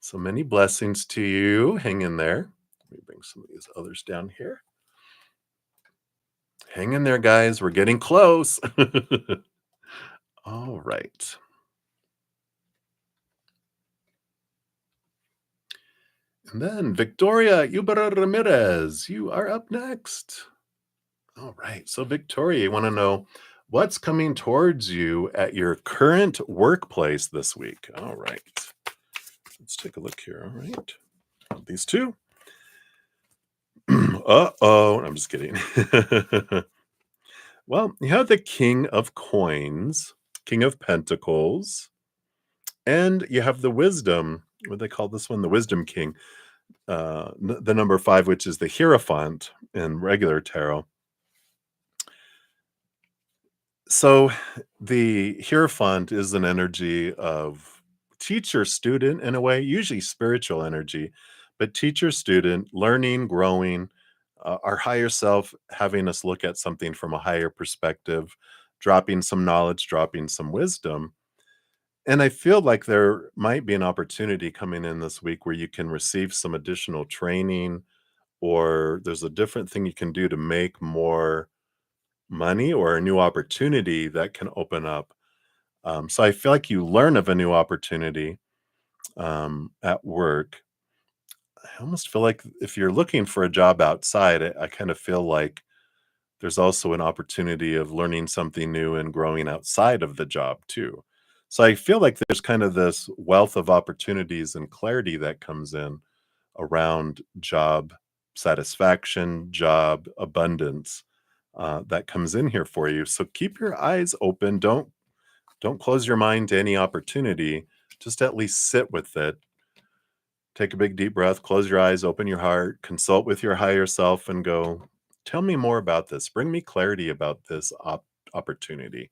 So many blessings to you. Hang in there. Let me bring some of these others down here. Hang in there, guys. We're getting close. All right. And then Victoria Huber-Ramirez, you are up next. All right. So, Victoria, you want to know what's coming towards you at your current workplace this week? All right. Let's take a look here. All right. These two. Uh-oh. I'm just kidding. Well, you have the King of Coins, King of Pentacles, and you have the Wisdom. What do they call this one? The Wisdom King. The number 5, which is the Hierophant in regular tarot. So the Hierophant is an energy of teacher student in a way, usually spiritual energy, but teacher student, learning, growing, our higher self having us look at something from a higher perspective, dropping some knowledge, dropping some wisdom. And I feel like there might be an opportunity coming in this week where you can receive some additional training, or there's a different thing you can do to make more money or a new opportunity that can open up. So I feel like you learn of a new opportunity at work. I almost feel like if you're looking for a job outside, I kind of feel like there's also an opportunity of learning something new and growing outside of the job too. So I feel like there's kind of this wealth of opportunities and clarity that comes in around job satisfaction, job abundance that comes in here for you. So keep your eyes open. Don't close your mind to any opportunity. Just at least sit with it. Take a big deep breath, close your eyes, open your heart, consult with your higher self and go, tell me more about this. Bring me clarity about this opportunity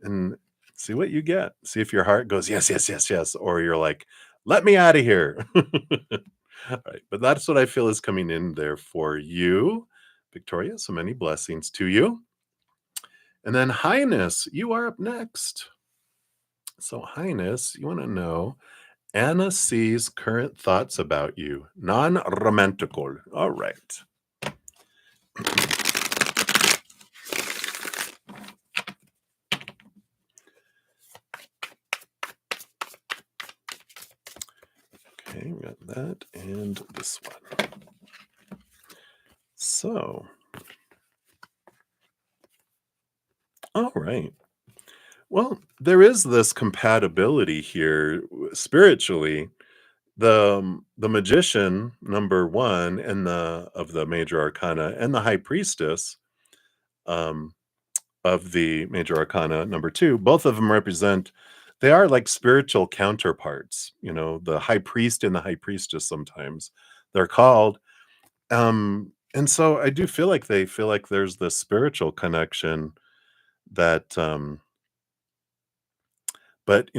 and see what you get. See if your heart goes, yes, yes, yes, yes. Or you're like, let me out of here. All right. But that's what I feel is coming in there for you, Victoria. So many blessings to you. And then, Highness, you are up next. So, Highness, you want to know Anna C's current thoughts about you, non romantical. All right. Okay, we got that and this one. So, all right. Well, there is this compatibility here spiritually. The magician number 1 and the of the major arcana and the high priestess um of the major arcana number 2, both of them represent they are like spiritual counterparts, the high priest and the high priestess sometimes they're called. And so I do feel like they feel like there's this spiritual connection that but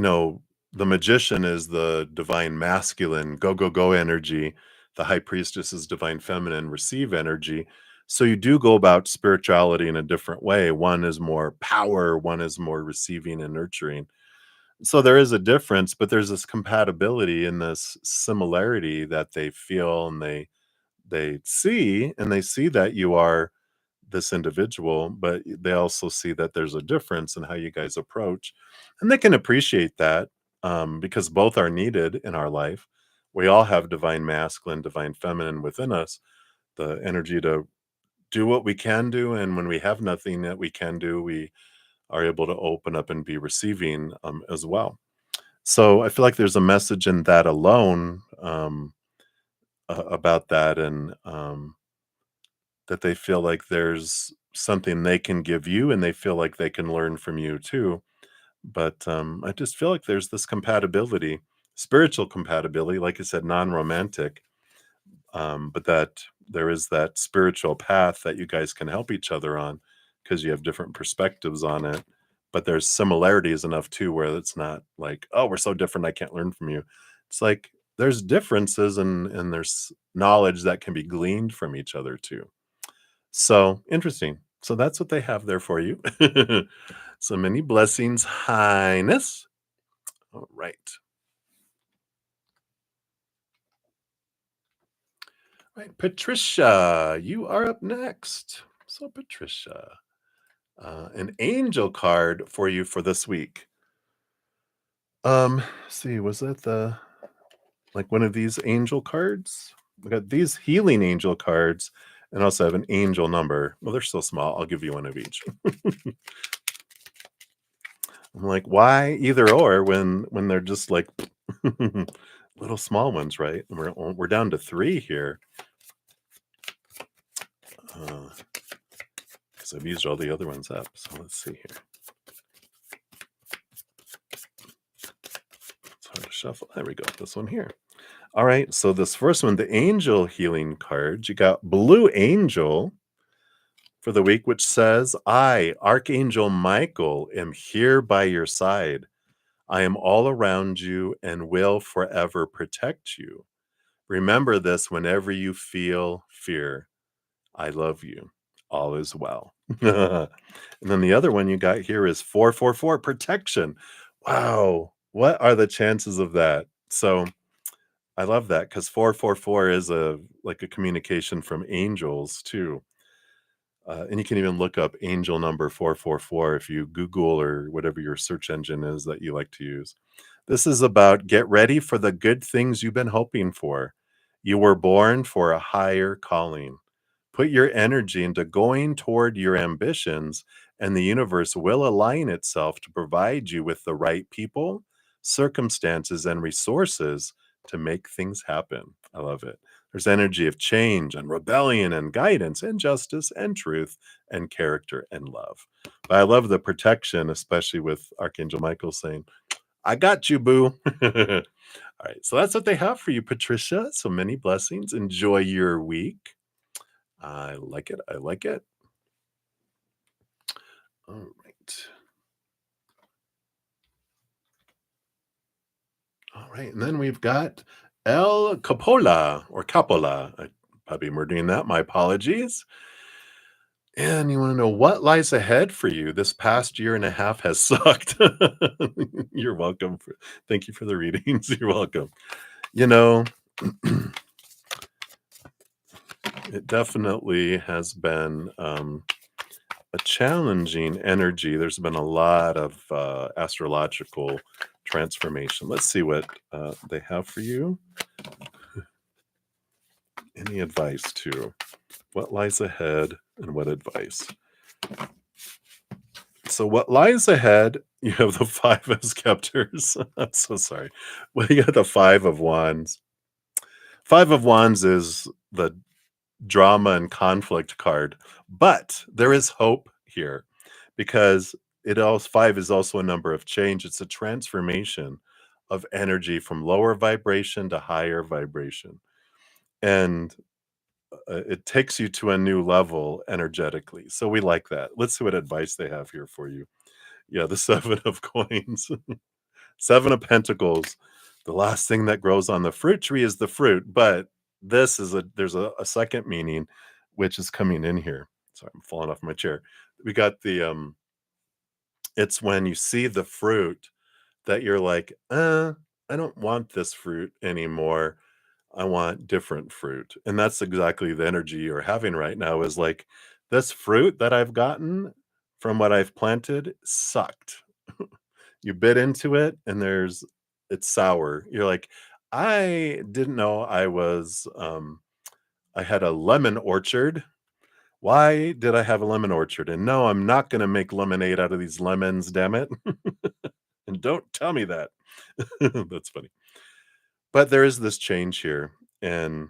the magician is the divine masculine, go, go, go energy. The high priestess is divine feminine, receive energy. So you do go about spirituality in a different way. One is more power, one is more receiving and nurturing. So there is a difference, but there's this compatibility and this similarity that they feel and they see that you are this individual, but they also see that there's a difference in how you guys approach, and they can appreciate that because both are needed in our life. We all have divine masculine, divine feminine within us, the energy to do what we can do, and when we have nothing that we can do, we are able to open up and be receiving as well. So I feel like there's a message in that alone about that, and that they feel like there's something they can give you and they feel like they can learn from you too. But I just feel like there's this compatibility, spiritual compatibility, like I said, non-romantic, but that there is that spiritual path that you guys can help each other on because you have different perspectives on it. But there's similarities enough too where it's not like, oh, we're so different, I can't learn from you. It's like there's differences and there's knowledge that can be gleaned from each other too. So, interesting. So that's what they have there for you. So many blessings, highness. All right. Right, Patricia, you are up next. So, Patricia, an angel card for you for this week. See, was that the like one of these angel cards? We got these healing angel cards, and also have an angel number. Well, they're so small. I'll give you one of each. I'm like, why either or when they're just like little small ones, right? We're down to 3 here. Because I've used all the other ones up. So let's see here. It's hard to shuffle. There we go. This one here. All right. So this first one, the angel healing card, you got Blue Angel for the week, which says, I, Archangel Michael, am here by your side. I am all around you and will forever protect you. Remember this whenever you feel fear. I love you. All is well. And then the other one you got here is 444 protection. Wow. What are the chances of that? So I love that because 444 is like a communication from angels too. And you can even look up angel number 444 if you Google or whatever your search engine is that you like to use. This is about get ready for the good things you've been hoping for. You were born for a higher calling. Put your energy into going toward your ambitions, and the universe will align itself to provide you with the right people, circumstances, and resources to make things happen. I love it. There's energy of change and rebellion and guidance and justice and truth and character and love. But I love the protection, especially with Archangel Michael saying, I got you, boo. All right. So that's what they have for you, Patricia. So many blessings. Enjoy your week. I like it. I like it. All right. All right. And then we've got El Capola or Capola. I probably murdering that. My apologies. And you want to know what lies ahead for you? This past year and a half has sucked. You're welcome. Thank you for the readings. You're welcome. You know, it definitely has been a challenging energy. There's been a lot of astrological transformation. Let's see what they have for you. Any advice too? What lies ahead and what advice? So what lies ahead, you have the 5 of scepters. I'm so sorry. Well, you got the 5 of wands. 5 of wands is the drama and conflict card, but there is hope here because it also 5 is also a number of change. It's a transformation of energy from lower vibration to higher vibration. And it takes you to a new level energetically. So we like that. Let's see what advice they have here for you. Yeah, the 7 of coins. 7 of pentacles. The last thing that grows on the fruit tree is the fruit, but there's a second meaning which is coming in here. Sorry, I'm falling off my chair. We got it's when you see the fruit that you're like, I don't want this fruit anymore. I want different fruit." And that's exactly the energy you're having right now is like, "This fruit that I've gotten from what I've planted sucked." You bit into it and it's sour. You're like, "I didn't know I had a lemon orchard. Why did I have a lemon orchard? And no, I'm not gonna make lemonade out of these lemons, damn it. And don't tell me that." That's funny. But there is this change here, and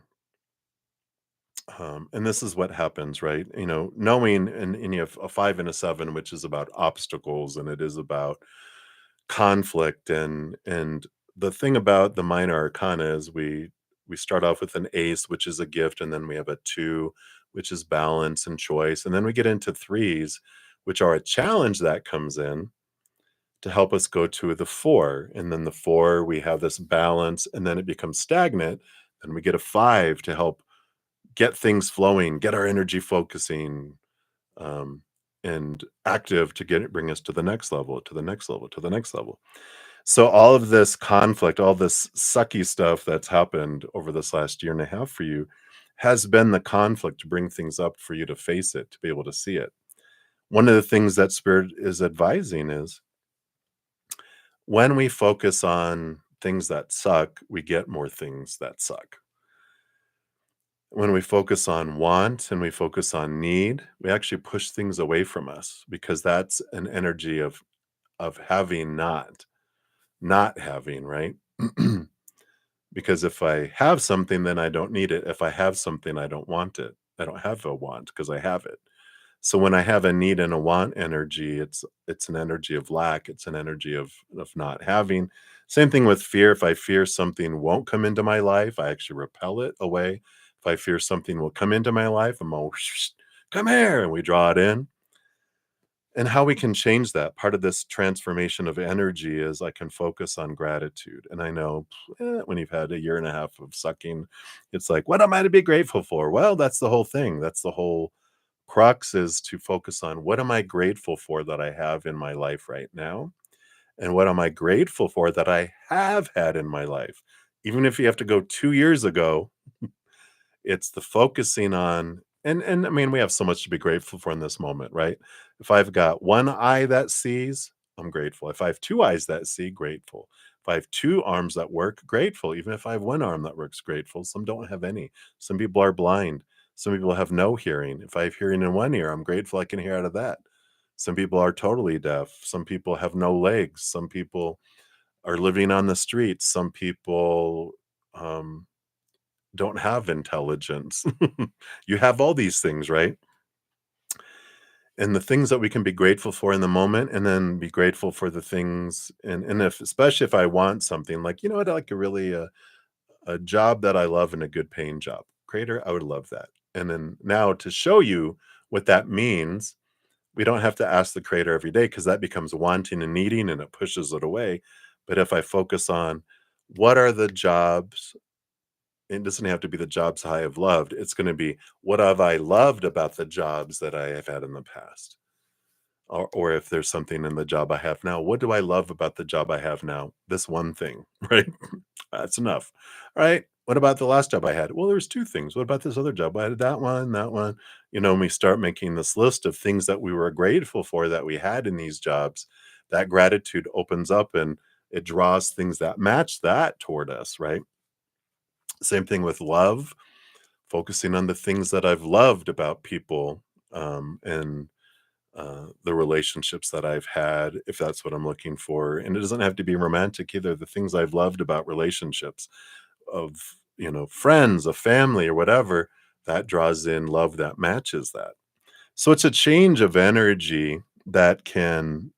this is what happens, right? You know, knowing and you have a 5 and a 7, which is about obstacles, and it is about conflict, and the thing about the minor arcana is we start off with an ace, which is a gift, and then we have a 2, which is balance and choice, and then we get into 3s, which are a challenge that comes in to help us go to the 4, and then the 4, we have this balance, and then it becomes stagnant, and we get a 5 to help get things flowing, get our energy focusing, um, and active to bring us to the next level, to the next level, to the next level. So all of this conflict, all this sucky stuff that's happened over this last year and a half for you has been the conflict to bring things up for you to face it, to be able to see it. One of the things that Spirit is advising is when we focus on things that suck, we get more things that suck. When we focus on want and we focus on need, we actually push things away from us because that's an energy of having not having, right? Because if I have something, then I don't need it. If I have something, I don't want it. I don't have a want because I have it. So when I have a need and a want energy, it's an energy of lack. It's an energy of not having. Same thing with fear. If I fear something won't come into my life, I actually repel it away. If I fear something will come into my life, I'm all come here, and we draw it in. And how we can change that, part of this transformation of energy is I can focus on gratitude. And I know when you've had a year and a half of sucking, it's like, what am I to be grateful for? Well, that's the whole thing. That's the whole crux, is to focus on what am I grateful for that I have in my life right now? And what am I grateful for that I have had in my life? Even if you have to go 2 years ago, it's the focusing on, and I mean, we have so much to be grateful for in this moment, right? If I've got one eye that sees, I'm grateful. If I have two eyes that see, grateful. If I have two arms that work, grateful. Even if I have one arm that works, grateful. Some don't have any. Some people are blind. Some people have no hearing. If I have hearing in one ear, I'm grateful I can hear out of that. Some people are totally deaf. Some people have no legs. Some people are living on the streets. Some people don't have intelligence. You have all these things, right? And the things that we can be grateful for in the moment, and then be grateful for the things, and if especially if I want something like, you know what, I like a job that I love and a good paying job. Creator, I would love that. And then now to show you what that means, we don't have to ask the creator every day because that becomes wanting and needing and it pushes it away. But if I focus on what are the jobs, it doesn't have to be the jobs I have loved. It's going to be what have I loved about the jobs that I have had in the past? Or if there's something in the job I have now, what do I love about the job I have now? This one thing, right? That's enough. All right. What about the last job I had? Well, there's two things. What about this other job? I had that one, that one. when we start making this list of things that we were grateful for that we had in these jobs, that gratitude opens up and it draws things that match that toward us, right? Same thing with love, focusing on the things that I've loved about people, and the relationships that I've had, if that's what I'm looking for. And it doesn't have to be romantic either. The things I've loved about relationships of, friends, a family, or whatever, that draws in love that matches that. So it's a change of energy that can,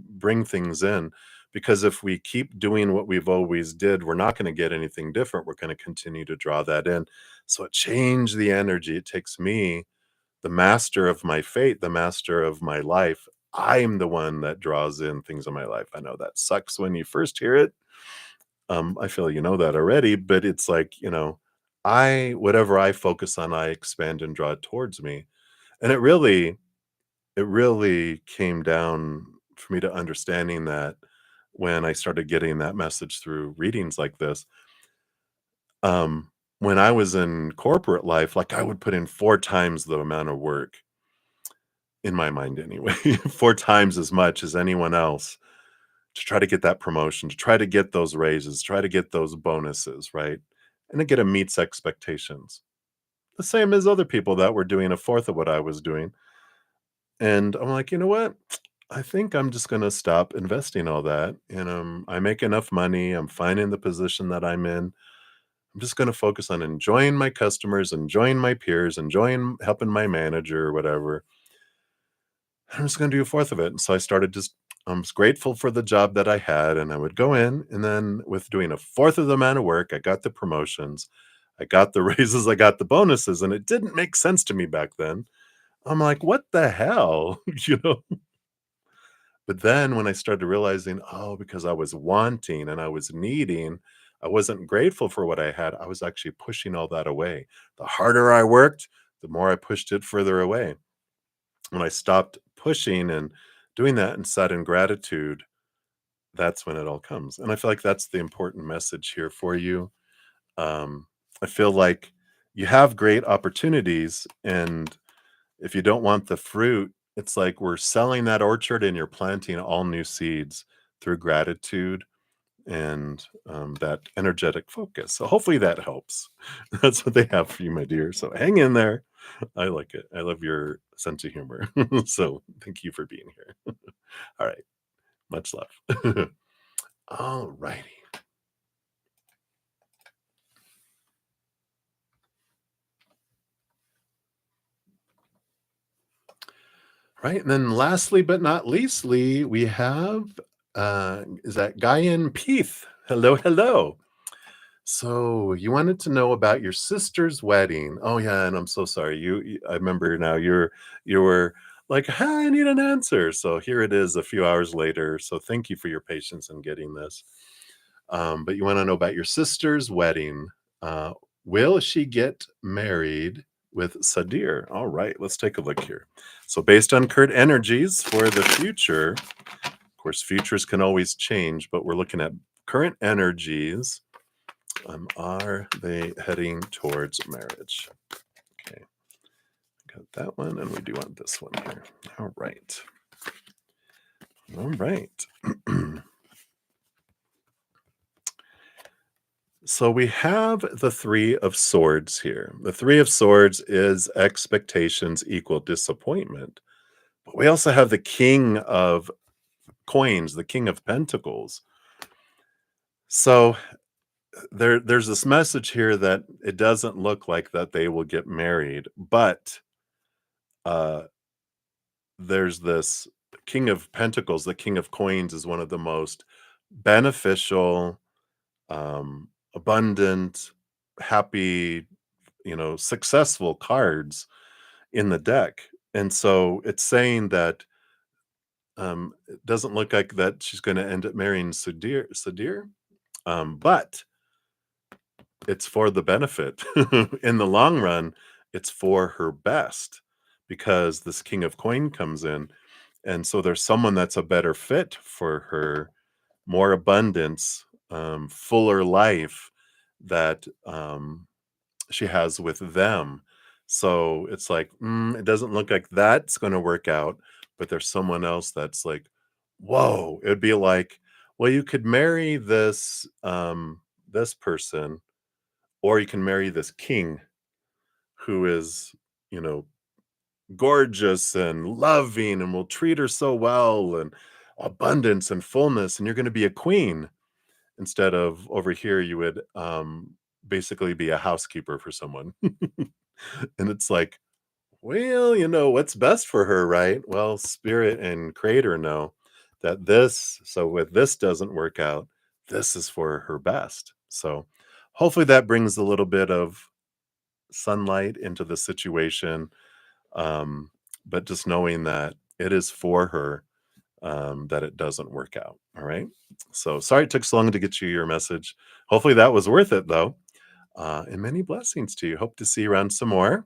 bring things in. Because if we keep doing what we've always did, we're not going to get anything different. We're going to continue to draw that in. So it changed the energy. It takes me, the master of my fate, the master of my life. I'm the one that draws in things in my life. I know that sucks when you first hear it. I feel you know that already, but it's like, I whatever I focus on, I expand and draw it towards me. And it really came down for me to understanding that when I started getting that message through readings like this. When I was in corporate life, like I would put in 4 times the amount of work in my mind anyway, 4 times as much as anyone else to try to get that promotion, to try to get those raises, try to get those bonuses, right? And to get it meets expectations. The same as other people that were doing a fourth of what I was doing. And I'm like, you know what? I think I'm just going to stop investing all that. And I make enough money. I'm fine in the position that I'm in. I'm just going to focus on enjoying my customers, enjoying my peers, enjoying helping my manager or whatever. I'm just gonna do a fourth of it. And so I started just I was grateful for the job that I had, and I would go in, and then with doing a fourth of the amount of work, I got the promotions, I got the raises, I got the bonuses, and it didn't make sense to me back then. I'm like, "What the hell?" You know? But then when I started realizing, oh, because I was wanting and I was needing, I wasn't grateful for what I had, I was actually pushing all that away. The harder I worked, the more I pushed it further away. When I stopped pushing and doing that and sat in gratitude, that's when it all comes. And I feel like that's the important message here for you. Um, I feel like you have great opportunities, and if you don't want the fruit, it's like we're selling that orchard and you're planting all new seeds through gratitude and that energetic focus. So hopefully that helps. That's what they have for you, my dear. So hang in there. I like it. I love your sense of humor. So thank you for being here. All right. Much love. All righty. Right. And then lastly, but not leastly, we have is that GyanPeeth. Hello, hello. So you wanted to know about your sister's wedding. Oh yeah, and I'm so sorry. I remember now you were like, "Hey, I need an answer." So here it is a few hours later. So thank you for your patience in getting this. But you want to know about your sister's wedding. Uh, will she get married with Sadir? All right, let's take a look here. So based on current energies for the future, of course, futures can always change, but we're looking at current energies. Are they heading towards marriage? Okay, got that one, and we do want this one here. All right. All right. So we have the Three of Swords here. The Three of Swords is expectations equal disappointment. But we also have the King of Coins, the King of Pentacles. So there's this message here that it doesn't look like that they will get married, but uh there's this King of Pentacles, the King of Coins is one of the most beneficial, abundant, happy, successful cards in the deck. And so it's saying that it doesn't look like that she's going to end up marrying Sadir, but it's for the benefit. In the long run, it's for her best because this King of Coin comes in. And so there's someone that's a better fit for her, more abundance, fuller life that she has with them. So it's like, it doesn't look like that's going to work out, but there's someone else that's like, whoa, it'd be like, well, you could marry this person, or you can marry this king who is, you know, gorgeous and loving and will treat her so well and abundance and fullness, and you're going to be a queen instead of over here you would basically be a housekeeper for someone. And it's like, well, what's best for her, right? Well, spirit and creator know that so if this doesn't work out, this is for her best. So hopefully that brings a little bit of sunlight into the situation. But just knowing that it is for her, that it doesn't work out. All right. So sorry it took so long to get you your message. Hopefully that was worth it though. And many blessings to you. Hope to see you around some more.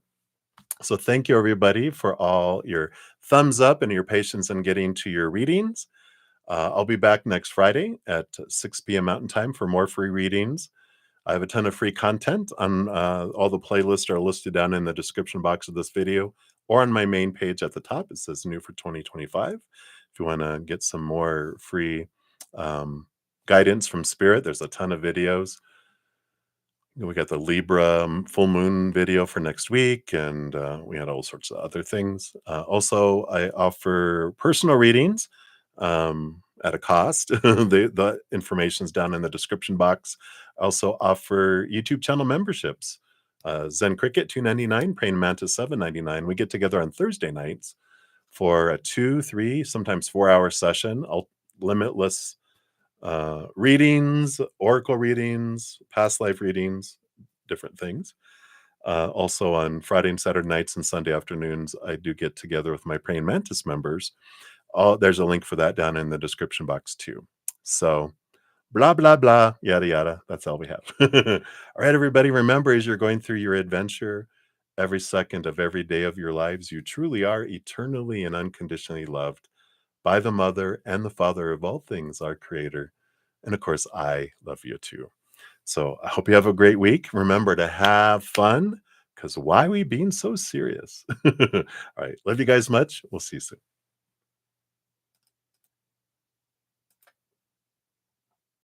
So thank you everybody for all your thumbs up and your patience in getting to your readings. I'll be back next Friday at 6 p.m. Mountain Time for more free readings. I have a ton of free content on all the playlists are listed down in the description box of this video or on my main page at the top. It says new for 2025. If you want to get some more free guidance from Spirit, there's a ton of videos. We got the Libra full moon video for next week, and we had all sorts of other things. Also, I offer personal readings at a cost. The information's down in the description box. I also offer YouTube channel memberships. Zen Cricket $2.99, Praying Mantis $7.99. We get together on Thursday nights for a 2, 3, sometimes 4-hour session. Limitless readings, oracle readings, past life readings, different things. Also on Friday and Saturday nights and Sunday afternoons, I do get together with my Praying Mantis members. There's a link for that down in the description box too. So blah, blah, blah, yada, yada. That's all we have. All right, everybody, remember as you're going through your adventure, every second of every day of your lives, you truly are eternally and unconditionally loved by the Mother and the Father of all things, our Creator. And of course, I love you too. So I hope you have a great week. Remember to have fun, because why are we being so serious? All right. Love you guys much. We'll see you soon.